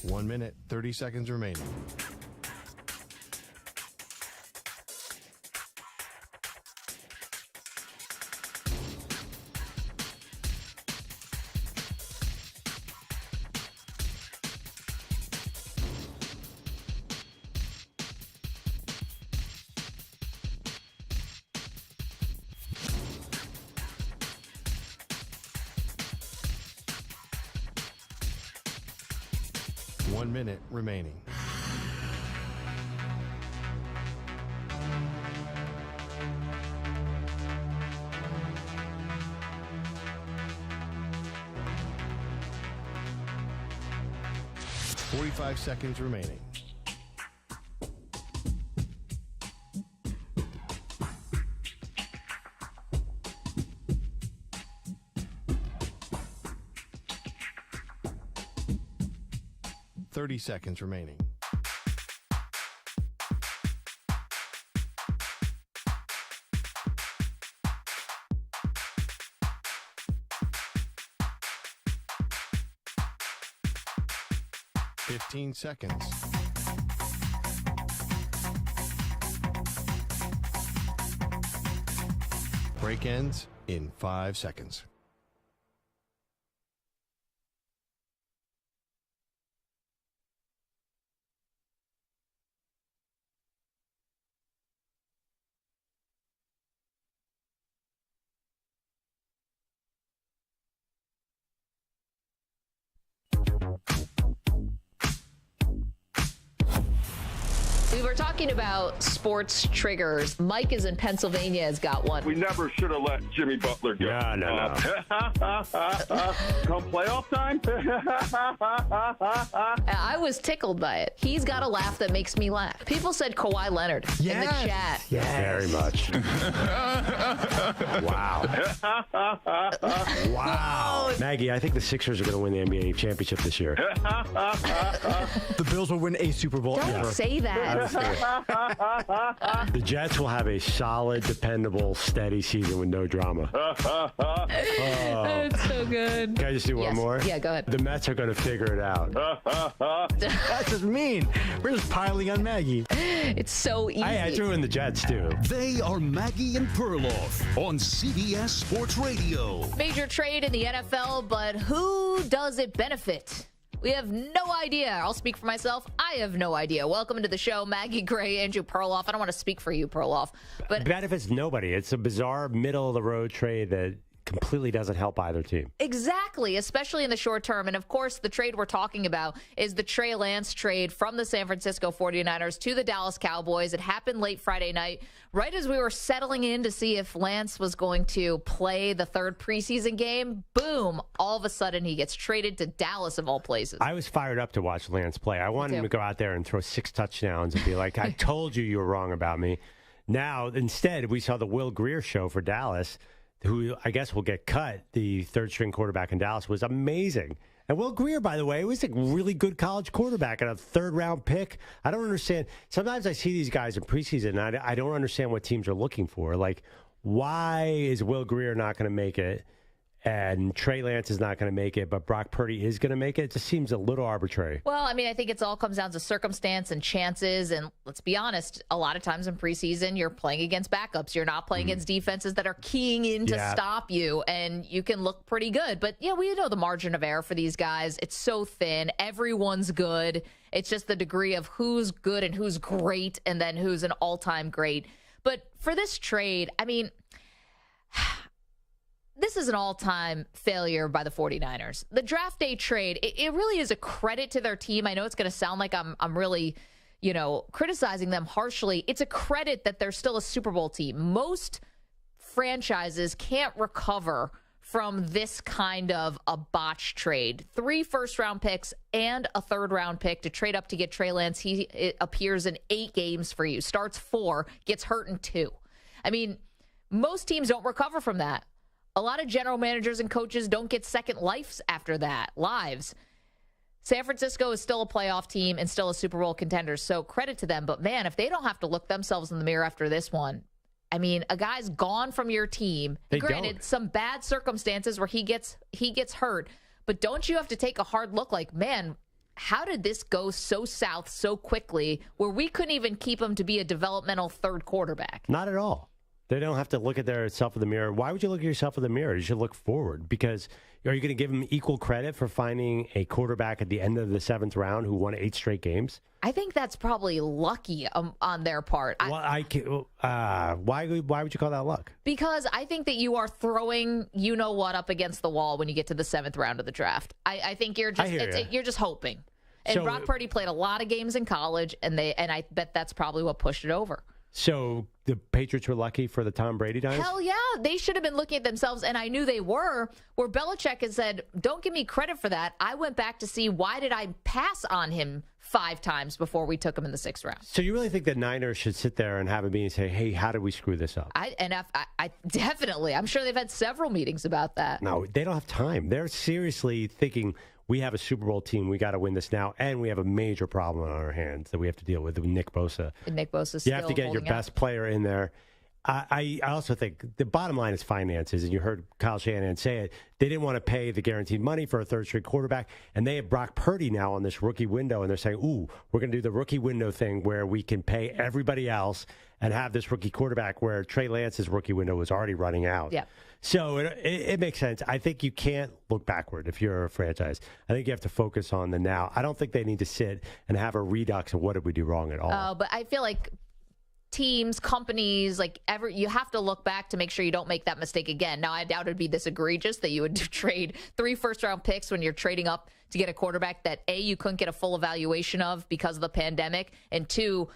One minute, 30 seconds remaining. One minute remaining. Forty-five seconds remaining. Thirty seconds remaining. 15 seconds. Break ends in 5 seconds. We were talking about sports triggers. Mike is in Pennsylvania, has got one. We never should have let Jimmy Butler go. No. Come playoff time? I was tickled by it. He's got a laugh that makes me laugh. People said Kawhi Leonard in the chat. Yes. Very much. Wow. Maggie, I think the Sixers are going to win the NBA championship this year. The Bills will win a Super Bowl. Don't say that. The Jets will have a solid, dependable, steady season with no drama. That's so good. Can I just do one more? Yeah, go ahead. The Mets are going to figure it out. That's just mean. We're just piling on Maggie. It's so easy. I threw in the Jets, too. They are Maggie and Perloff on CBS Sports Radio. Major trade in the NFL, but who does it benefit? We have no idea. I'll speak for myself. I have no idea. Welcome to the show, Maggie Gray, Andrew Perloff. I don't want to speak for you, Perloff, but benefits nobody. It's a bizarre middle-of-the-road trade that completely doesn't help either team. exactly, especially in the short term. And of course, the trade we're talking about is the Trey Lance trade from the San Francisco 49ers to the Dallas Cowboys. It happened late Friday night, right as we were settling in to see if Lance was going to play the third preseason game. Boom, all of a sudden he gets traded to Dallas of all places. I was fired up to watch Lance play. I wanted him to go out there and throw 6 touchdowns and be like, I told you were wrong about me. Now, instead, we saw the Will Grier show for Dallas, who I guess will get cut. The third-string quarterback in Dallas was amazing. And Will Grier, by the way, was a really good college quarterback and a third-round pick. I don't understand. Sometimes I see these guys in preseason, and I don't understand what teams are looking for. Like, why is Will Grier not going to make it? And Trey Lance is not going to make it, but Brock Purdy is going to make it. It just seems a little arbitrary. Well, I mean, I think it all comes down to circumstance and chances. And let's be honest, a lot of times in preseason, you're playing against backups. You're not playing against defenses that are keying in to stop you, and you can look pretty good. But, yeah, we know the margin of error for these guys. It's so thin. Everyone's good. It's just the degree of who's good and who's great and then who's an all-time great. But for this trade, I mean, this is an all-time failure by the 49ers. The draft day trade, it really is a credit to their team. I know it's going to sound like I'm really, criticizing them harshly. It's a credit that they're still a Super Bowl team. Most franchises can't recover from this kind of a botch trade. 3 first-round picks and a third-round pick to trade up to get Trey Lance. He appears in 8 games for you, starts 4, gets hurt in 2. I mean, most teams don't recover from that. A lot of general managers and coaches don't get second lives after that, lives. San Francisco is still a playoff team and still a Super Bowl contender, so credit to them. But, man, if they don't have to look themselves in the mirror after this one, I mean, a guy's gone from your team. Granted, some bad circumstances where he gets hurt, but don't you have to take a hard look like, man, how did this go so south so quickly where we couldn't even keep him to be a developmental third quarterback? Not at all. They don't have to look at their self in the mirror. Why would you look at yourself in the mirror? You should look forward, because are you going to give them equal credit for finding a quarterback at the end of the 7th round who won 8 straight games? I think that's probably lucky on their part. Why would you call that luck? Because I think that you are throwing you-know-what up against the wall when you get to the 7th round of the draft. I think you're just hoping. And Brock Purdy played a lot of games in college, and I bet that's probably what pushed it over. So the Patriots were lucky for the Tom Brady days? Hell yeah. They should have been looking at themselves, and I knew they were, where Belichick has said, don't give me credit for that. I went back to see why did I pass on him 5 times before we took him in the 6th round. So you really think the Niners should sit there and have a meeting and say, hey, how did we screw this up? I definitely. I'm sure they've had several meetings about that. No, they don't have time. They're seriously thinking, we have a Super Bowl team. We got to win this now. And we have a major problem on our hands that we have to deal with Nick Bosa. And Nick Bosa still You have to get your best player in there. I also think the bottom line is finances, and you heard Kyle Shanahan say it. They didn't want to pay the guaranteed money for a third-string quarterback, and they have Brock Purdy now on this rookie window, and they're saying, ooh, we're going to do the rookie window thing where we can pay everybody else and have this rookie quarterback where Trey Lance's rookie window was already running out. Yeah. So it makes sense. I think you can't look backward if you're a franchise. I think you have to focus on the now. I don't think they need to sit and have a redux of what did we do wrong at all. But I feel like teams, companies, you have to look back to make sure you don't make that mistake again. Now, I doubt it'd be this egregious that you would trade 3 first-round picks when you're trading up to get a quarterback that, A, you couldn't get a full evaluation of because of the pandemic, and 2,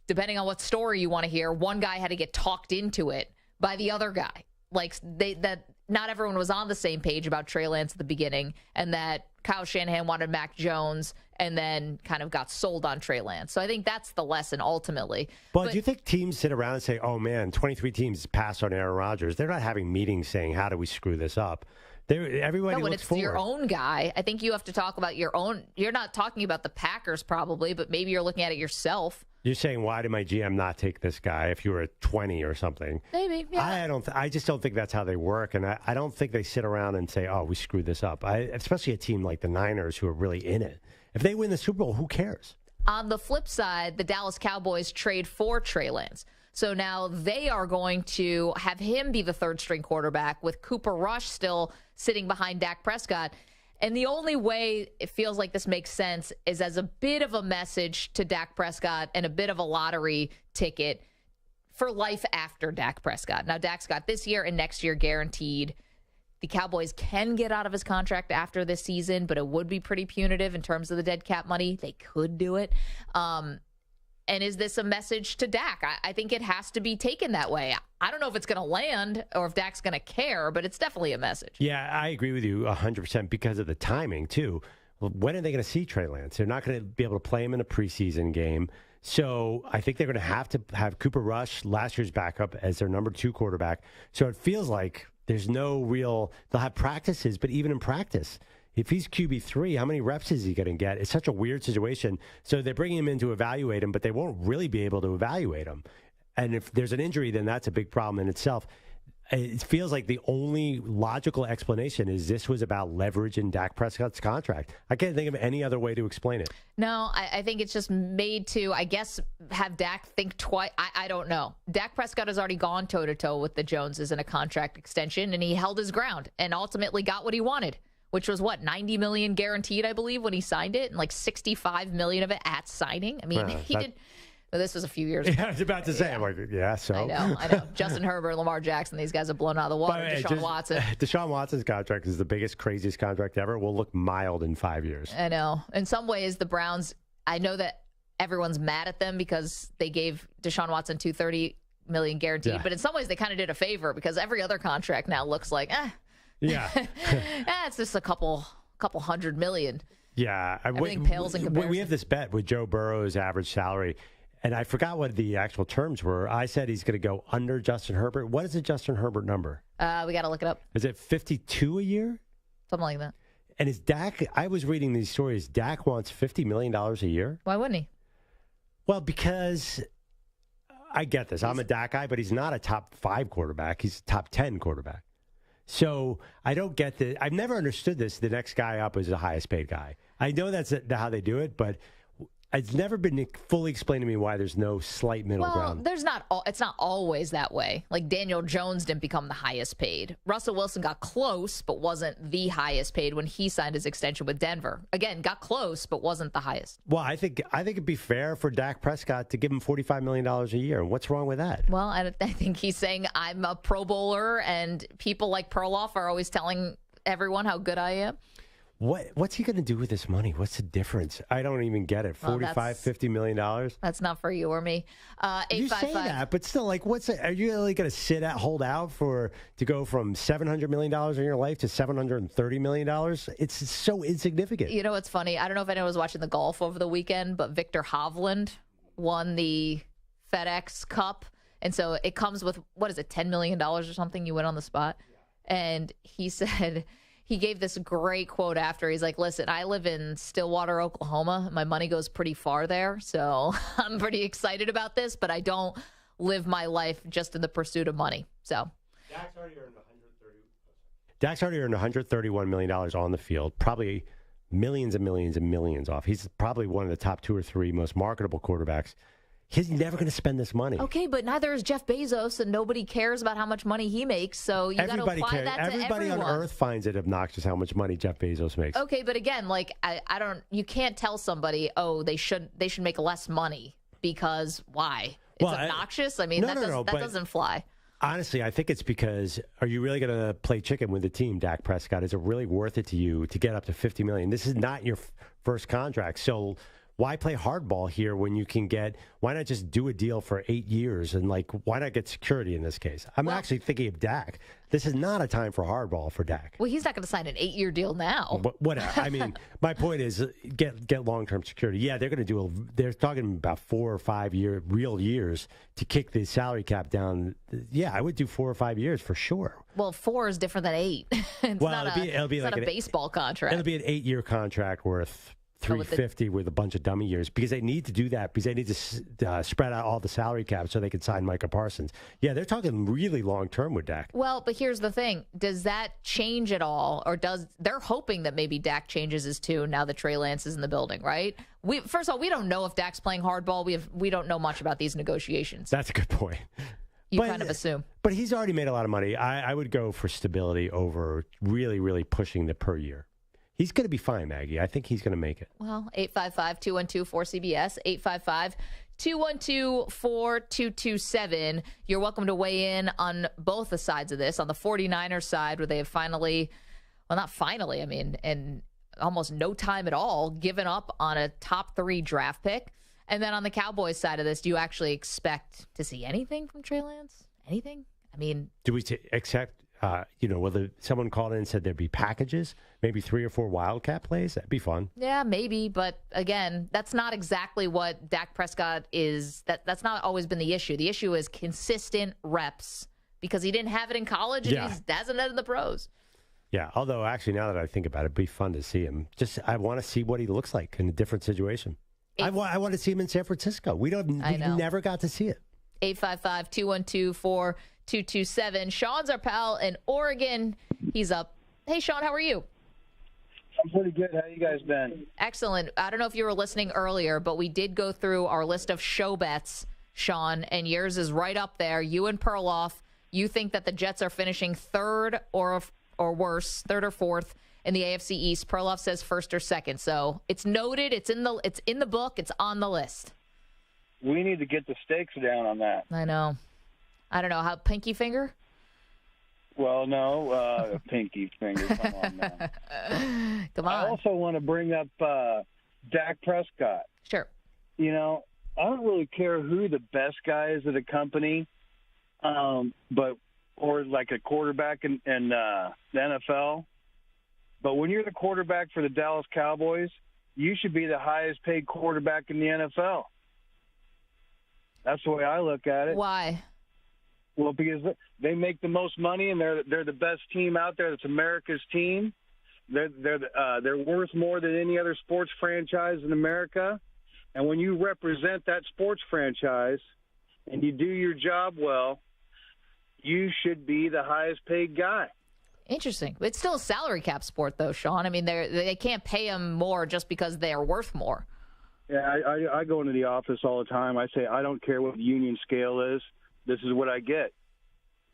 depending on what story you want to hear, one guy had to get talked into it by the other guy. That not everyone was on the same page about Trey Lance at the beginning, and that Kyle Shanahan wanted Mac Jones and then kind of got sold on Trey Lance. So I think that's the lesson ultimately. But do you think teams sit around and say, oh, man, 23 teams passed on Aaron Rodgers? They're not having meetings saying, how do we screw this up? Everybody when looks it's forward. your own guy, I think you have to talk about your own. You're not talking about the Packers probably, but maybe you're looking at it yourself. You're saying, why did my GM not take this guy if you were at 20 or something? Maybe, yeah. I just don't think that's how they work, and I don't think they sit around and say, oh, we screwed this up. Especially a team like the Niners who are really in it. If they win the Super Bowl, who cares? On the flip side, the Dallas Cowboys trade for Trey Lance. So now they are going to have him be the third-string quarterback with Cooper Rush still sitting behind Dak Prescott. And the only way it feels like this makes sense is as a bit of a message to Dak Prescott and a bit of a lottery ticket for life after Dak Prescott. Now, Dak's got this year and next year guaranteed. The Cowboys can get out of his contract after this season, but it would be pretty punitive in terms of the dead cap money. They could do it. And is this a message to Dak? I think it has to be taken that way. I don't know if it's going to land or if Dak's going to care, but it's definitely a message. Yeah, I agree with you 100% because of the timing, too. When are they going to see Trey Lance? They're not going to be able to play him in a preseason game. So I think they're going to have Cooper Rush, last year's backup, as their number 2 quarterback. So it feels like there's no real – they'll have practices, but even in practice – if he's QB3, how many reps is he going to get? It's such a weird situation. So they're bringing him in to evaluate him, but they won't really be able to evaluate him. And if there's an injury, then that's a big problem in itself. It feels like the only logical explanation is this was about leverage in Dak Prescott's contract. I can't think of any other way to explain it. No, I think it's just made to, I guess, have Dak think twice. I don't know. Dak Prescott has already gone toe-to-toe with the Joneses in a contract extension, and he held his ground and ultimately got what he wanted, which was $90 million guaranteed, I believe, when he signed it, and $65 million of it at signing. I mean, he did. Well, this was a few years ago. Yeah, I was about to say, I'm like, yeah, so. I know. Justin Herbert, Lamar Jackson, these guys have blown out of the water. Deshaun Watson. Deshaun Watson's contract is the biggest, craziest contract ever. Will look mild in 5 years. I know. In some ways, the Browns, I know that everyone's mad at them because they gave Deshaun Watson $230 million guaranteed, but in some ways, they kind of did a favor because every other contract now looks like, yeah, it's just a couple $100 million. Yeah, everything pales in comparison. We have this bet with Joe Burrow's average salary, and I forgot what the actual terms were. I said he's going to go under Justin Herbert. What is the Justin Herbert number? We got to look it up. Is it 52 a year? Something like that. And is Dak? I was reading these stories. Dak wants $50 million a year. Why wouldn't he? Well, because I get this. I'm a Dak guy, but he's not a top 5 quarterback. He's a top 10 quarterback. So I don't get the. I've never understood this. The next guy up is the highest paid guy. I know that's how they do it, but it's never been fully explained to me why there's no slight middle ground. There's not. It's not always that way. Like Daniel Jones didn't become the highest paid. Russell Wilson got close, but wasn't the highest paid when he signed his extension with Denver. Again, got close, but wasn't the highest. Well, I think it'd be fair for Dak Prescott to give him $45 million a year. What's wrong with that? Well, I think he's saying I'm a Pro Bowler, and people like Perloff are always telling everyone how good I am. What's he going to do with this money? What's the difference? I don't even get it. $50 million? That's not for you or me. You say that, but still, like, are you really going to hold out to go from $700 million in your life to $730 million? It's so insignificant. You know what's funny? I don't know if anyone was watching the golf over the weekend, but Victor Hovland won the FedEx Cup. And so it comes with, $10 million or something you win on the spot? And he said... He gave this great quote after. He's like, listen, I live in Stillwater, Oklahoma. My money goes pretty far there, so I'm pretty excited about this, but I don't live my life just in the pursuit of money. So Dak's already earned $131 million on the field, probably millions and millions and millions off. He's probably one of the top 2 or 3 most marketable quarterbacks. He's never going to spend this money. Okay, but neither is Jeff Bezos, and nobody cares about how much money he makes. So you got to apply that to everybody everyone. on earth finds it obnoxious how much money Jeff Bezos makes. Okay, but again, like I don't. You can't tell somebody, oh, they should make less money because why? It's obnoxious. I mean, that doesn't fly. Honestly, I think it's because, are you really going to play chicken with the team, Dak Prescott? Is it really worth it to you to get up to $50 million? This is not your first contract, so why play hardball here when you can get? Why not just do a deal for 8 years and why not get security in this case? I'm actually thinking of Dak. This is not a time for hardball for Dak. Well, he's not going to sign an 8-year deal now. But whatever. I mean, my point is get long-term security. Yeah, they're going to they're talking about 4 or 5 real years to kick the salary cap down. Yeah, I would do 4 or 5 years for sure. Well, 4 is different than 8. It's not a baseball contract. It'll be an 8-year contract worth $350 with a bunch of dummy years, because they need to do that, because they need to spread out all the salary cap so they can sign Micah Parsons. Yeah, they're talking really long term with Dak. Well, but here's the thing: does that change at all, or they're hoping that maybe Dak changes his tune now that Trey Lance is in the building, right? First of all, we don't know if Dak's playing hardball. We don't know much about these negotiations. That's a good point. You kind of assume. But he's already made a lot of money. I would go for stability over really, really pushing the per year. He's going to be fine, Maggie. I think he's going to make it. Well, 855-212-4CBS, 855-212-4227. You're welcome to weigh in on both the sides of this. On the 49ers side, where they have in almost no time at all, given up on a top 3 draft pick. And then on the Cowboys side of this, do you actually expect to see anything from Trey Lance? Anything? I mean, do we accept? Whether someone called in and said there'd be packages, maybe 3 or 4 Wildcat plays, that'd be fun. Yeah, maybe. But again, that's not exactly what Dak Prescott is. That's not always been the issue. The issue is consistent reps, because he didn't have it in college and he hasn't had it in the pros. Yeah, although actually now that I think about it, it'd be fun to see him. I want to see what he looks like in a different situation. I want to see him in San Francisco. We never got to see it. 855-212-4227. Sean's our pal in Oregon. He's up. Hey, Sean, how are you? I'm pretty good. How you guys been? Excellent. I don't know if you were listening earlier, but we did go through our list of show bets, Sean, and yours is right up there. You and Perloff, you think that the Jets are finishing third or worse, third or fourth in the AFC East. Perloff says first or second. So it's noted. It's in the book. It's on the list. We need to get the stakes down on that. I know. I don't know. How pinky finger? Well, no, pinky finger. Come on now. Come on. I also want to bring up Dak Prescott. Sure. I don't really care who the best guy is at a company, or like a quarterback in the NFL. But when you're the quarterback for the Dallas Cowboys, you should be the highest paid quarterback in the NFL. That's the way I look at it. Why? Well, because they make the most money, and they're the best team out there. That's America's team. They're worth more than any other sports franchise in America. And when you represent that sports franchise and you do your job well, you should be the highest paid guy. Interesting. It's still a salary cap sport, though, Sean. I mean, they can't pay him more just because they are worth more. Yeah, I go into the office all the time. I say, I don't care what the union scale is. This is what I get.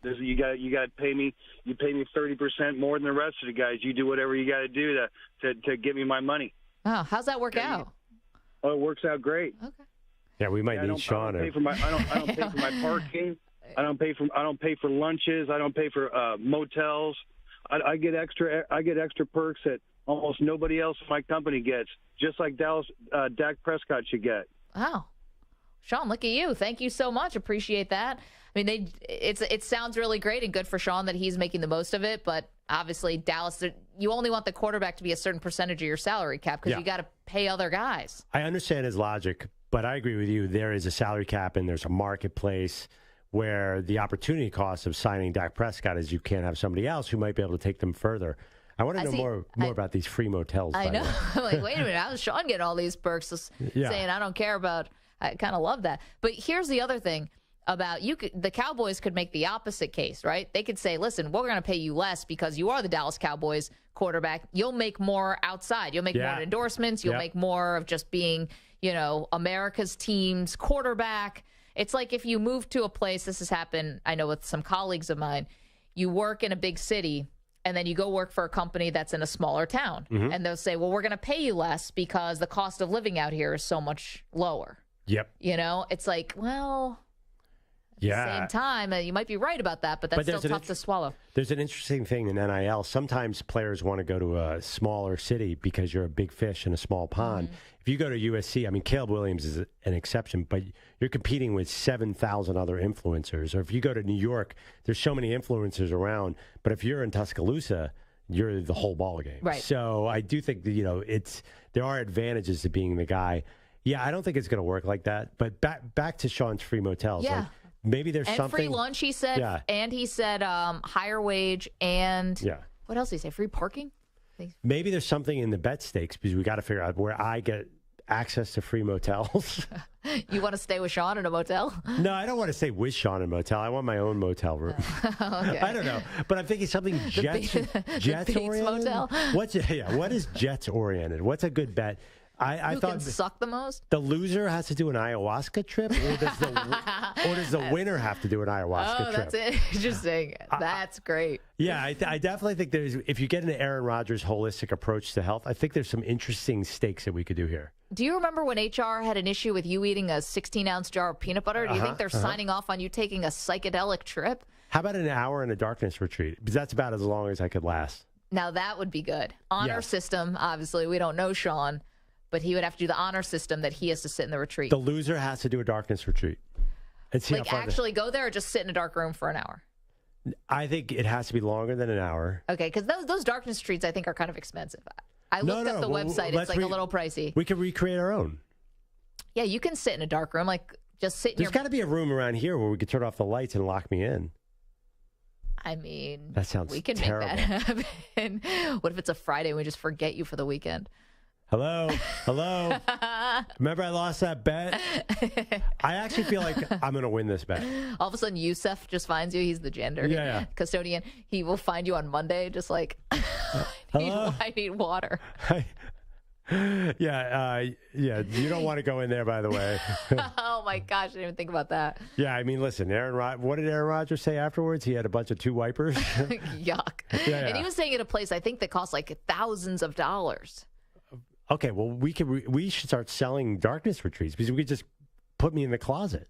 You got to pay me. You pay me 30% more than the rest of the guys. You do whatever you got to do to get me my money. Oh, how's that work out? Oh, it works out great. Okay. Yeah, we might need Sean. I don't pay for my parking. I don't pay for lunches. I don't pay for motels. I get extra perks that almost nobody else in my company gets, just like Dak Prescott should get. Wow. Sean, look at you. Thank you so much. Appreciate that. I mean, it sounds really great and good for Sean that he's making the most of it, but obviously Dallas, you only want the quarterback to be a certain percentage of your salary cap because you got to pay other guys. I understand his logic, but I agree with you. There is a salary cap and there's a marketplace where the opportunity cost of signing Dak Prescott is you can't have somebody else who might be able to take them further. I want to know more about these free motels. I know. I'm like, wait a minute. How's Sean getting all these perks saying I don't care about – I kind of love that. But here's the other thing. about the Cowboys could make the opposite case, right? They could say, listen, we're going to pay you less because you are the Dallas Cowboys quarterback. You'll make more outside. You'll make more endorsements. You'll make more of just being, America's team's quarterback. It's like if you move to a place, this has happened, I know, with some colleagues of mine, you work in a big city and then you go work for a company that's in a smaller town. Mm-hmm. And they'll say, well, we're going to pay you less because the cost of living out here is so much lower. Yep. It's like, well, at the same time, you might be right about that, but that's still tough to swallow. There's an interesting thing in NIL. Sometimes players want to go to a smaller city because you're a big fish in a small pond. Mm-hmm. If you go to USC, I mean, Caleb Williams is an exception, but you're competing with 7,000 other influencers. Or if you go to New York, there's so many influencers around. But if you're in Tuscaloosa, you're the whole ballgame. Right. So I do think that, there are advantages to being the guy. Yeah, I don't think it's going to work like that. But back to Sean's free motels. Yeah. Like, maybe there's something. And free lunch, he said. Yeah. And he said higher wage and what else did he say? Free parking? Maybe there's something in the bet stakes because we got to figure out where I get access to free motels. You want to stay with Sean in a motel? No, I don't want to stay with Sean in a motel. I want my own motel room. Okay. I don't know, but I'm thinking something Jets oriented. Motel? What is Jets oriented? What's a good bet? I Who thought can suck the most? The loser has to do an ayahuasca trip, or does the winner have to do an ayahuasca trip? Oh, that's interesting. That's great. Yeah, I definitely think if you get an Aaron Rodgers holistic approach to health, I think there's some interesting stakes that we could do here. Do you remember when HR had an issue with you eating a 16-ounce jar of peanut butter? Do you think they're signing off on you taking a psychedelic trip? How about an hour in a darkness retreat? Because that's about as long as I could last. Now, that would be good. Honor system, obviously. We don't know Sean, but he would have to do the honor system that he has to sit in the retreat. The loser has to do a darkness retreat. And see like actually go there or just sit in a dark room for an hour? I think it has to be longer than an hour. Okay, because those darkness retreats I think are kind of expensive. I looked up the website. It's like a little pricey. We could recreate our own. Yeah, you can sit in a dark room. Like just sit in There's got to be a room around here where we could turn off the lights and lock me in. I mean, that sounds we can terrible. Make that happen. What if it's a Friday and we just forget you for the weekend? Hello? Remember I lost that bet? I actually feel like I'm going to win this bet. All of a sudden, Yusef just finds you. He's the janitor, custodian. He will find you on Monday, just like, I need water. Yeah. You don't want to go in there, by the way. Oh, my gosh. I didn't even think about that. Yeah, I mean, listen, what did Aaron Rodgers say afterwards? He had a bunch of 2 wipers. Yuck. And he was staying at a place, I think, that cost like thousands of dollars. Okay, well, we should start selling darkness retreats because we could just put me in the closet.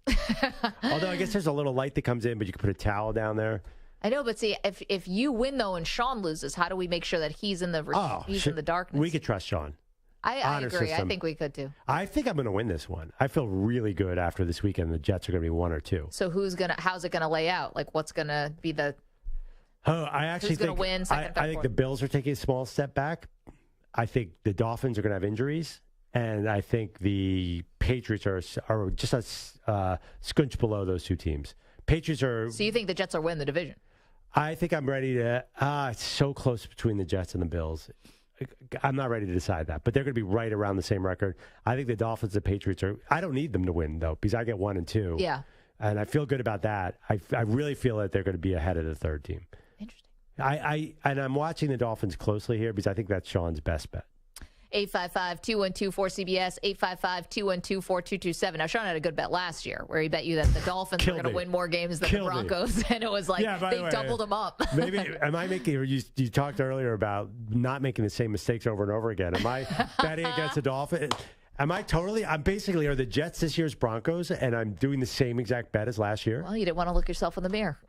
Although I guess there's a little light that comes in, but you could put a towel down there. I know, but see, if you win though and Sean loses, how do we make sure that he's in the in the darkness? We could trust Sean. I agree. System. I think we could too. I think I'm going to win this one. I feel really good after this weekend. The Jets are going to be 1 or 2. So how's it going to lay out? Like what's going to be the? I actually who's going to win? I think the Bills are taking a small step back. I think the Dolphins are going to have injuries, and I think the Patriots are just a scunch below those 2 teams. Patriots are. So you think the Jets are winning the division? I think I'm ready to. It's so close between the Jets and the Bills. I'm not ready to decide that, but they're going to be right around the same record. I think the Dolphins and Patriots are. I don't need them to win though, because I get 1 and 2. Yeah, and I feel good about that. I really feel that they're going to be ahead of the 3rd team. And I'm watching the Dolphins closely here because I think that's Sean's best bet. 855-212-4CBS, 855-212-4227. Now, Sean had a good bet last year where he bet you that the Dolphins were going to win more games than the Broncos, and it was like they doubled them up. Maybe, am I making, you talked earlier about not making the same mistakes over and over again. Am I betting against the Dolphins? I'm basically, are the Jets this year's Broncos, and I'm doing the same exact bet as last year? Well, you didn't want to look yourself in the mirror.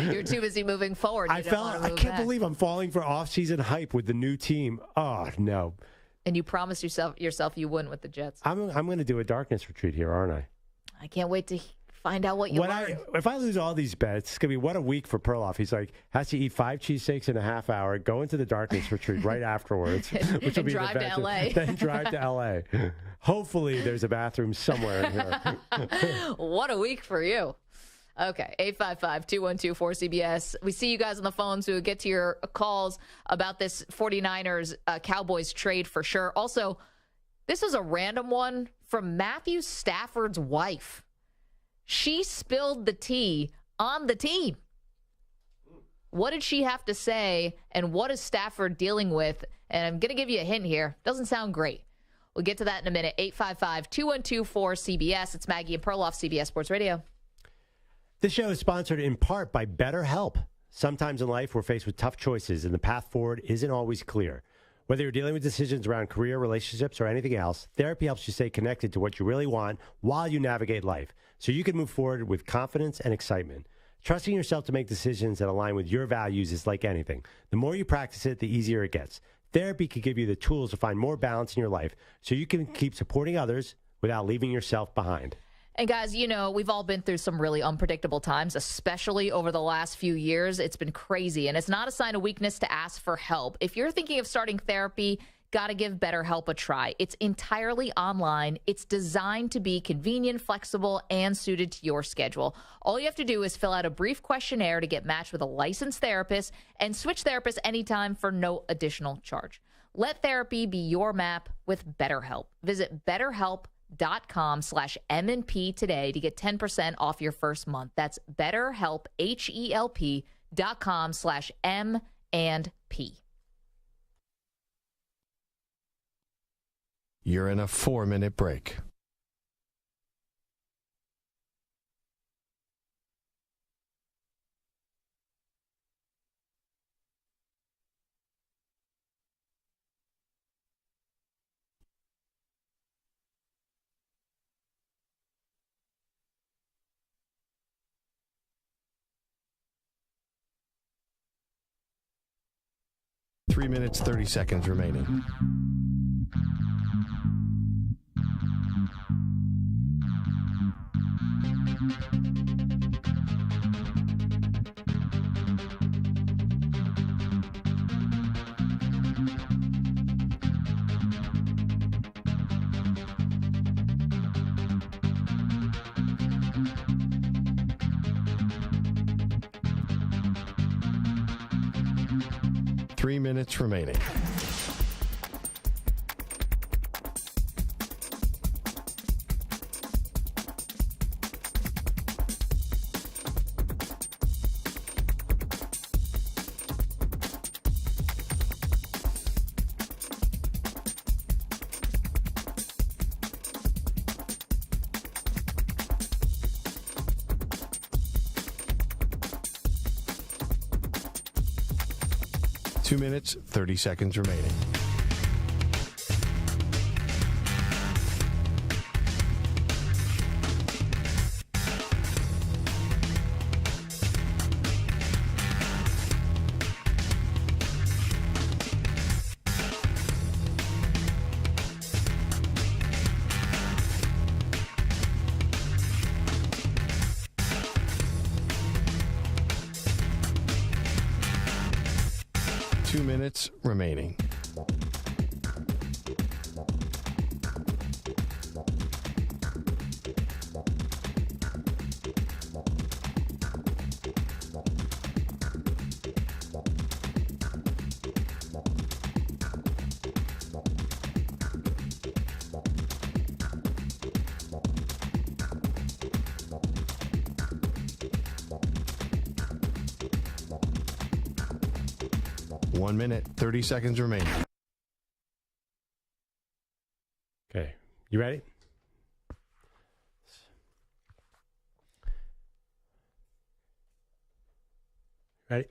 You're too busy moving forward. I can't believe I'm falling for off-season hype with the new team. Oh, no. And you promised yourself you wouldn't with the Jets. I'm going to do a darkness retreat here, aren't I? I can't wait to find out what you learn. If I lose all these bets, it's going to be what a week for Perloff. He's like, has to eat 5 cheesesteaks in a half hour, go into the darkness retreat right afterwards, which will be drive to L.A. Then drive to L.A. Hopefully there's a bathroom somewhere in here. What a week for you. Okay, 855-212-4CBS. We see you guys on the phone, so we'll get to your calls about this 49ers Cowboys trade for sure. Also, this is a random one from Matthew Stafford's wife. She spilled the tea on the team. What did she have to say, and what is Stafford dealing with? And I'm going to give you a hint here. Doesn't sound great. We'll get to that in a minute. 855-212-4CBS. It's Maggie and Perloff, CBS Sports Radio. This show is sponsored in part by BetterHelp. Sometimes in life, we're faced with tough choices, and the path forward isn't always clear. Whether you're dealing with decisions around career, relationships, or anything else, therapy helps you stay connected to what you really want while you navigate life, so you can move forward with confidence and excitement. Trusting yourself to make decisions that align with your values is like anything. The more you practice it, the easier it gets. Therapy can give you the tools to find more balance in your life so you can keep supporting others without leaving yourself behind. And guys, you know, we've all been through some really unpredictable times, especially over the last few years. It's been crazy, and it's not a sign of weakness to ask for help. If you're thinking of starting therapy, got to give BetterHelp a try. It's entirely online. It's designed to be convenient, flexible, and suited to your schedule. All you have to do is fill out a brief questionnaire to get matched with a licensed therapist and switch therapists anytime for no additional charge. Let therapy be your map with BetterHelp. Visit BetterHelp.com/MNP today to get 10% off your first month. That's BetterHelp, HELP.com/M&P. You're in a 4-minute break. Three minutes, 30 seconds remaining. Three minutes remaining. Two minutes, 30 seconds remaining. Two minutes remaining. One minute, 30 seconds remaining. Okay. You ready? Ready?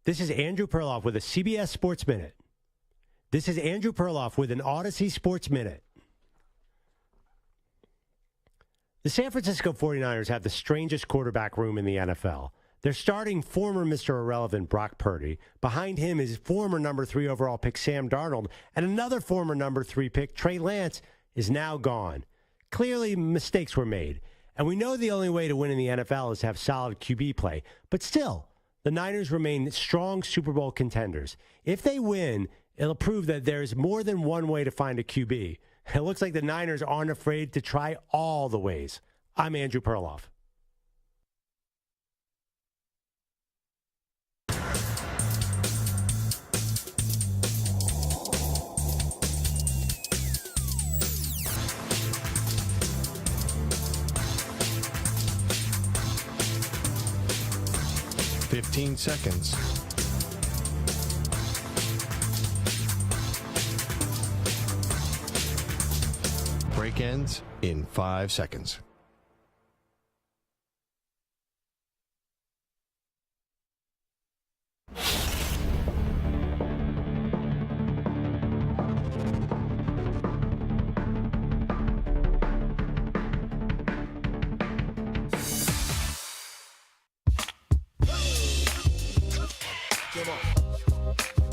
This is Andrew Perloff with a CBS Sports Minute. This is Andrew Perloff with an Odyssey Sports Minute. The San Francisco 49ers have the strangest quarterback room in the NFL. They're starting former Mr. Irrelevant Brock Purdy. Behind him is former number 3 overall pick Sam Darnold, and another former number 3 pick, Trey Lance, is now gone. Clearly, mistakes were made, and we know the only way to win in the NFL is to have solid QB play. But still, the Niners remain strong Super Bowl contenders. If they win, it'll prove that there's more than one way to find a QB. It looks like the Niners aren't afraid to try all the ways. I'm Andrew Perloff. 15 seconds. Break ends in 5 seconds.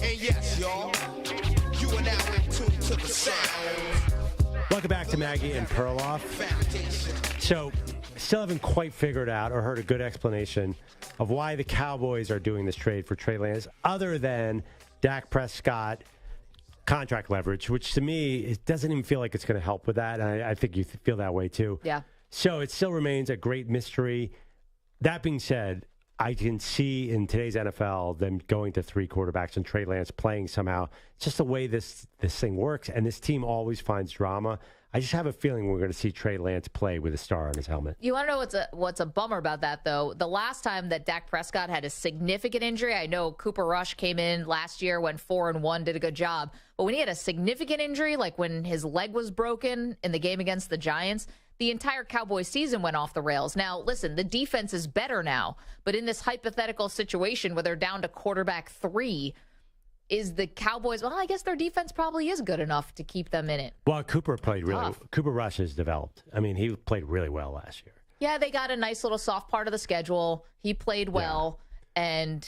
And yes, y'all, you are now in tune to the sound. Welcome back to Maggie and Perloff. So, still haven't quite figured out or heard a good explanation of why the Cowboys are doing this trade for Trey Lance, other than Dak Prescott contract leverage, which to me, it doesn't even feel like it's going to help with that. And I think you feel that way too. Yeah. So, it still remains a great mystery. That being said, I can see in today's NFL them going to 3 quarterbacks and Trey Lance playing somehow. It's just the way this thing works, and this team always finds drama. I just have a feeling we're going to see Trey Lance play with a star on his helmet. You want to know what's a bummer about that, though? The last time that Dak Prescott had a significant injury, I know Cooper Rush came in last year, went 4-1, did a good job. But when he had a significant injury, like when his leg was broken in the game against the Giants, the entire Cowboys season went off the rails. Now, listen, the defense is better now, but in this hypothetical situation where they're down to quarterback 3, is the Cowboys, well, I guess their defense probably is good enough to keep them in it. Well, Cooper Rush has developed. I mean, he played really well last year. Yeah, they got a nice little soft part of the schedule. He played well. Yeah.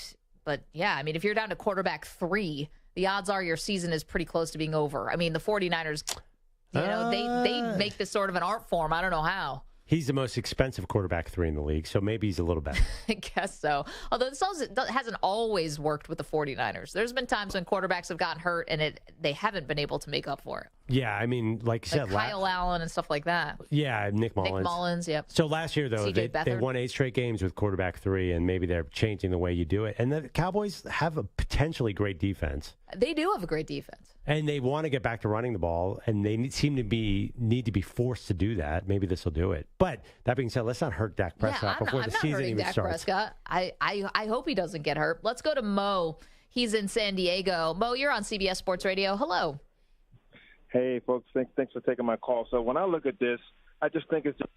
But yeah, I mean, if you're down to quarterback 3, the odds are your season is pretty close to being over. I mean, the 49ers, they make this sort of an art form. I don't know how. He's the most expensive quarterback 3 in the league, so maybe he's a little better. I guess so. Although this also hasn't always worked with the 49ers. There's been times when quarterbacks have gotten hurt and they haven't been able to make up for it. Yeah, I mean, like you said, Kyle Allen and stuff like that. Yeah, Nick Mullins. Nick Mullins, yep. So last year, though, they won 8 straight games with quarterback 3, and maybe they're changing the way you do it. And the Cowboys have a potentially great defense. They do have a great defense. And they want to get back to running the ball, and they need to be forced to do that. Maybe this will do it. But that being said, let's not hurt Dak Prescott before the season even starts. Prescott. I hope he doesn't get hurt. Let's go to Mo. He's in San Diego. Mo, you're on CBS Sports Radio. Hello. Hey, folks. Thanks for taking my call. So when I look at this, I just think it's just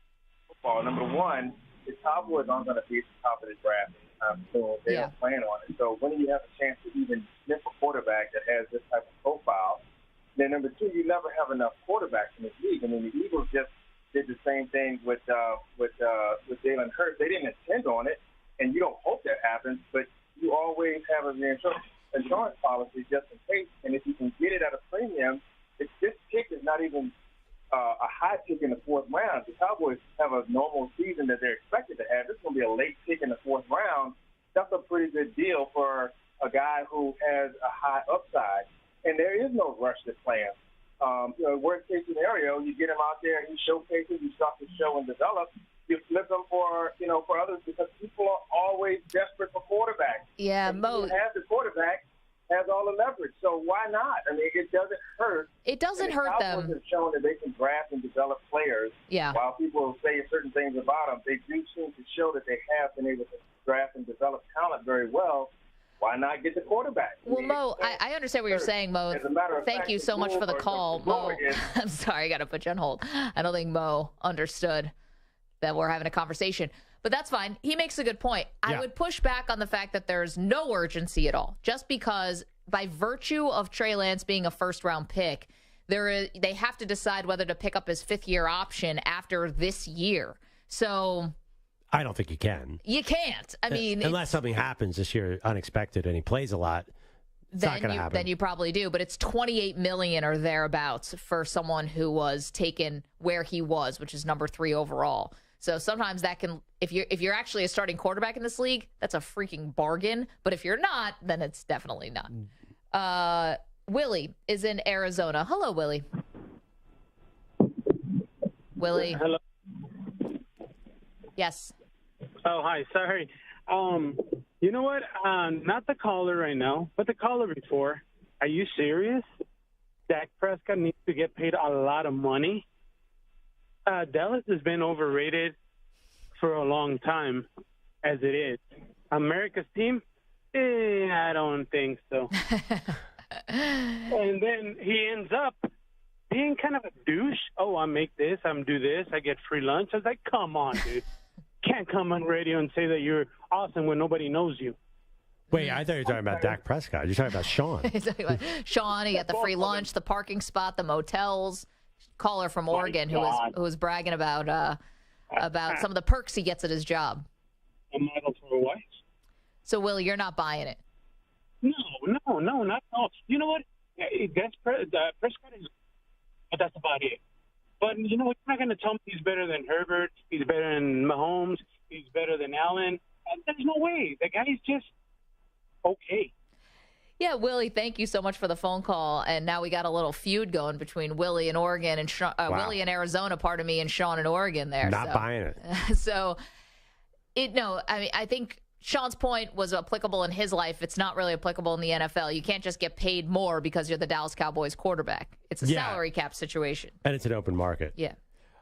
football. Number one, the Cowboys aren't going to be at the top of the draft. So they don't plan on it. So when you have a chance to even sniff a quarterback that has this type of profile, then number two, you never have enough quarterbacks in this league. I mean, the Eagles just did the same thing with Jalen Hurts. They didn't intend on it, and you don't hope that happens, but you always have an insurance policy just in case. And if you can get it at a premium, this pick is not even a high pick in the 4th round. The Cowboys have a normal season that they're expected to have. This is going to be a late pick in the 4th round. That's a pretty good deal for a guy who has a high upside. And there is no rush to play him. Worst case scenario, you get him out there, he showcases, you start to show and develop. You flip him for others because people are always desperate for quarterbacks. Yeah, and Mo. You have the quarterback. Has all the leverage. So why not? I mean, it doesn't hurt. It doesn't hurt them. The Cowboys have shown that they can draft and develop players. Yeah. While people say certain things about them, they do seem to show that they have been able to draft and develop talent very well. Why not get the quarterback? Well, Mo, I understand what you're saying, Mo. Thank you so much for the call, Mo. I'm sorry, I got to put you on hold. I don't think Mo understood that we're having a conversation. But that's fine. He makes a good point. I would push back on the fact that there's no urgency at all, just because by virtue of Trey Lance being a first-round pick, they have to decide whether to pick up his 5th-year option after this year. So I don't think you can. You can't. I mean, unless something happens this year unexpected and he plays a lot. It's not going to happen. Then you probably do, but it's $28 million or thereabouts for someone who was taken where he was, which is number 3 overall. So sometimes that can, if you're actually a starting quarterback in this league, that's a freaking bargain. But if you're not, then it's definitely not. Willie is in Arizona. Hello, Willie. Willie. Hello. Yes. Oh, hi. Sorry. You know what? Not the caller right now, but the caller before. Are you serious? Dak Prescott needs to get paid a lot of money. Dallas has been overrated for a long time, as it is. America's team? I don't think so. And then he ends up being kind of a douche. Oh, I make this, I do this, I get free lunch. I was like, come on, dude. Can't come on radio and say that you're awesome when nobody knows you. Wait, I thought you were talking about Dak Prescott. You're talking about Sean. He's talking about Sean, he got the free lunch, the parking spot, the motels. Caller from Oregon who was bragging about some of the perks he gets at his job. A model for a wife. So, Willie, you're not buying it? No, not at all. You know what? Prescott is, but that's about it. But you know what? You're not going to tell me he's better than Herbert. He's better than Mahomes. He's better than Allen. There's no way. The guy's just okay. Yeah, Willie, thank you so much for the phone call. And now we got a little feud going between Willie in Oregon and Willie in Arizona, pardon me, and Sean in Oregon there. Not buying it. So, I think Sean's point was applicable in his life. It's not really applicable in the NFL. You can't just get paid more because you're the Dallas Cowboys quarterback. It's a salary cap situation. And it's an open market. Yeah.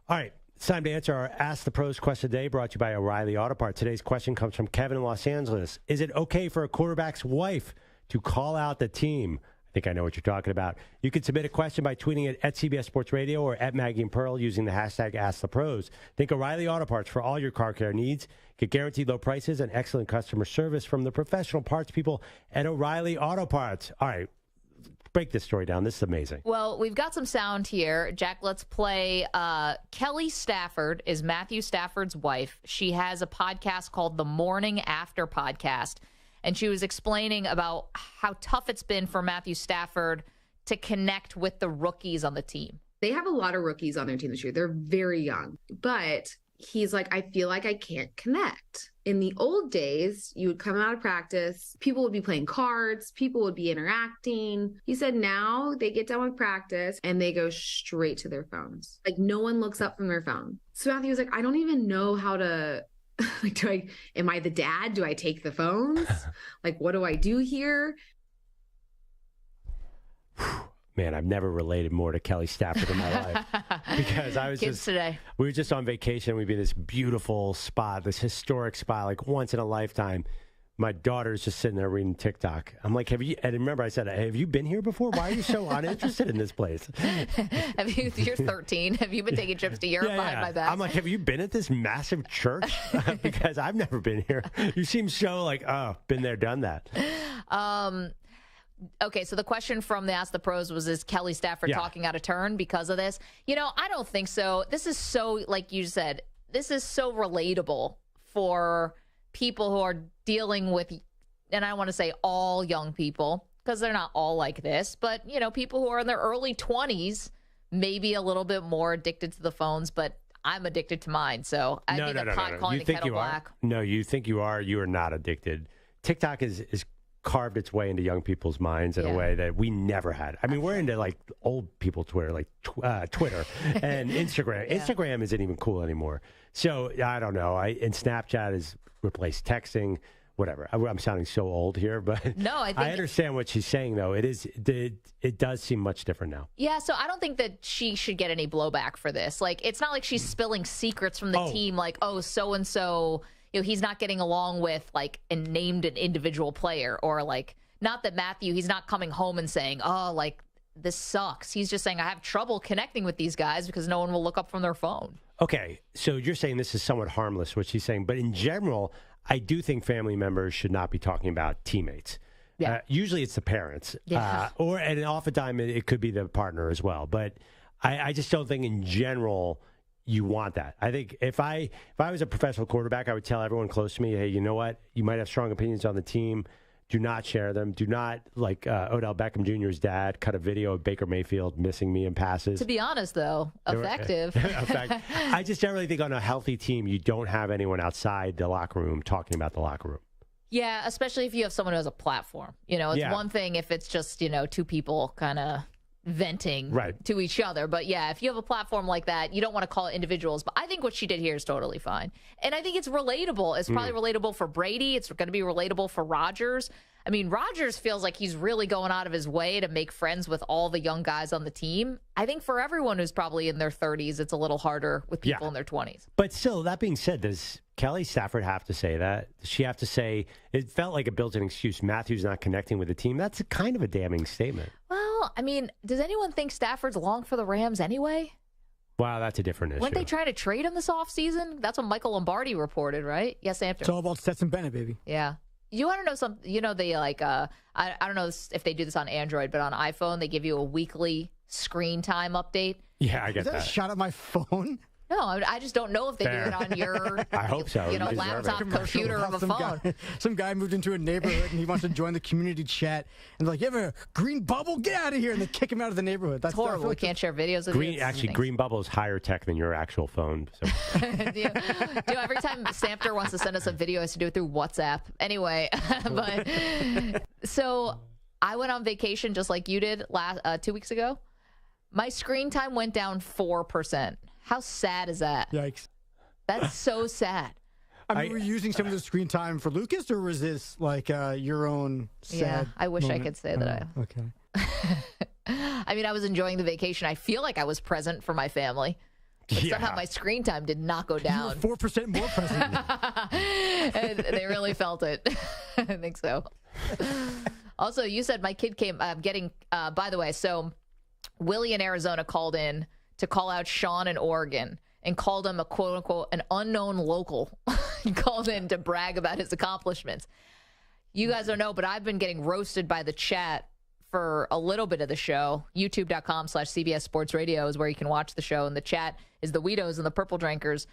All right. It's time to answer our Ask the Pros question today, brought to you by O'Reilly Auto Parts. Today's question comes from Kevin in Los Angeles. Is it okay for a quarterback's wife to call out the team? I think I know what you're talking about. You can submit a question by tweeting it at CBS Sports Radio or at Maggie and Pearl using the hashtag #AskThePros. Think O'Reilly Auto Parts for all your car care needs. Get guaranteed low prices and excellent customer service from the professional parts people at O'Reilly Auto Parts. All right, break this story down. This is amazing. Well, we've got some sound here. Jack, let's play. Kelly Stafford is Matthew Stafford's wife. She has a podcast called The Morning After Podcast. And she was explaining about how tough it's been for Matthew Stafford to connect with the rookies on the team. They have a lot of rookies on their team this year. They're very young. But he's like, I feel like I can't connect. In the old days, you would come out of practice, people would be playing cards, people would be interacting. He said now they get done with practice and they go straight to their phones. Like no one looks up from their phone. So Matthew was like, I don't even know how to... like, am I the dad? Do I take the phones? Like, what do I do here? Man, I've never related more to Kelly Stafford in my life because I was we were just on vacation. We'd be in this beautiful spot, this historic spot, like once in a lifetime. My daughter's just sitting there reading TikTok. I'm like, and remember I said, have you been here before? Why are you so uninterested in this place? You're 13. Have you been taking trips to Europe behind my back? I'm like, have you been at this massive church? Because I've never been here. You seem so like, oh, been there, done that. Okay, so the question from the Ask the Pros was, is Kelly Stafford talking out of turn because of this? I don't think so. This is so, like you said, this is so relatable for people who are dealing with, and I want to say all young people, because they're not all like this, but, people who are in their early 20s, maybe a little bit more addicted to the phones, but I'm addicted to mine, so I mean, the pot calling the kettle black. No, you think you are. You are not addicted. TikTok is carved its way into young people's minds in a way that we never had. I mean, we're into like old people Twitter, like Twitter and Instagram. Instagram isn't even cool anymore. So I don't know. And Snapchat has replaced texting, whatever. I'm sounding so old here, but no, I understand what she's saying though. It does seem much different now. Yeah. So I don't think that she should get any blowback for this. Like, it's not like she's spilling secrets from the team. Like, oh, so-and-so, he's not getting along with like an individual player, or like, not that Matthew, he's not coming home and saying, oh, like this sucks. He's just saying, I have trouble connecting with these guys because no one will look up from their phone. Okay. So you're saying this is somewhat harmless, what she's saying, but in general, I do think family members should not be talking about teammates. Yeah. Usually it's the parents, and oftentimes it could be the partner as well. But I just don't think in general you want that. I think if I was a professional quarterback, I would tell everyone close to me, hey, you know what? You might have strong opinions on the team. Do not share them. Do not, like Odell Beckham Jr.'s dad, cut a video of Baker Mayfield missing me in passes. To be honest, though, effective. I just generally think on a healthy team, you don't have anyone outside the locker room talking about the locker room. Yeah, especially if you have someone who has a platform. It's one thing if it's just, two people kind of venting to each other. But yeah, if you have a platform like that, you don't want to call it individuals. But I think what she did here is totally fine. And I think it's relatable. It's probably relatable for Brady. It's going to be relatable for Rodgers. I mean, Rodgers feels like he's really going out of his way to make friends with all the young guys on the team. I think for everyone who's probably in their 30s, it's a little harder with people in their 20s. But still, that being said, does Kelly Stafford have to say that? Does she have to say, it felt like a built-in excuse, Matthew's not connecting with the team? That's kind of a damning statement. Well, I mean, does anyone think Stafford's long for the Rams anyway? Wow, that's a different issue. Weren't they trying to trade him this offseason? That's what Michael Lombardi reported, right? Yes, Anthony. It's all about Stetson Bennett, baby. Yeah. You want to know something? You know, they like, I don't know if they do this on Android, but on iPhone, they give you a weekly screen time update. Yeah, I get Is that a shot at my phone? No, I just don't know if they do it on your I hope so. You know, laptop, computer, or a phone. Some guy moved into a neighborhood and he wants to join the community chat. And they're like, you have a green bubble? Get out of here. And they kick him out of the neighborhood. That's horrible. We can't share videos of Green Bubble is higher tech than your actual phone. So. do every time Samter wants to send us a video, has to do it through WhatsApp. Anyway, but so I went on vacation just like you did 2 weeks ago. My screen time went down 4%. How sad is that? Yikes. That's so sad. I mean, were you using some of the screen time for Lucas, or was this like your own sad Yeah, I wish moment? I could say that Okay. I mean, I was enjoing the vacation. I feel like I was present for my family. But somehow my screen time did not go down. You were 4% more present. And they really felt it. I think so. Also, you said my kid came by the way, so Willie in Arizona called in to call out Sean in Oregon and called him a quote-unquote an unknown local. He called in to brag about his accomplishments. You guys don't know, but I've been getting roasted by the chat for a little bit of the show. YouTube.com/CBS Sports Radio is where you can watch the show. And the chat is the Weedos and the Purple Drinkers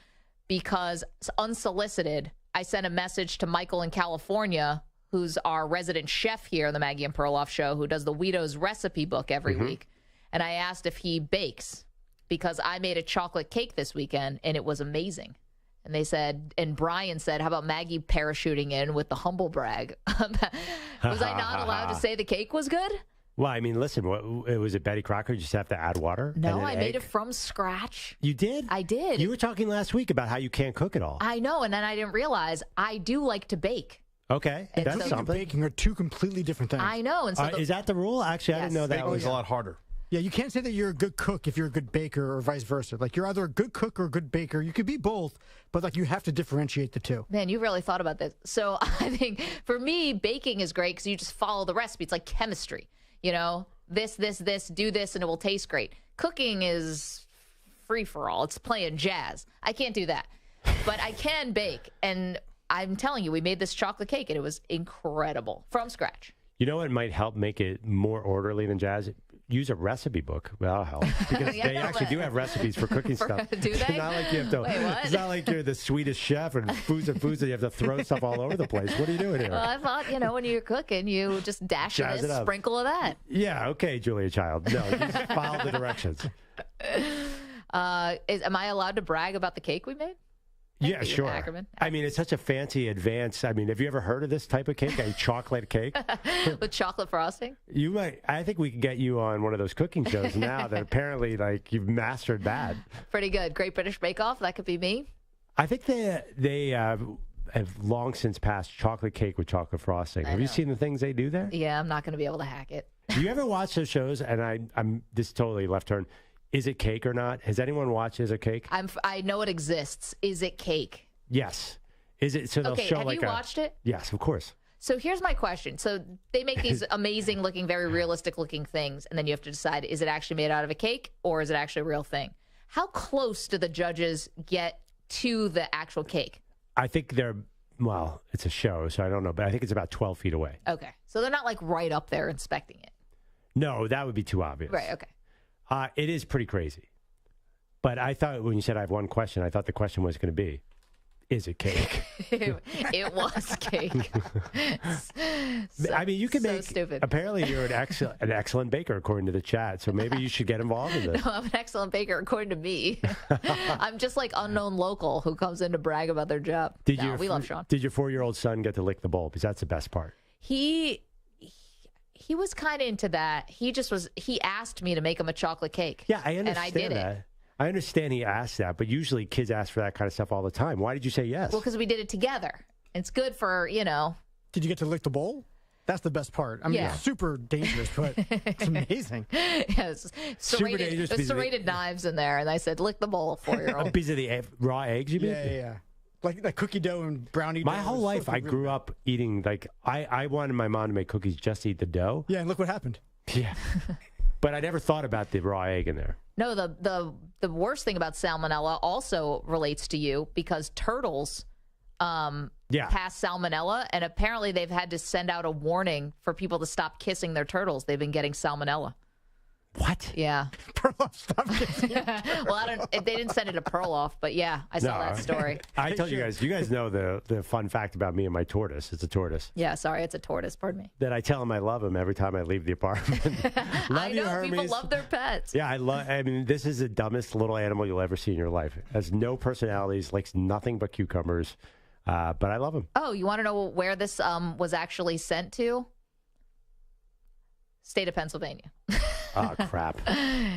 because unsolicited, I sent a message to Michael in California, who's our resident chef here on the Maggie and Perloff show, who does the Weedos recipe book every week. And I asked if he bakes because I made a chocolate cake this weekend and it was amazing. And they said, and Brian said, how about Maggie parachuting in with the humble brag? Was I not allowed to say the cake was good? Well, I mean, listen, was it Betty Crocker? You just have to add water? No, I made it from scratch. You did? I did. You were talking last week about how you can't cook it all. I know, and then I didn't realize I do like to bake. Okay, And that's so- something. And baking are two completely different things. I know. And so Is that the rule? Actually, I didn't know that. Baking is a lot harder. Yeah, you can't say that you're a good cook if you're a good baker or vice versa. Like, you're either a good cook or a good baker. You could be both, but like you have to differentiate the two. Man, you really thought about this. So I think for me, baking is great because you just follow the recipe. It's like chemistry. You know, this, do this, and it will taste great. Cooking is free for all. It's playing jazz. I can't do that. But I can bake. And I'm telling you, we made this chocolate cake, and it was incredible from scratch. You know what might help make it more orderly than jazz? Use a recipe book. That'll help. Because Yeah, they actually do have recipes for cooking stuff. Do they? It's not like you have to. Wait, what? It's not like you're the sweetest chef and foods and you have to throw stuff all over the place. What are you doing here? Well, I thought, when you're cooking, you just dash of Jazz this, it up. sprinkle of that. Yeah, okay, Julia Child. No, you just follow the directions. Am I allowed to brag about the cake we made? Yeah, you, sure. Ackerman. I mean, it's such a fancy, advanced. I mean, have you ever heard of this type of cake? A chocolate cake? With chocolate frosting? You might. I think we could get you on one of those cooking shows now. That apparently, like, you've mastered that. Pretty good. Great British Bake Off. That could be me. I think they have long since passed chocolate cake with chocolate frosting. Have you seen the things they do there? Yeah, I'm not going to be able to hack it. Do you ever watch those shows? And I'm this totally left turn. Is it cake or not? Has anyone watched Is It Cake? I know it exists. Is it cake? Yes. Is it? So they'll Okay, show have like you watched it? Yes, of course. So here's my question. So they make these amazing looking, very realistic looking things, and then you have to decide, is it actually made out of a cake or is it actually a real thing? How close do the judges get to the actual cake? I think well, it's a show, so I don't know, but I think it's about 12 feet away. Okay. So they're not like right up there inspecting it. No, that would be too obvious. Right, okay. It is pretty crazy. But I thought when you said I have one question, I thought the question was going to be, is it cake? It was cake. I mean, you can so make. stupid. Apparently, you're an excellent baker, according to the chat. So maybe you should get involved in this. No, I'm an excellent baker, according to me. I'm just like unknown local who comes in to brag about their job. We love Sean. Did your 4-year-old son get to lick the bowl? Because that's the best part. He was kind of into that. He asked me to make him a chocolate cake. Yeah, I understand and I did that. it. I understand he asked that, but usually kids ask for that kind of stuff all the time. Why did you say yes? Well, because we did it together. It's good for, Did you get to lick the bowl? That's the best part. I mean, Yeah. it's super dangerous, but it's amazing. Yes, Super dangerous there's piece of serrated knives in there, and I said, "Lick the bowl, 4-year-old." A piece of the raw eggs, you mean? Yeah. Like cookie dough and brownie dough. My whole life, I grew up eating, like, I wanted my mom to make cookies just to eat the dough. Yeah, and look what happened. Yeah. But I never thought about the raw egg in there. No, the worst thing about salmonella also relates to you because turtles pass salmonella, and apparently they've had to send out a warning for people to stop kissing their turtles. They've been getting salmonella. What? Yeah. Perloff, stop kissing. Well, they didn't send it to Perloff, but yeah, I saw that story. I told you guys know the fun fact about me and my tortoise. It's a tortoise. Yeah, sorry, it's a tortoise. Pardon me. That I tell him I love him every time I leave the apartment. I know people love their pets. Yeah, I mean, this is the dumbest little animal you'll ever see in your life. It has no personalities, likes nothing but cucumbers, but I love him. Oh, you want to know where this was actually sent to? State of Pennsylvania. Oh, crap.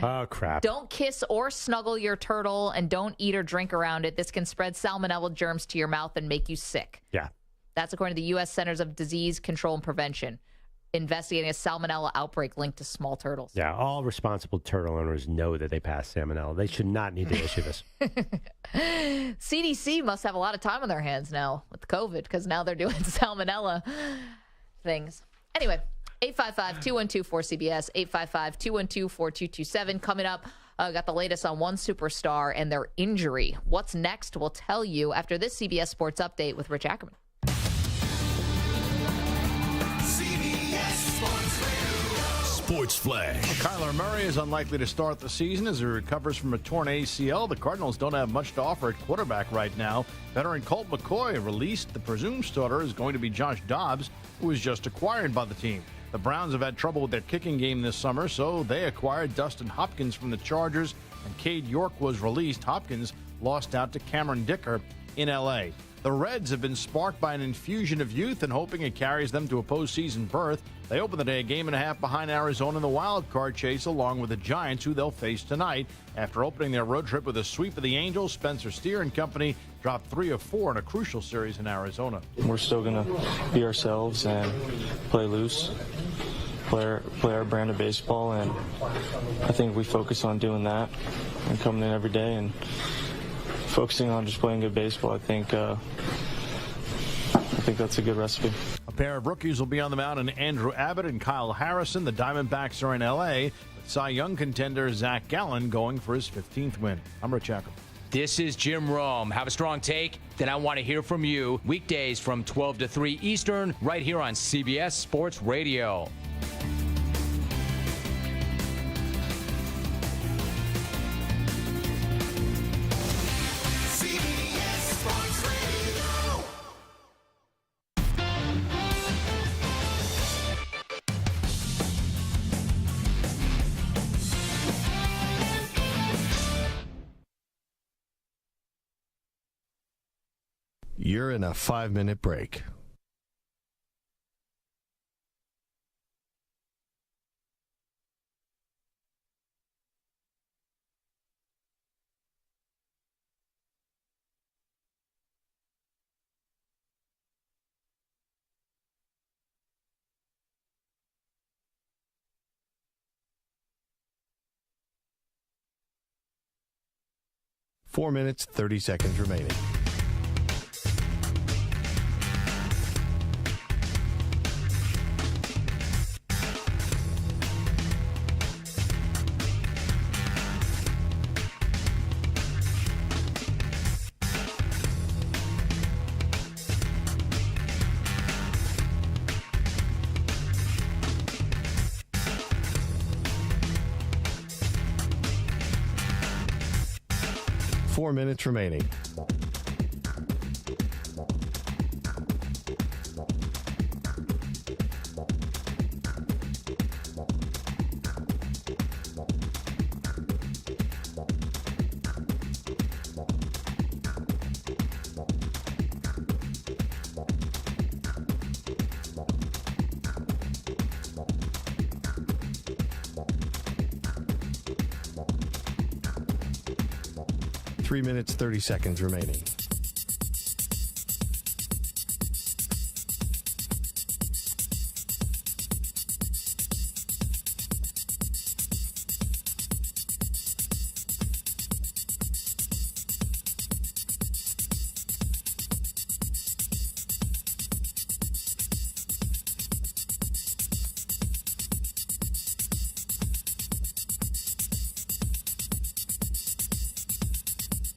Oh, crap. Don't kiss or snuggle your turtle, and don't eat or drink around it. This can spread salmonella germs to your mouth and make you sick. Yeah. That's according to the U.S. Centers of Disease Control and Prevention, investigating a salmonella outbreak linked to small turtles. Yeah, all responsible turtle owners know that they pass salmonella. They should not need to issue this. CDC must have a lot of time on their hands now with COVID because now they're doing salmonella things. Anyway, 855-212-4CBS, 855-212-4227. Coming up, got the latest on one superstar and their injury. What's next? We'll tell you after this CBS Sports Update with Rich Ackerman. CBS Sports Radio. Sports Flash. Kyler Murray is unlikely to start the season as he recovers from a torn ACL. The Cardinals don't have much to offer at quarterback right now. Veteran Colt McCoy released. The presumed starter is going to be Josh Dobbs, who was just acquired by the team. The Browns have had trouble with their kicking game this summer, so they acquired Dustin Hopkins from the Chargers, and Cade York was released. Hopkins lost out to Cameron Dicker in L.A. The Reds have been sparked by an infusion of youth and hoping it carries them to a postseason berth. They open the day a game and a half behind Arizona in the wild card chase, along with the Giants, who they'll face tonight. After opening their road trip with a sweep of the Angels, Spencer Steer and company dropped 3 of 4 in a crucial series in Arizona. We're still going to be ourselves and play loose, play our brand of baseball, and I think we focus on doing that and coming in every day and focusing on just playing good baseball. I think that's a good recipe. A pair of rookies will be on the mound in Andrew Abbott and Kyle Harrison. The Diamondbacks are in L.A., with Cy Young contender Zach Gallen going for his 15th win. I'm Rich Ackerman. This is Jim Rome. Have a strong take? Then I want to hear from you. Weekdays from 12 to 3 Eastern, right here on CBS Sports Radio. CBS Sports Radio. You're in a 5-minute break. Four minutes, 30 seconds remaining. Four minutes remaining. Three minutes, 30 seconds remaining.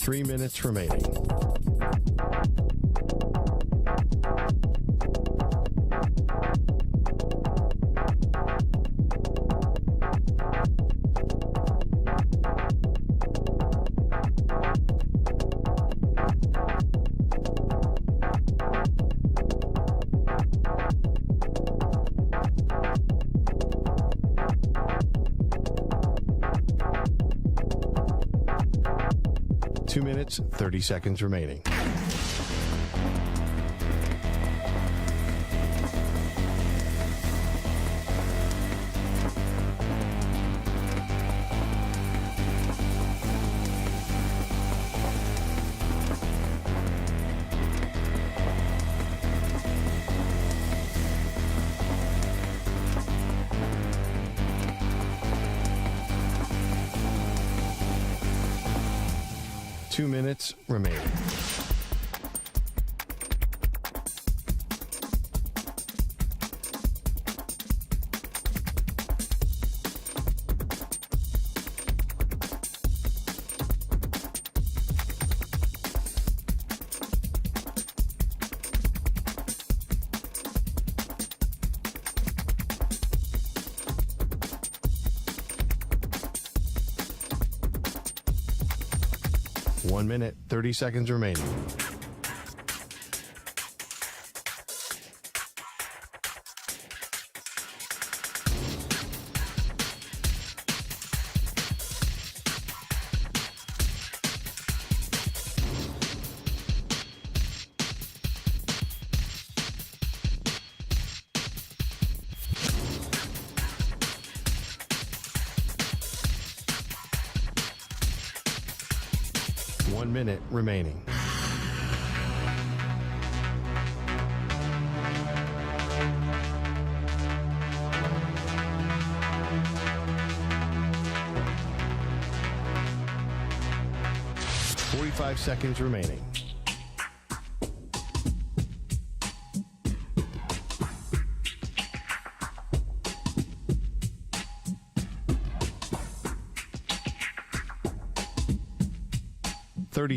3 minutes remaining. Two minutes, 30 seconds remaining. Two minutes remaining. One minute, 30 seconds remaining. One minute remaining. Five seconds remaining.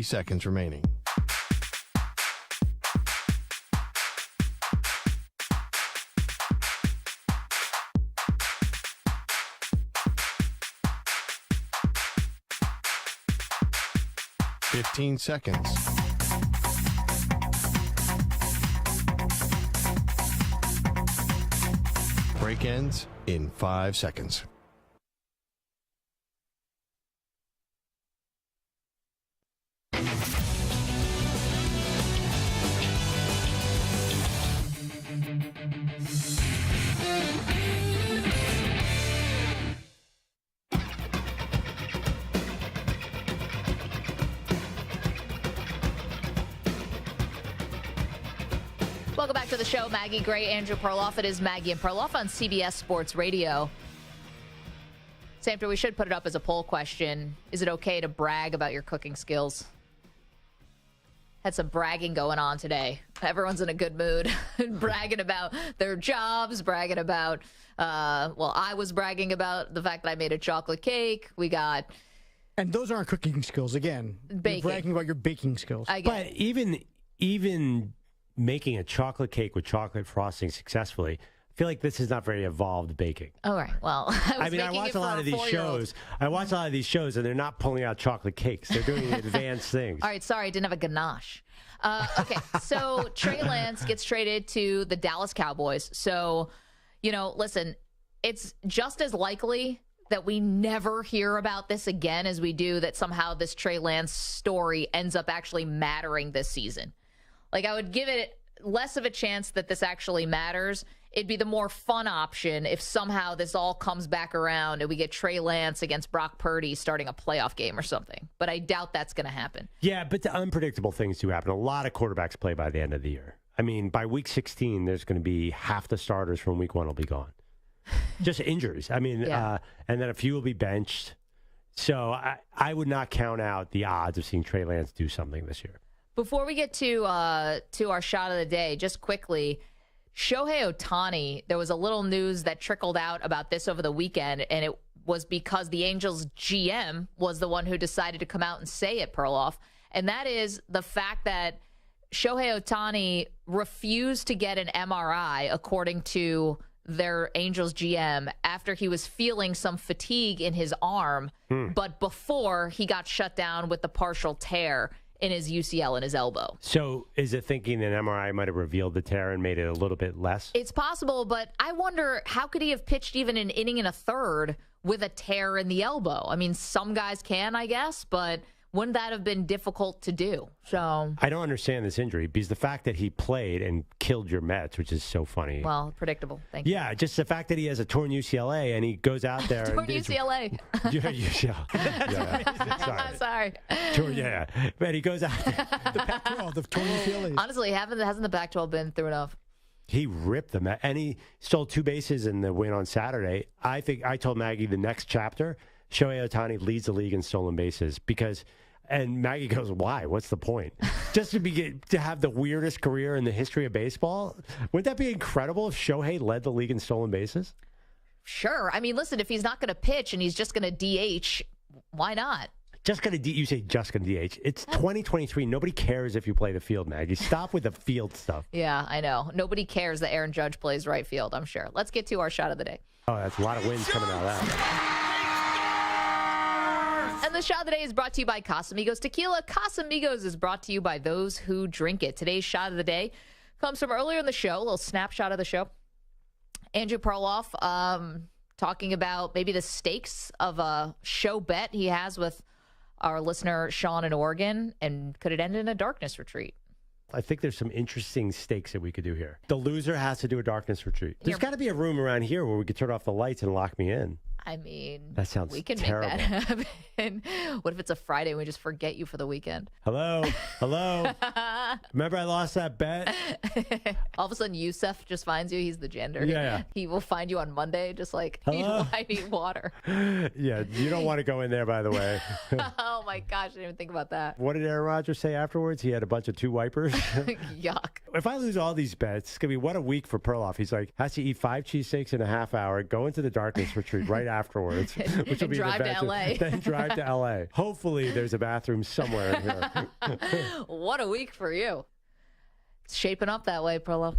Seconds remaining. Fifteen seconds. Break ends in 5 seconds. Welcome back to the show. Maggie Gray, Andrew Perloff. It is Maggie and Perloff on CBS Sports Radio. Samter, we should put it up as a poll question. Is it okay to brag about your cooking skills? Had some bragging going on today. Everyone's in a good mood. Bragging about their jobs, bragging about, I was bragging about the fact that I made a chocolate cake. We got... And those aren't cooking skills, again. Baking. You're bragging about your baking skills. But even making a chocolate cake with chocolate frosting successfully, I feel like this is not very evolved baking. All right. Well, I watch a lot of these shows. I watch a lot of these shows, and they're not pulling out chocolate cakes. They're doing advanced things. All right. Sorry, I didn't have a ganache. Okay. So Trey Lance gets traded to the Dallas Cowboys. So, listen, it's just as likely that we never hear about this again as we do that somehow this Trey Lance story ends up actually mattering this season. Like, I would give it less of a chance that this actually matters. It'd be the more fun option if somehow this all comes back around and we get Trey Lance against Brock Purdy starting a playoff game or something. But I doubt that's going to happen. Yeah, but the unpredictable things do happen. A lot of quarterbacks play by the end of the year. I mean, by week 16, there's going to be half the starters from week 1 will be gone. Just injuries. I mean, and then a few will be benched. So I would not count out the odds of seeing Trey Lance do something this year. Before we get to our shot of the day, just quickly, Shohei Ohtani, there was a little news that trickled out about this over the weekend, and it was because the Angels GM was the one who decided to come out and say it, Perloff. and that is the fact that Shohei Ohtani refused to get an MRI, according to their Angels GM, after he was feeling some fatigue in his arm, but before he got shut down with the partial tear in his UCL in his elbow. So is it thinking an MRI might have revealed the tear and made it a little bit less? It's possible, but I wonder, how could he have pitched even an inning and a third with a tear in the elbow? I mean, some guys can, I guess, but wouldn't that have been difficult to do? So I don't understand this injury, because the fact that he played and killed your Mets, which is so funny. Well, predictable. Thank you. Yeah, just the fact that he has a torn UCLA and he goes out there. Torn UCLA. Yeah, Sorry. Yeah, but he goes out there. The Pac-12, the torn UCLA. Honestly, hasn't the Pac-12 been through enough? He ripped them, and he stole 2 bases in the win on Saturday. I think I told Maggie the next chapter, Shohei Ohtani leads the league in stolen bases, because, and Maggie goes, why? What's the point? Just to have the weirdest career in the history of baseball? Wouldn't that be incredible if Shohei led the league in stolen bases? Sure. I mean, listen, if he's not going to pitch and he's just going to DH, why not? Just going to you say just going to DH. It's 2023. Nobody cares if you play the field, Maggie. Stop with the field stuff. Yeah, I know. Nobody cares that Aaron Judge plays right field, I'm sure. Let's get to our shot of the day. Oh, that's a lot of wins coming out of that. And the shot of the day is brought to you by Casamigos Tequila. Casamigos is brought to you by those who drink it. Today's shot of the day comes from earlier in the show, a little snapshot of the show. Andrew Perloff talking about maybe the stakes of a show bet he has with our listener, Sean in Oregon, and could it end in a darkness retreat? I think there's some interesting stakes that we could do here. The loser has to do a darkness retreat. There's got to be a room around here where we could turn off the lights and lock me in. I mean, that sounds we can terrible. make that happen. What if it's a Friday and we just forget you for the weekend? Hello? Remember I lost that bet? All of a sudden, Yusef just finds you. He's the gender. Yeah. He will find you on Monday, just like, I need water. Yeah, you don't want to go in there, by the way. Oh, my gosh. I didn't even think about that. What did Aaron Rodgers say afterwards? He had a bunch of 2 wipers. Yuck. If I lose all these bets, it's going to be what a week for Perloff. He's like, has to eat 5 cheesesteaks in a half hour, go into the darkness retreat right afterwards, which will be drive an to LA. Then drive to LA. Hopefully there's a bathroom somewhere in here. What a week for you. It's shaping up that way, Perloff.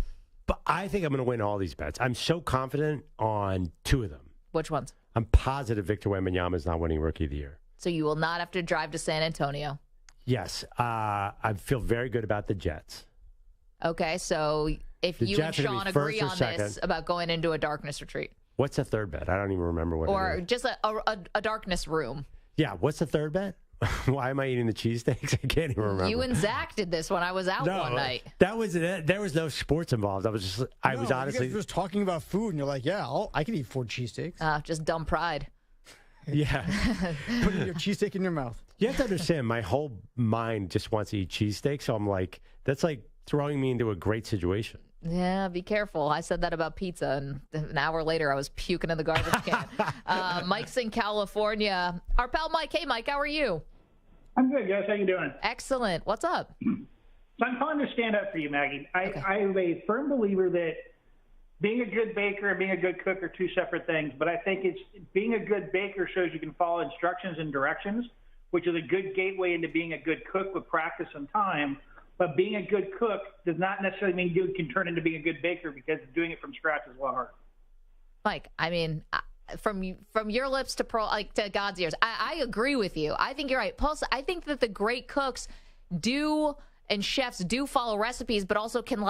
But I think I'm going to win all these bets. I'm so confident on 2 of them. Which ones? I'm positive Victor Wembanyama is not winning Rookie of the Year. So you will not have to drive to San Antonio. Yes. I feel very good about the Jets. Okay, so if The you Jets and are gonna Sean be agree first or on second. this about going into a darkness retreat, What's the third bet? I don't even remember what it or is. just a darkness room. Yeah, what's the third bet? Why am I eating the cheesesteaks? I can't even remember. You and Zach did this when I was out one night. That was it. There was no sports involved. I was honestly You guys were just talking about food, and you're like, yeah, I could eat 4 cheesesteaks. Just dumb pride. Yeah. Putting your cheesesteak in your mouth. You have to understand, my whole mind just wants to eat cheesesteak, so I'm like, that's like throwing me into a great situation. Yeah, be careful. I said that about pizza, and an hour later, I was puking in the garbage can. Mike's in California. Our pal Mike. Hey, Mike, how are you? I'm good, guys. How you doing? Excellent. What's up? So I'm calling to stand up for you, Maggie. I am a firm believer that being a good baker and being a good cook are 2 separate things, but I think it's being a good baker shows you can follow instructions and directions, which is a good gateway into being a good cook with practice and time. But being a good cook does not necessarily mean you can turn into being a good baker, because doing it from scratch is a lot harder. Mike, I mean, from your lips to to God's ears, I agree with you. I think you're right. Plus, I think that the great cooks and chefs do follow recipes, but also can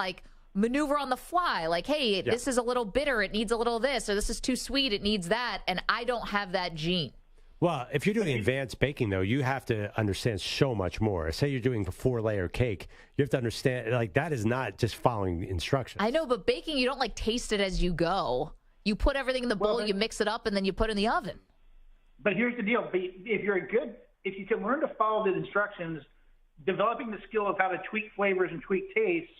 maneuver on the fly. Like, hey, this is a little bitter, it needs a little of this, or this is too sweet, it needs that. And I don't have that gene. Well, if you're doing advanced baking, though, you have to understand so much more. Say you're doing a 4-layer cake, you have to understand, that is not just following instructions. I know, but baking, you don't taste it as you go. You put everything in the bowl, you mix it up, and then you put it in the oven. But here's the deal. If you can learn to follow the instructions, developing the skill of how to tweak flavors and tweak tastes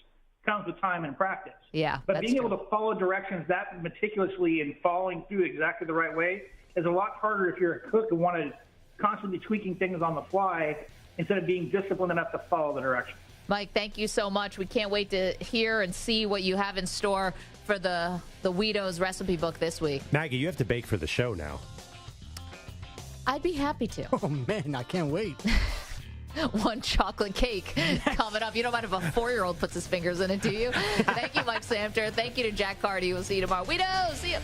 comes with time and practice. Yeah, but being able to follow directions that meticulously and following through exactly the right way is a lot harder if you're a cook and want to constantly tweaking things on the fly instead of being disciplined enough to follow the directions. Mike, thank you so much. We can't wait to hear and see what you have in store for the Weedos recipe book this week. Maggie, you have to bake for the show now. I'd be happy to. Oh, man, I can't wait. one chocolate cake coming up. You don't mind if a 4-year-old puts his fingers in it, do you? Thank you, Mike Samter. Thank you to Jack Carty. We'll see you tomorrow. We know. See you.